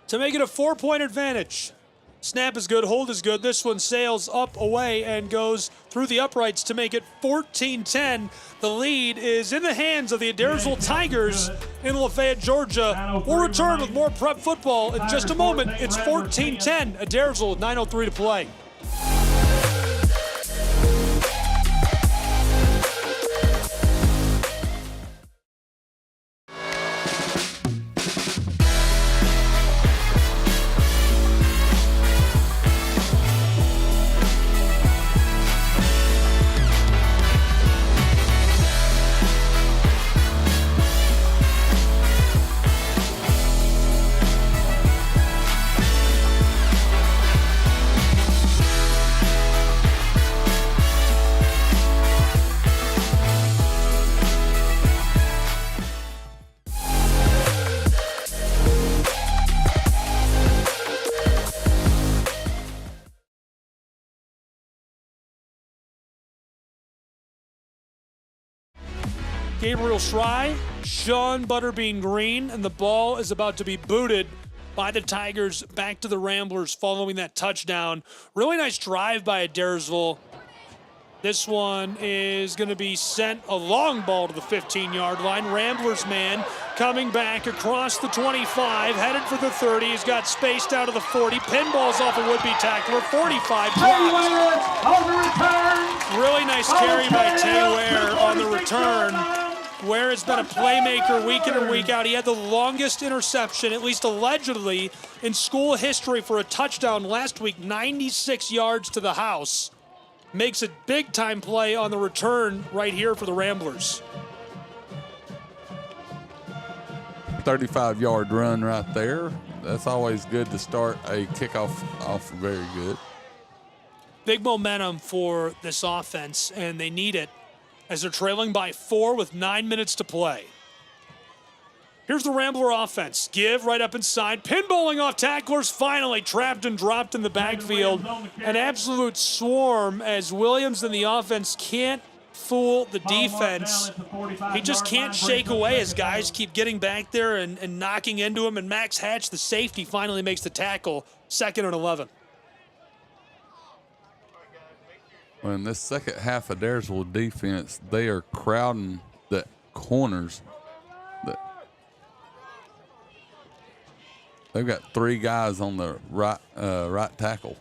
To make it a 4-point advantage. Snap is good, hold is good. This one sails up, away, and goes through the uprights to make it 14-10. The lead is in the hands of the Adairsville Tigers in Lafayette, Georgia. We'll return with more prep football in just a moment. It's 14-10, Adairsville with 9:03 to play. Gabriel Schrei, Sean Butterbean Green, and the ball is about to be booted by the Tigers back to the Ramblers following that touchdown. Really nice drive by Adairsville. This one is going to be sent a long ball to the 15-yard line. Ramblers man coming back across the 25, headed for the 30. He's got spaced out of the 40. Pinballs off a would-be tackler. 45 drops. On the return. Really nice carry by Tay Ware on the return. Ware has been a playmaker week in and week out. He had the longest interception, at least allegedly, in school history for a touchdown last week, 96 yards to the house. Makes a big-time play on the return right here for the Ramblers. 35-yard run right there. That's always good to start a kickoff off very good. Big momentum for this offense, and they need it as they're trailing by 4 with 9 minutes to play. Here's the Rambler offense. Give right up inside. Pinballing off tacklers. Finally trapped and dropped in the backfield. An absolute swarm as Williams and the offense can't fool the defense. He just can't shake away as guys keep getting back there and knocking into him. And Max Hatch, the safety, finally makes the tackle. 2nd and 11. Well, in this second half of Adairsville defense, they are crowding the corners. They've got 3 guys on the right tackle.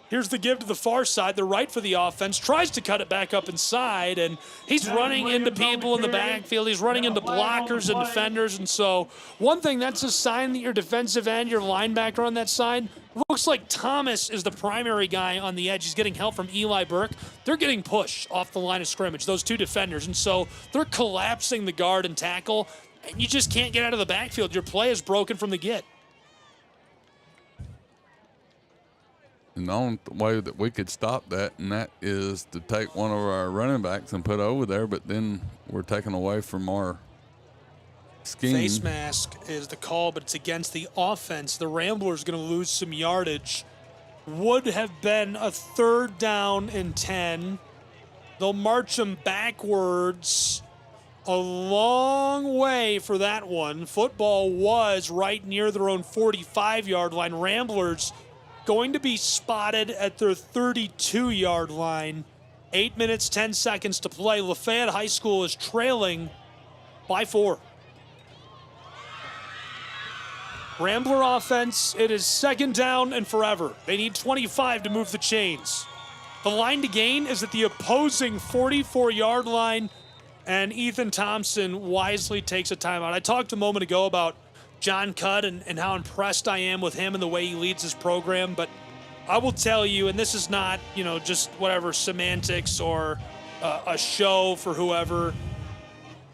Here's the give to the far side, the right for the offense. Tries to cut it back up inside, and he's running into people in the backfield. He's running into blockers and defenders. And so one thing, that's a sign that your defensive end, your linebacker on that side, looks like Thomas is the primary guy on the edge. He's getting help from Eli Burke. They're getting pushed off the line of scrimmage, those 2 defenders. And so they're collapsing the guard and tackle, and you just can't get out of the backfield. Your play is broken from the get. And the only way that we could stop that, and that is to take one of our running backs and put over there, but then we're taking away from our scheme. Face mask is the call, but it's against the offense. The Ramblers going to lose some yardage. Would have been a 3rd down and 10. They'll march them backwards a long way for that one. Football was right near their own 45-yard line. Ramblers going to be spotted at their 32-yard line. 8 minutes, 10 seconds to play. Lafayette High School is trailing by 4. Rambler offense, it is 2nd down and forever. They need 25 to move the chains. The line to gain is at the opposing 44-yard line, and Ethan Thompson wisely takes a timeout. I talked a moment ago about John Cudd and how impressed I am with him and the way he leads his program, but I will tell you, and this is not, just whatever semantics or a show for whoever,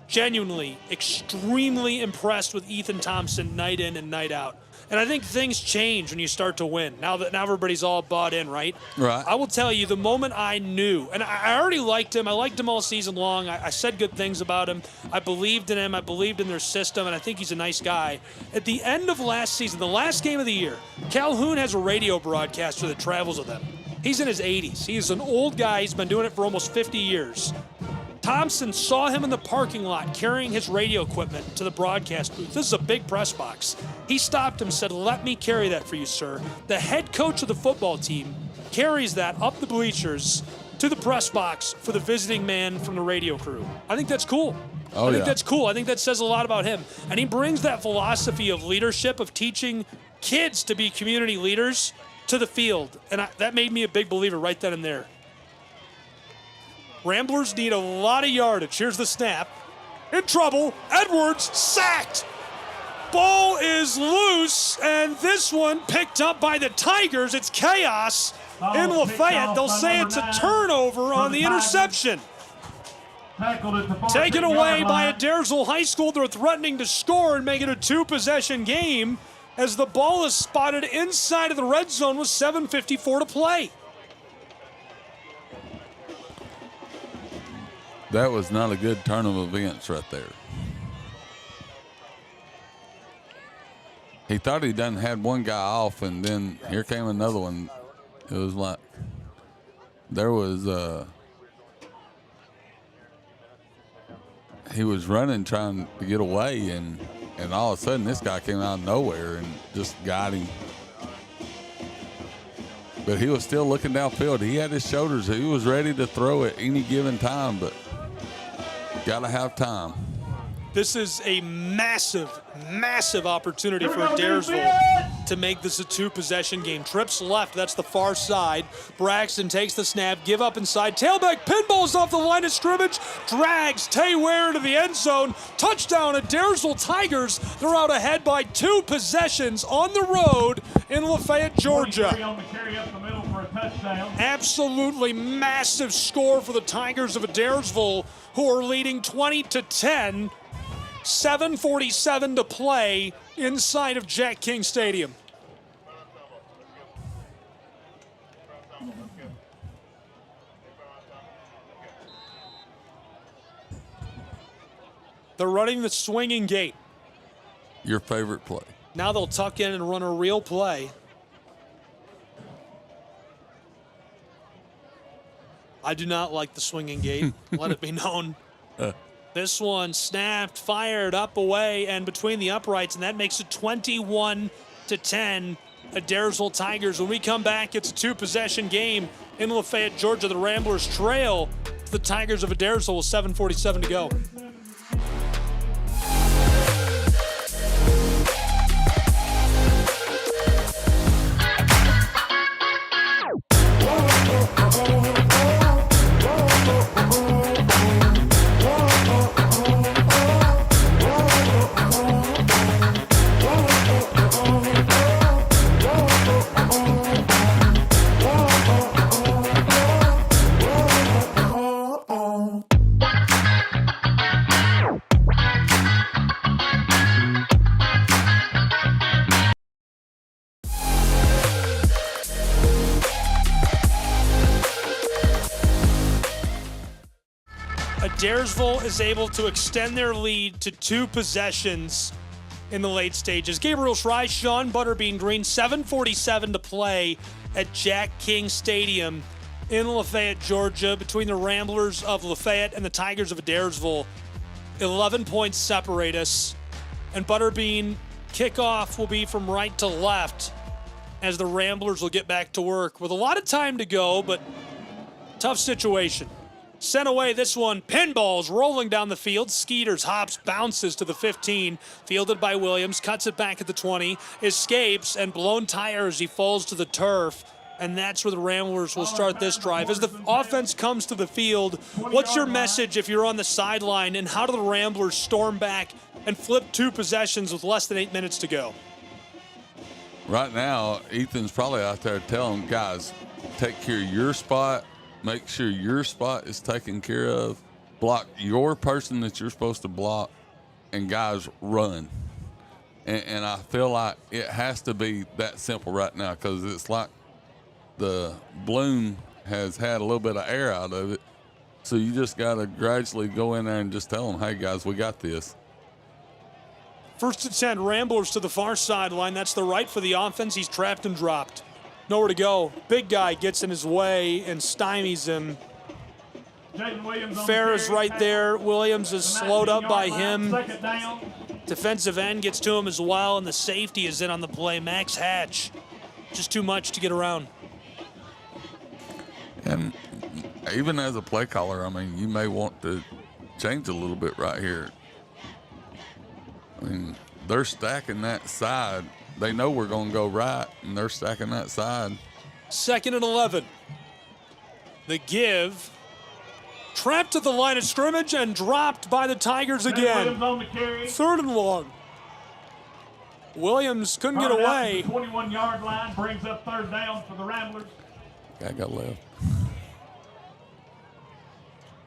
genuinely extremely impressed with Ethan Thompson night in and night out. And I think things change when you start to win. Now everybody's all bought in, right? Right. I will tell you, the moment I knew, and I already liked him. I liked him all season long. I said good things about him. I believed in him. I believed in their system, and I think he's a nice guy. At the end of last season, the last game of the year, Calhoun has a radio broadcaster that travels with him. He's in his 80s. He is an old guy. He's been doing it for almost 50 years. Thompson saw him in the parking lot carrying his radio equipment to the broadcast booth. This is a big press box. He stopped him and said, "Let me carry that for you, sir." The head coach of the football team carries that up the bleachers to the press box for the visiting man from the radio crew. I think that's cool. I think that's cool. I think that says a lot about him. And he brings that philosophy of leadership, of teaching kids to be community leaders, to the field. And that made me a big believer right then and there. Ramblers need a lot of yardage. Here's the snap. In trouble. Edwards sacked. Ball is loose, and this one picked up by the Tigers. It's chaos in Lafayette. They'll say it's a turnover on the interception. Taken away by Adairsville High School. They're threatening to score and make it a 2-possession game as the ball is spotted inside of the red zone with 7:54 to play. That was not a good turn of events right there. He thought he done had one guy off, and then here came another one. It was like there was he was running trying to get away, and all of a sudden this guy came out of nowhere and just got him. But he was still looking downfield. He had his shoulders. He was ready to throw at any given time, but got to have time. This is a massive, massive opportunity for Adairsville to make this a 2-possession game. Trips left, that's the far side. Braxton takes the snap, give up inside. Tailback pinballs off the line of scrimmage, drags Tay Ware into the end zone. Touchdown, Adairsville Tigers. They're out ahead by 2 possessions on the road in Lafayette, Georgia. Absolutely massive score for the Tigers of Adairsville, who are leading 20-10. 7:47 to play inside of Jack King Stadium. They're running the swinging gate. Your favorite play. Now they'll tuck in and run a real play. I do not like the swinging gate. Let it be known. This one snapped, fired up away and between the uprights, and that makes it 21-10. Adairsville Tigers. When we come back, it's a 2-possession game in Lafayette, Georgia. The Ramblers trail the Tigers of Adairsville with 7:47 to go. Adairsville is able to extend their lead to 2 possessions in the late stages. Gabriel Schrei, Sean Butterbean Green, 7:47 to play at Jack King Stadium in Lafayette, Georgia, between the Ramblers of Lafayette and the Tigers of Adairsville. 11 points separate us. And Butterbean, kickoff will be from right to left as the Ramblers will get back to work with a lot of time to go, but tough situation. Sent away this one, pinballs rolling down the field. Skeeters, hops, bounces to the 15. Fielded by Williams, cuts it back at the 20. Escapes and blown tire as he falls to the turf. And that's where the Ramblers will start this drive. As the offense comes to the field, what's your message if you're on the sideline, and how do the Ramblers storm back and flip 2 possessions with less than 8 minutes to go? Right now, Ethan's probably out there telling guys, take care of your spot. Make sure your spot is taken care of. Block your person that you're supposed to block, and guys run. And I feel like it has to be that simple right now, because it's like the balloon has had a little bit of air out of it. So you just got to gradually go in there and just tell them, hey, guys, we got this. 1st and 10, Ramblers to the far sideline. That's the right for the offense. He's trapped and dropped. Nowhere to go. Big guy gets in his way and stymies him. Fair is right there. Williams is slowed up by him. Defensive end gets to him as well, and the safety is in on the play. Max Hatch. Just too much to get around. And even as a play caller, I mean, you may want to change a little bit right here. I mean, they're stacking that side. They know we're going to go right, and they're stacking that side. 2nd and 11. The give. Trapped at the line of scrimmage and dropped by the Tigers again. 3rd and long. Williams couldn't get away. 21-yard line brings up 3rd down for the Ramblers. Guy got left.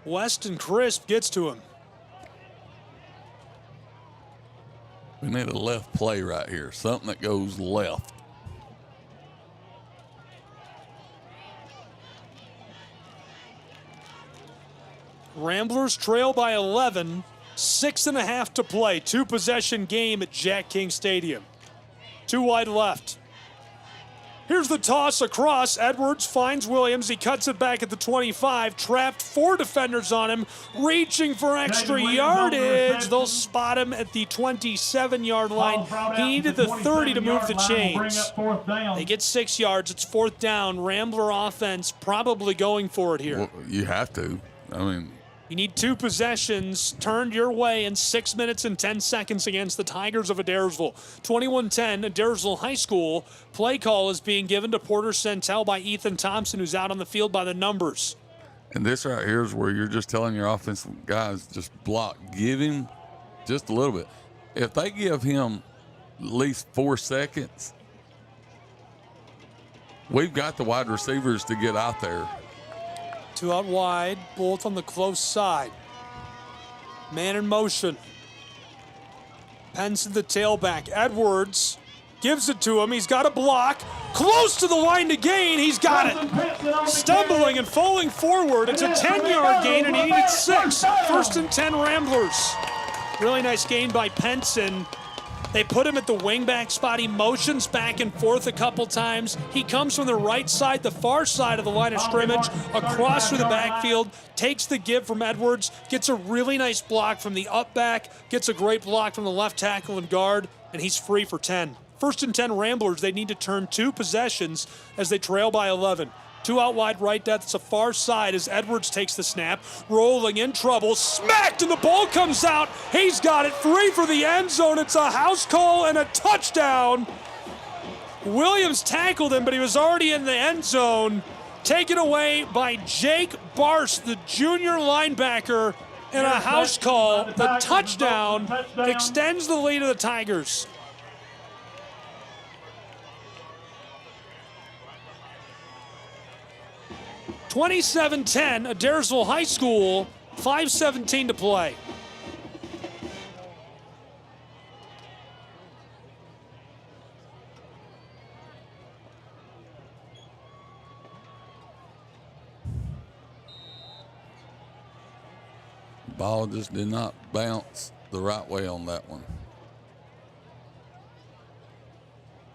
Weston Crisp gets to him. We need a left play right here, something that goes left. Ramblers trail by 11, 6.5 to play. 2-possession game at Jack King Stadium. 2 wide left. Here's the toss across. Edwards finds Williams. He cuts it back at the 25. Trapped 4 defenders on him. Reaching for extra yardage. They'll spot him at the 27-yard line. He needed the 30 to move the chains. They get 6 yards. It's 4th down. Rambler offense probably going for it here. Well, you have to. I mean, you need 2 possessions turned your way in 6 minutes and 10 seconds against the Tigers of Adairsville. 21-10, Adairsville High School. Play call is being given to Porter Centel by Ethan Thompson, who's out on the field by the numbers. and this right here is where you're just telling your offensive guys, just block. Give him just a little bit. If they give him at least 4 seconds, we've got the wide receivers to get out there. 2 out wide, both on the close side. Man in motion. Pence in the tailback. Edwards gives it to him. He's got a block. Close to the line to gain. He's got it. Stumbling and falling forward. It's a 10-yard gain, and he needed 6. 1st and 10 Ramblers. Really nice gain by Penson. They put him at the wingback spot. He motions back and forth a couple times. He comes from the right side, the far side of the line of scrimmage, across through the backfield, takes the give from Edwards, gets a really nice block from the up back, gets a great block from the left tackle and guard, and he's free for 10. 1st and 10 Ramblers. They need to turn 2 possessions as they trail by 11. 2 out wide right, that's the far side as Edwards takes the snap, rolling in trouble, smacked, and the ball comes out. He's got it free for the end zone. It's a house call and a touchdown. Williams tackled him, but he was already in the end zone. Taken away by Jake Barst, the junior linebacker, and a house call. The touchdown extends the lead of the Tigers. (27-10), Adairsville High School, 5:17 to play. Ball just did not bounce the right way on that one.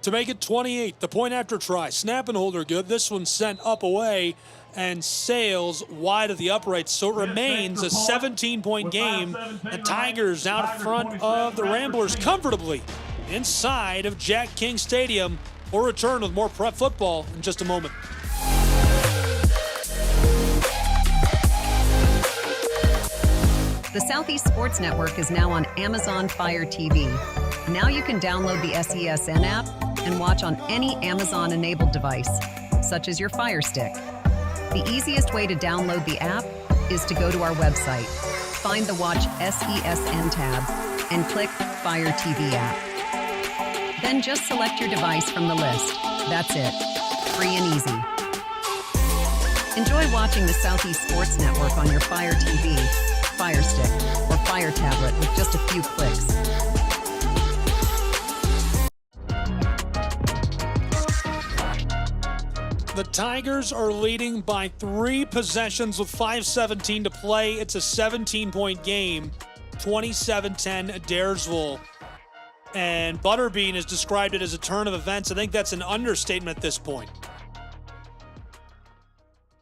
To make it 28, the point after try. Snap and hold are good. This one sent up away and sails wide of the uprights. So it remains a 17-point game. The Tigers out in front of the Ramblers comfortably inside of Jack King Stadium. We'll return with more prep football in just a moment. The Southeast Sports Network is now on Amazon Fire TV. Now you can download the SESN app and watch on any Amazon-enabled device, such as your Fire Stick. The easiest way to download the app is to go to our website, find the Watch SESN tab, and click Fire TV app. Then just select your device from the list. That's it. Free and easy. Enjoy watching the Southeast Sports Network on your Fire TV, Fire Stick, or Fire tablet with just a few clicks. The Tigers are leading by 3 possessions with 5:17 to play. It's a 17-point game, 27-10 Adairsville. And Butterbean has described it as a turn of events. I think that's an understatement at this point.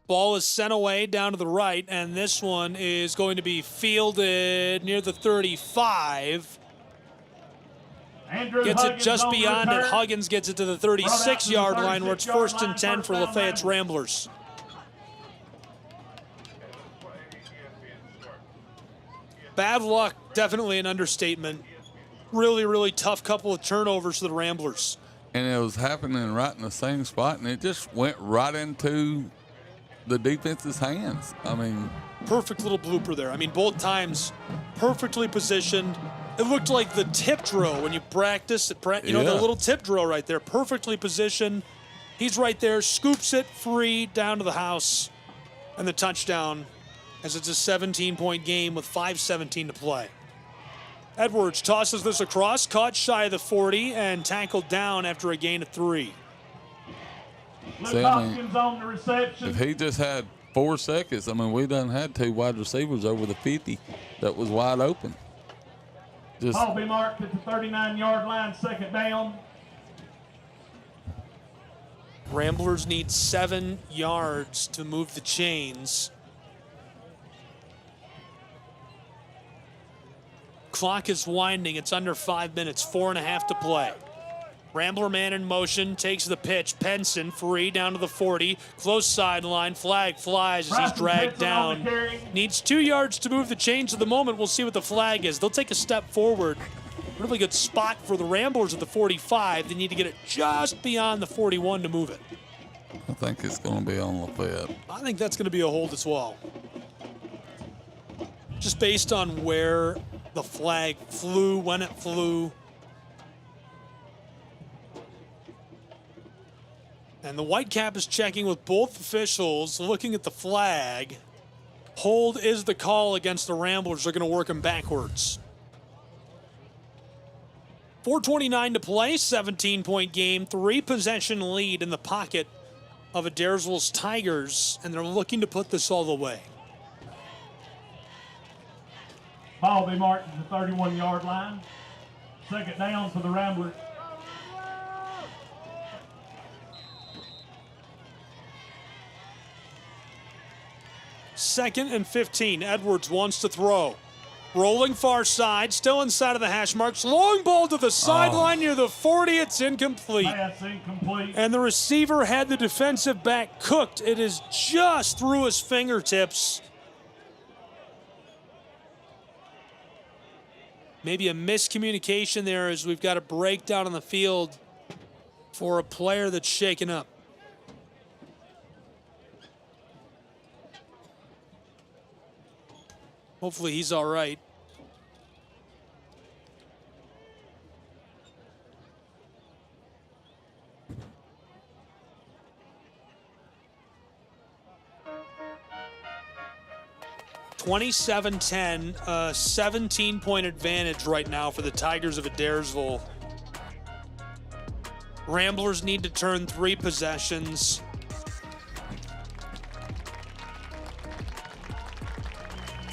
Ball is sent away down to the right, and this one is going to be fielded near the 35. Gets it just beyond it. Huggins gets it to the 36-yard line where it's 1st and 10 for Lafayette's Ramblers. Bad luck, definitely an understatement. Really, really tough couple of turnovers for the Ramblers. And it was happening right in the same spot, and it just went right into the defense's hands. I mean, perfect little blooper there. I mean, both times perfectly positioned. It looked like the tip drill when you practice, the little tip drill right there, perfectly positioned. He's right there, scoops it free down to the house, and the touchdown as it's a 17-point game with 5:17 to play. Edwards tosses this across, caught shy of the 40, and tackled down after a gain of 3. See, I mean, if he just had 4 seconds, I mean, we done had 2 wide receivers over the 50 that was wide open. Ball be marked at the 39-yard line, 2nd down. Ramblers need 7 yards to move the chains. Clock is winding. It's under 5 minutes, 4.5 to play. Rambler man in motion, takes the pitch. Penson free down to the 40. Close sideline, flag flies as he's dragged down. Needs 2 yards to move the chains at the moment. We'll see what the flag is. They'll take a step forward. Really good spot for the Ramblers at the 45. They need to get it just beyond the 41 to move it. I think it's going to be on Lafayette. I think that's going to be a hold as well. Just based on where the flag flew, when it flew. And the Whitecap is checking with both officials, looking at the flag. Hold is the call against the Ramblers. They're going to work them backwards. 4:29 to play, 17-point game, 3-possession lead in the pocket of Adairsville's Tigers, and they're looking to put this all the way. Ball be marked at the 31-yard line. 2nd down for the Ramblers. Second and 15. Edwards wants to throw. Rolling far side, still inside of the hash marks. Long ball to the sideline near the 40. It's incomplete. That's incomplete. And the receiver had the defensive back cooked. It is just through his fingertips. Maybe a miscommunication there as we've got a breakdown on the field for a player that's shaken up. Hopefully he's all right. (27-10), a 17-point advantage right now for the Tigers of Adairsville. Ramblers need to turn 3 possessions.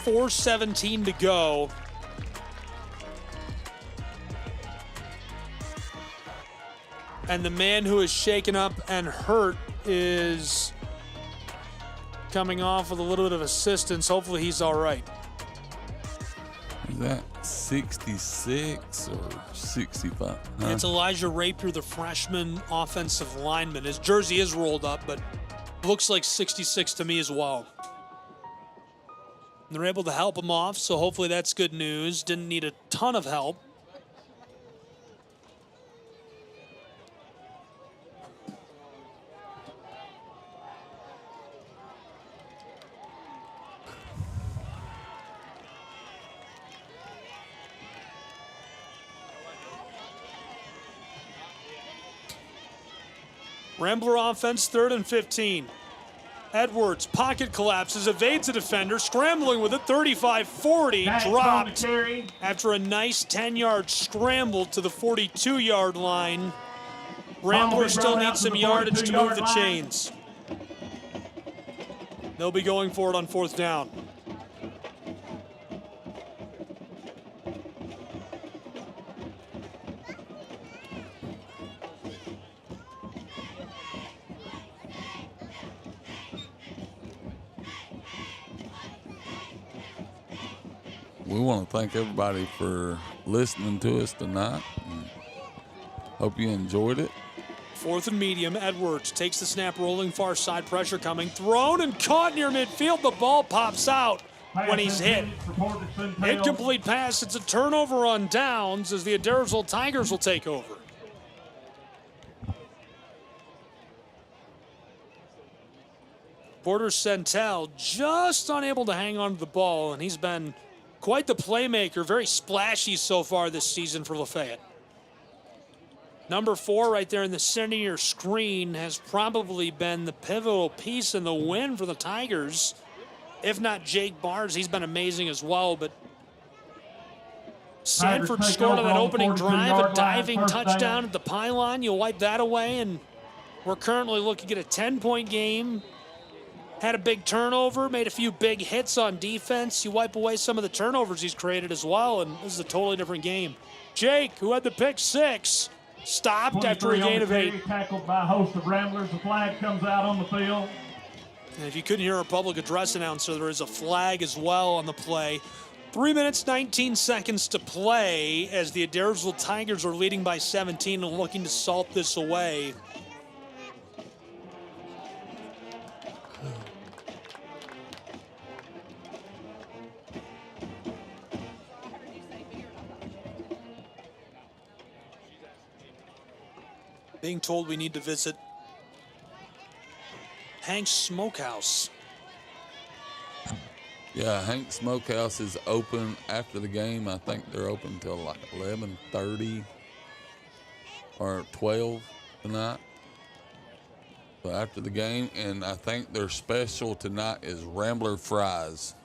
4:17 to go. And the man who is shaken up and hurt is coming off with a little bit of assistance. Hopefully he's all right. Is that 66 or 65? Huh? It's Elijah Rapier, the freshman offensive lineman. His jersey is rolled up, but looks like 66 to me as well. And they're able to help him off, so hopefully that's good news. Didn't need a ton of help. Rambler offense, 3rd and 15. Edwards, pocket collapses, evades a defender, scrambling with it, 35-40, dropped after a nice 10-yard scramble to the 42-yard line. Rambler still needs some yardage to move the chains. They'll be going for it on 4th down. We want to thank everybody for listening to us tonight. Hope you enjoyed it. 4th and medium. Edwards takes the snap, rolling far side, pressure coming, thrown and caught near midfield. The ball pops out when he's hit. Incomplete pass. It's a turnover on downs as the Adairsville Tigers will take over. Porter Centel just unable to hang on to the ball, and he's been quite the playmaker, very splashy so far this season for Lafayette. Number 4 right there in the center of your screen has probably been the pivotal piece in the win for the Tigers. If not Jake Bars, he's been amazing as well, but Sanford scored on that opening drive, a diving touchdown at the pylon. You'll wipe that away, and we're currently looking at a 10-point game. Had a big turnover, made a few big hits on defense. You wipe away some of the turnovers he's created as well, and this is a totally different game. Jake, who had the pick 6, stopped after a gain of 8. Tackled by a host of Ramblers. The flag comes out on the field. And if you couldn't hear a public address announcer, there is a flag as well on the play. 3 minutes, 19 seconds to play as the Adairsville Tigers are leading by 17 and looking to salt this away. Being told we need to visit Hank's Smokehouse. Yeah, Hank's Smokehouse is open after the game. I think they're open until like 11:30 or 12 tonight. So after the game, and I think their special tonight is Rambler fries.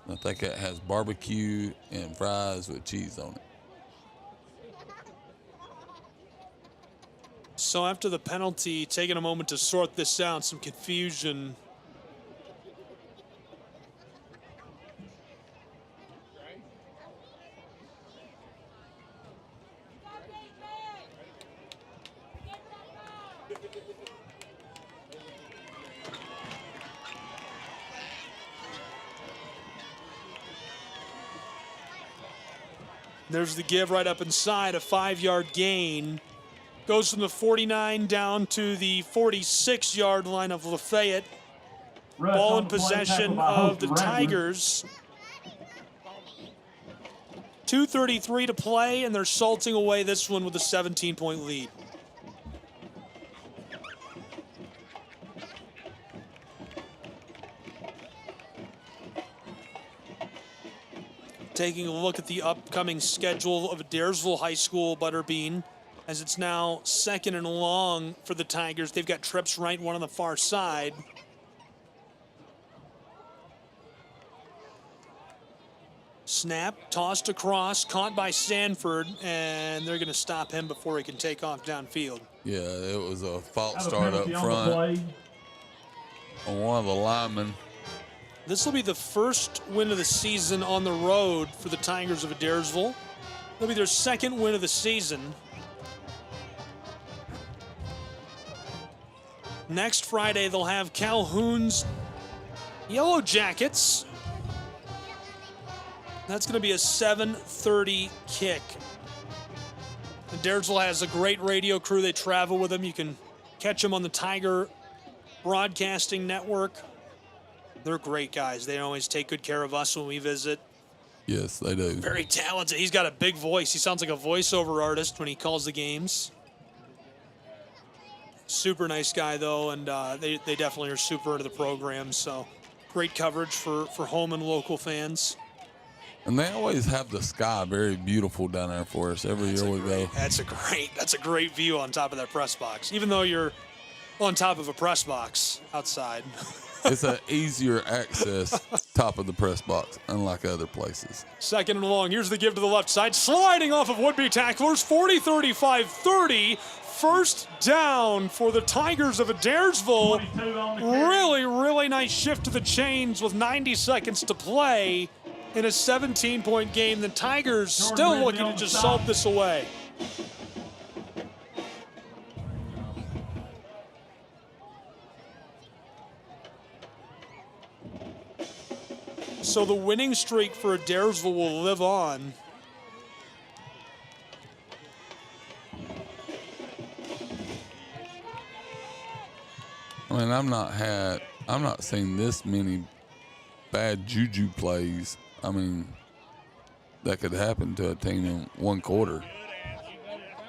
I think it has barbecue and fries with cheese on it. So after the penalty, taking a moment to sort this out, some confusion. There's the give right up inside, a 5-yard gain. Goes from the 49 down to the 46-yard line of Lafayette. Ball in possession of the Tigers. 2:33 to play, and they're salting away this one with a 17-point lead. Taking a look at the upcoming schedule of Adairsville High School, Butterbean, as it's now 2nd and long for the Tigers. They've got trips right, one on the far side. Snap, tossed across, caught by Sanford, and they're going to stop him before he can take off downfield. Yeah, it was a false start up front on one of the linemen. This will be the first win of the season on the road for the Tigers of Adairsville. It'll be their second win of the season. Next Friday, they'll have Calhoun's Yellow Jackets. That's going to be a 7:30 kick. Adairsville has a great radio crew. They travel with them. You can catch them on the Tiger Broadcasting Network. They're great guys. They always take good care of us when we visit. Yes, they do. Very talented. He's got a big voice. He sounds like a voiceover artist when he calls the games. Super nice guy, though, and they definitely are super into the program, so great coverage for home and local fans. And they always have the sky very beautiful down there for us every year we go. That's a great view on top of that press box, even though you're on top of a press box outside. It's an easier access top of the press box, unlike other places. Second and long. Here's the give to the left side. Sliding off of would-be tacklers. 40-35-30. First down for the Tigers of Adairsville. Really, really nice shift to the chains with 90 seconds to play in a 17-point game. The Tigers still looking to just salt this away. So the winning streak for Adairsville will live on. I mean, I've not seen this many bad juju plays. I mean, that could happen to a team in one quarter.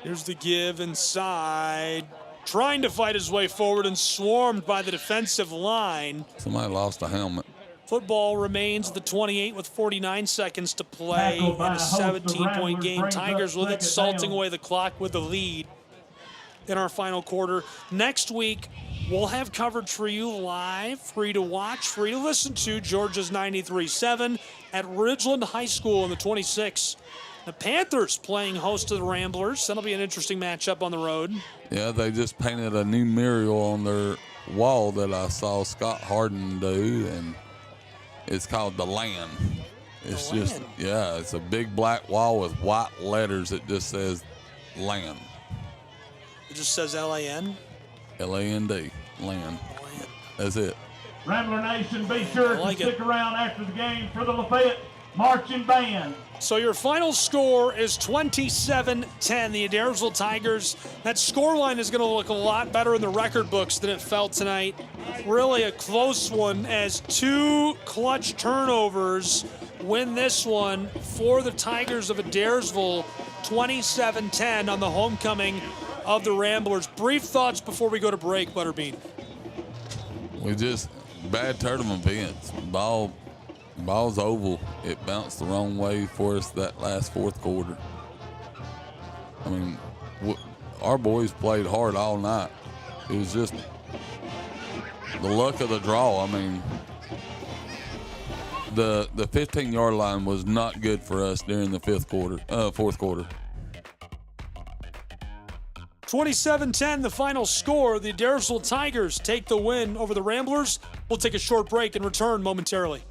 Here's the give inside. Trying to fight his way forward and swarmed by the defensive line. Somebody lost a helmet. Football remains at the 28 with 49 seconds to play in a 17-point game. Tigers with it, salting away the clock with the lead in our final quarter. Next week, we'll have coverage for you live, free to watch, free to listen to. Georgia's 93-7 at Ridgeland High School in the 26. The Panthers playing host to the Ramblers. That'll be an interesting matchup on the road. Yeah, they just painted a new mural on their wall that I saw Scott Harden do, and it's called The Land. It's just, yeah, it's a big black wall with white letters that just says Land. It just says L-A-N? L-A-N-D, Land. That's it. Rambler Nation, be sure to stick around after the game for the LaFayette Marching Band. So your final score is 27-10. The Adairsville Tigers, that scoreline is going to look a lot better in the record books than it felt tonight. Really a close one as two clutch turnovers win this one for the Tigers of Adairsville, 27-10 on the homecoming of the Ramblers. Brief thoughts before we go to break, Butterbean. We just, bad tournament events. Ball's oval. It bounced the wrong way for us that last fourth quarter. I mean, our boys played hard all night. It was just the luck of the draw. I mean, the 15-yard line was not good for us during the fourth quarter. 27-10, the final score. The Adairsville Tigers take the win over the Ramblers. We'll take a short break and return momentarily.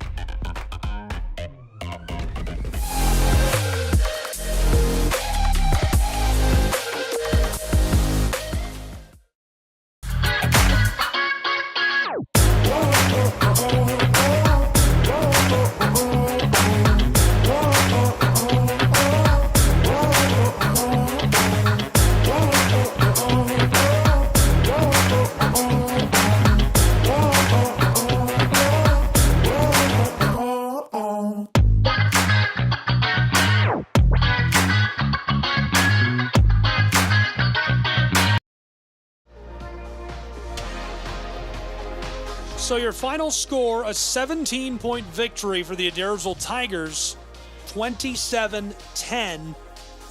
So your final score, a 17-point victory for the Adairsville Tigers, 27-10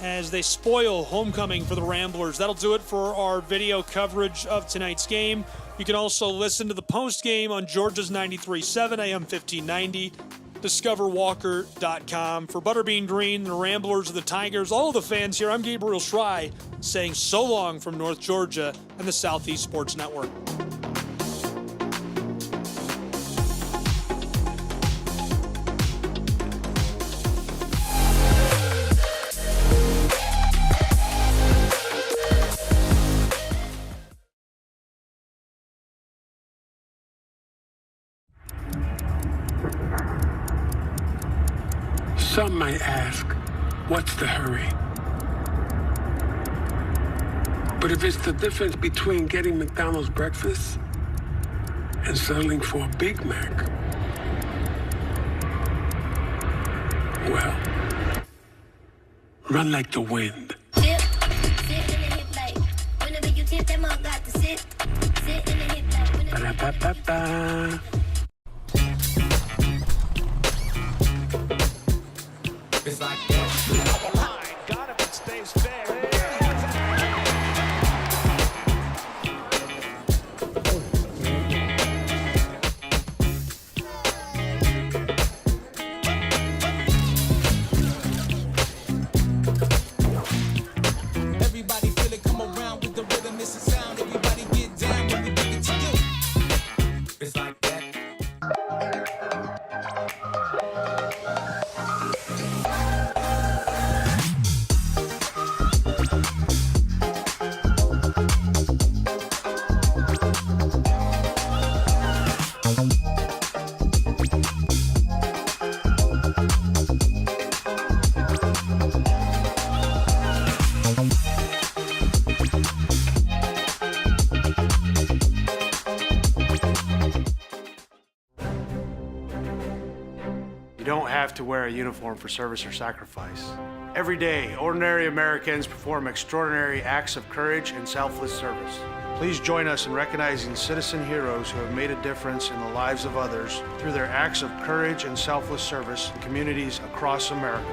as they spoil homecoming for the Ramblers. That'll do it for our video coverage of tonight's game. You can also listen to the post-game on Georgia's 93.7 AM 1590, discoverwalker.com. For Butterbean Green, the Ramblers, the Tigers, all of the fans here, I'm Gabriel Schrei saying so long from North Georgia and the Southeast Sports Network. Some might ask, what's the hurry? But if it's the difference between getting McDonald's breakfast and settling for a Big Mac, well, run like the wind. Ba-da-ba-ba-ba. It's like that. Got him, it stays fair. Everybody feel it, come around with the rhythm, it's a sound. Everybody get down when we bring it to you. It's like that. You don't have to wear a uniform for service or sacrifice. Every day, ordinary Americans perform extraordinary acts of courage and selfless service. Please join us in recognizing citizen heroes who have made a difference in the lives of others through their acts of courage and selfless service in communities across America.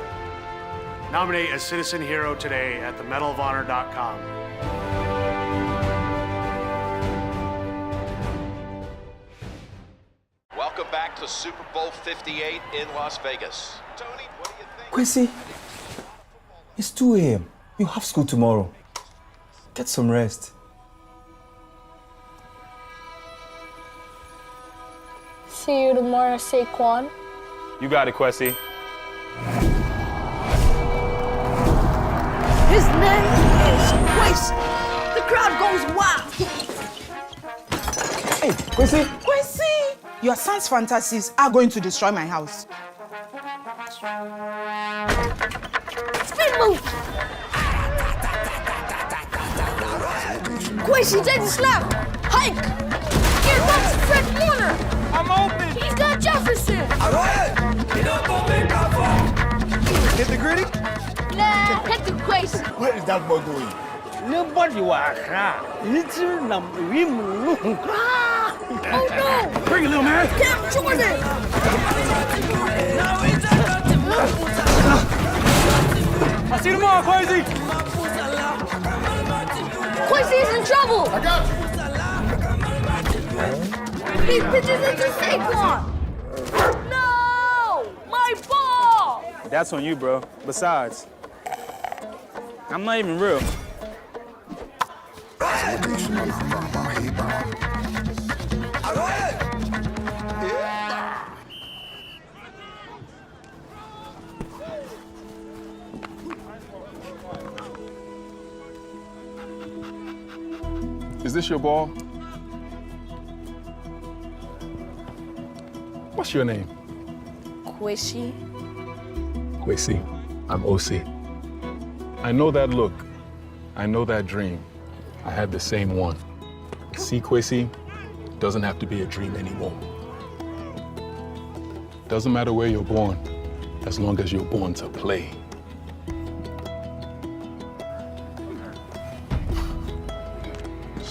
Nominate a citizen hero today at themedalofhonor.com. Welcome back to Super Bowl 58 in Las Vegas. Tony, what do you think? Quincy, it's 2 a.m. You have school tomorrow. Get some rest. See you tomorrow, Saquon. You got it, Quessy. His name is Quincy. The crowd goes wild. Hey, Quincy. Quincy! Your son's fantasies are going to destroy my house. Spin move. Quincy, take the snap. Hike. Here comes Fred Warner. I'm open. He's got Jefferson. All right. You don't go make that fall. Hit the gritty? Nah, hit the Quincy. Where is that boy going? Nobody was little number. Oh no! Bring it, little man. Get Jordan! I'll see you tomorrow, Quincy. Quincy's in trouble. I got you. He pitches into Saquon. No! My ball! That's on you, bro. Besides, I'm not even real. Is this your ball? What's your name? Quincy. Quincy. I'm OC. I know that look. I know that dream. I had the same one. See, Quincy, doesn't have to be a dream anymore. Doesn't matter where you're born, as long as you're born to play.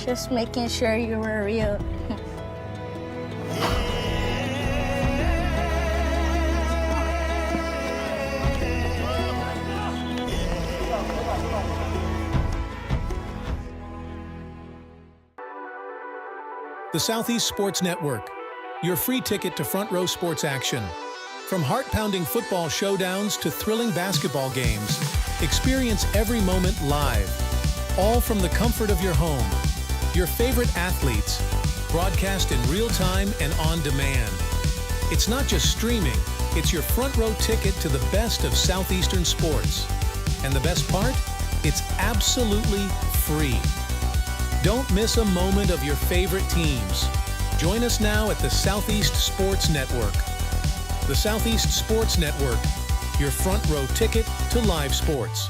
Just making sure you were real. The Southeast Sports Network, your free ticket to front row sports action. From heart-pounding football showdowns to thrilling basketball games, experience every moment live, all from the comfort of your home. Your favorite athletes, broadcast in real time and on demand. It's not just streaming, it's your front row ticket to the best of Southeastern sports. And the best part? It's absolutely free. Don't miss a moment of your favorite teams. Join us now at the Southeast Sports Network. The Southeast Sports Network, your front row ticket to live sports.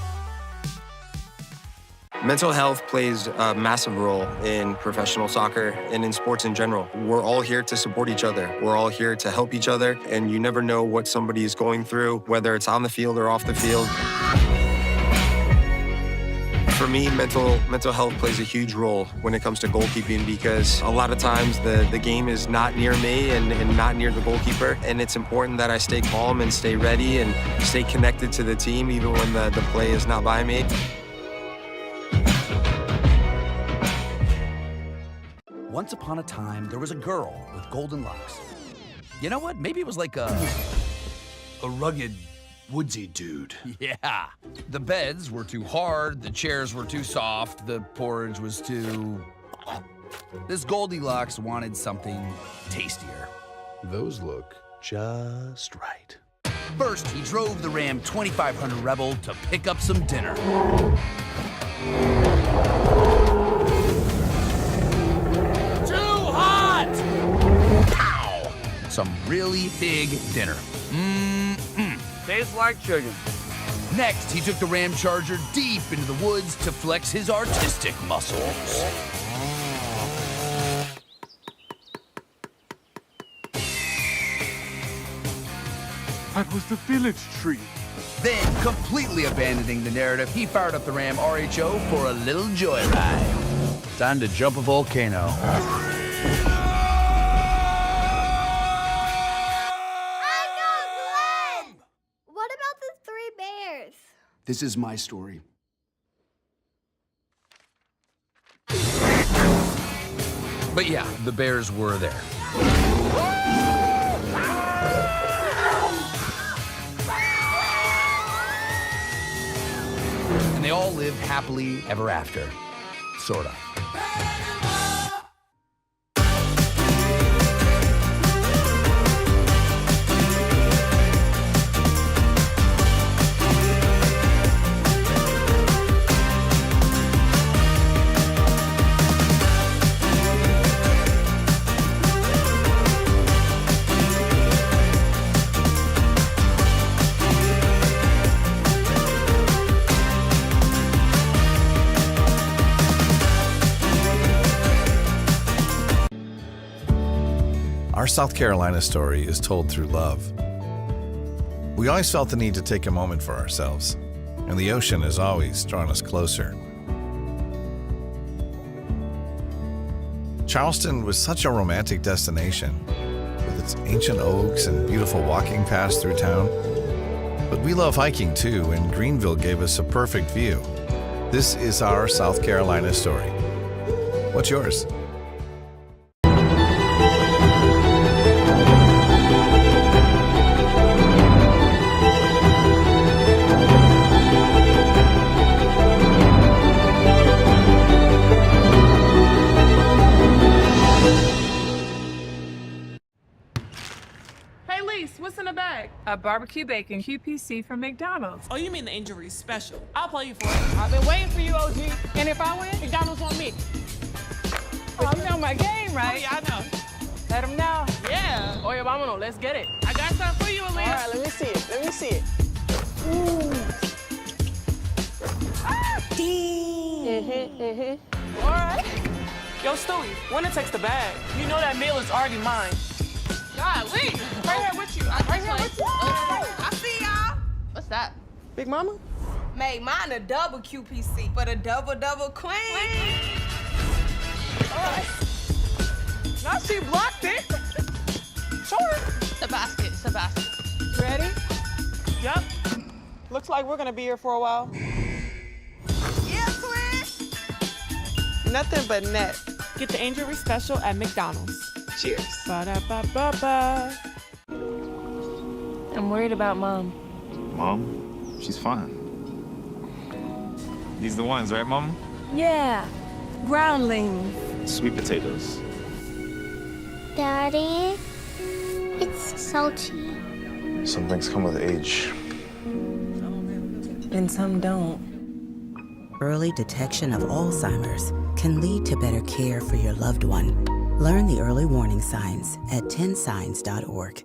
Mental health plays a massive role in professional soccer and in sports in general. We're all here to support each other. We're all here to help each other, and you never know what somebody is going through, whether it's on the field or off the field. For me, mental health plays a huge role when it comes to goalkeeping, because a lot of times the game is not near me and not near the goalkeeper, and it's important that I stay calm and stay ready and stay connected to the team even when the play is not by me. Once upon a time, there was a girl with golden locks. You know what? Maybe it was like a rugged, woodsy dude. Yeah. The beds were too hard, the chairs were too soft, the porridge was too... This Goldilocks wanted something tastier. Those look just right. First, he drove the Ram 2500 Rebel to pick up some dinner. Pow! Some really big dinner. Tastes like chicken. Next, he took the Ram Charger deep into the woods to flex his artistic muscles. That was the village tree. Then, completely abandoning the narrative, he fired up the Ram RHO for a little joyride. Time to jump a volcano. This is my story. But yeah, the bears were there. And they all lived happily ever after. Sorta. Our South Carolina story is told through love. We always felt the need to take a moment for ourselves, and the ocean has always drawn us closer. Charleston was such a romantic destination, with its ancient oaks and beautiful walking paths through town. But we love hiking too, and Greenville gave us a perfect view. This is our South Carolina story. What's yours? A barbecue bacon QPC from McDonald's. Oh, you mean the injury special? I'll play you for it. I've been waiting for you, OG. And if I win, McDonald's on me. Oh, you know my game, right? Oh, yeah, I know. Let them know. Yeah. Oh, yeah, vámonos. Let's get it. I got something for you, Aaliyah. All right, let me see it. Let me see it. Ooh. Ah! All right. Yo, Stewie, winner takes the bag. You know that meal is already mine. Golly. Right here with you. Right here with you. I see y'all. What's that? Big Mama? Made mine a double QPC, but a double queen. All right. Now she blocked it. Show her. The basket. It's the basket. Ready? Yep. Looks like we're gonna be here for a while. Yeah, twin. Nothing but net. Get the injury special at McDonald's. Cheers. Ba-da-ba-ba-ba. I'm worried about Mom. Mom? She's fine. These the ones, right, Mom? Yeah. Groundlings. Sweet potatoes. Daddy, it's salty. Some things come with age. And some don't. Early detection of Alzheimer's can lead to better care for your loved one. Learn the early warning signs at 10signs.org.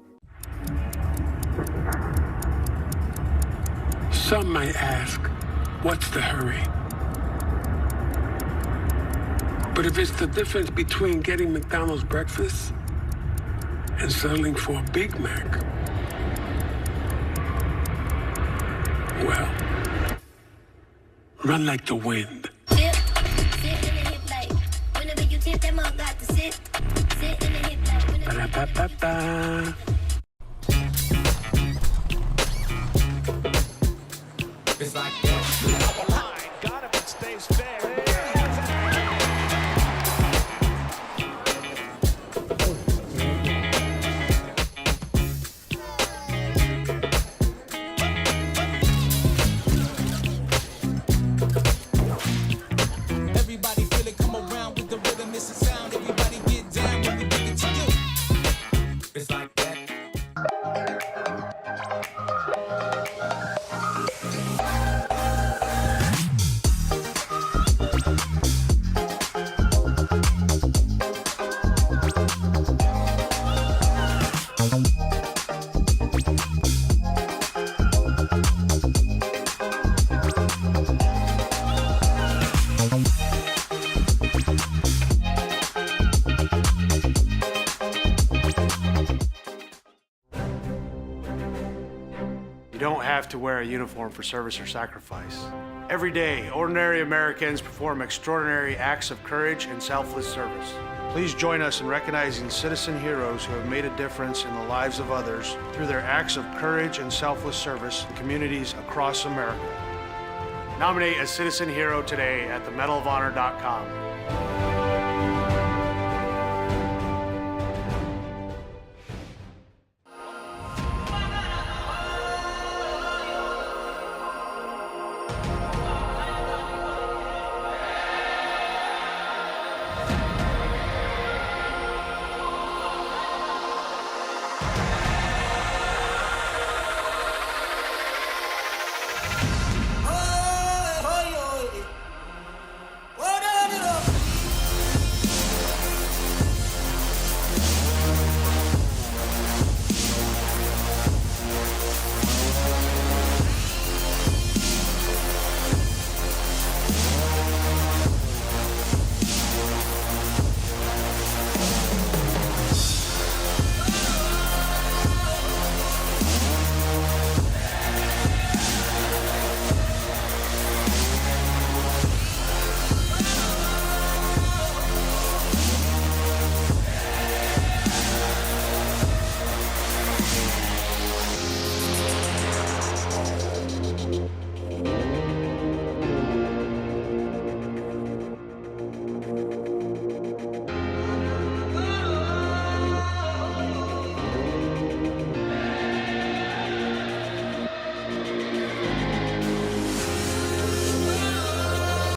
Some might ask, what's the hurry? But if it's the difference between getting McDonald's breakfast and settling for a Big Mac, well, run like the wind. Ba-da-ba-ba-ba. It's like that. Got it, it stays fair. Everybody feel it, come around with the rhythm, it's a sound. Everybody get down when we give it to you. It's like that. You don't have to wear a uniform for service or sacrifice. Every day, ordinary Americans perform extraordinary acts of courage and selfless service. Please join us in recognizing citizen heroes who have made a difference in the lives of others through their acts of courage and selfless service in communities across America. Nominate a citizen hero today at themedalofhonor.com.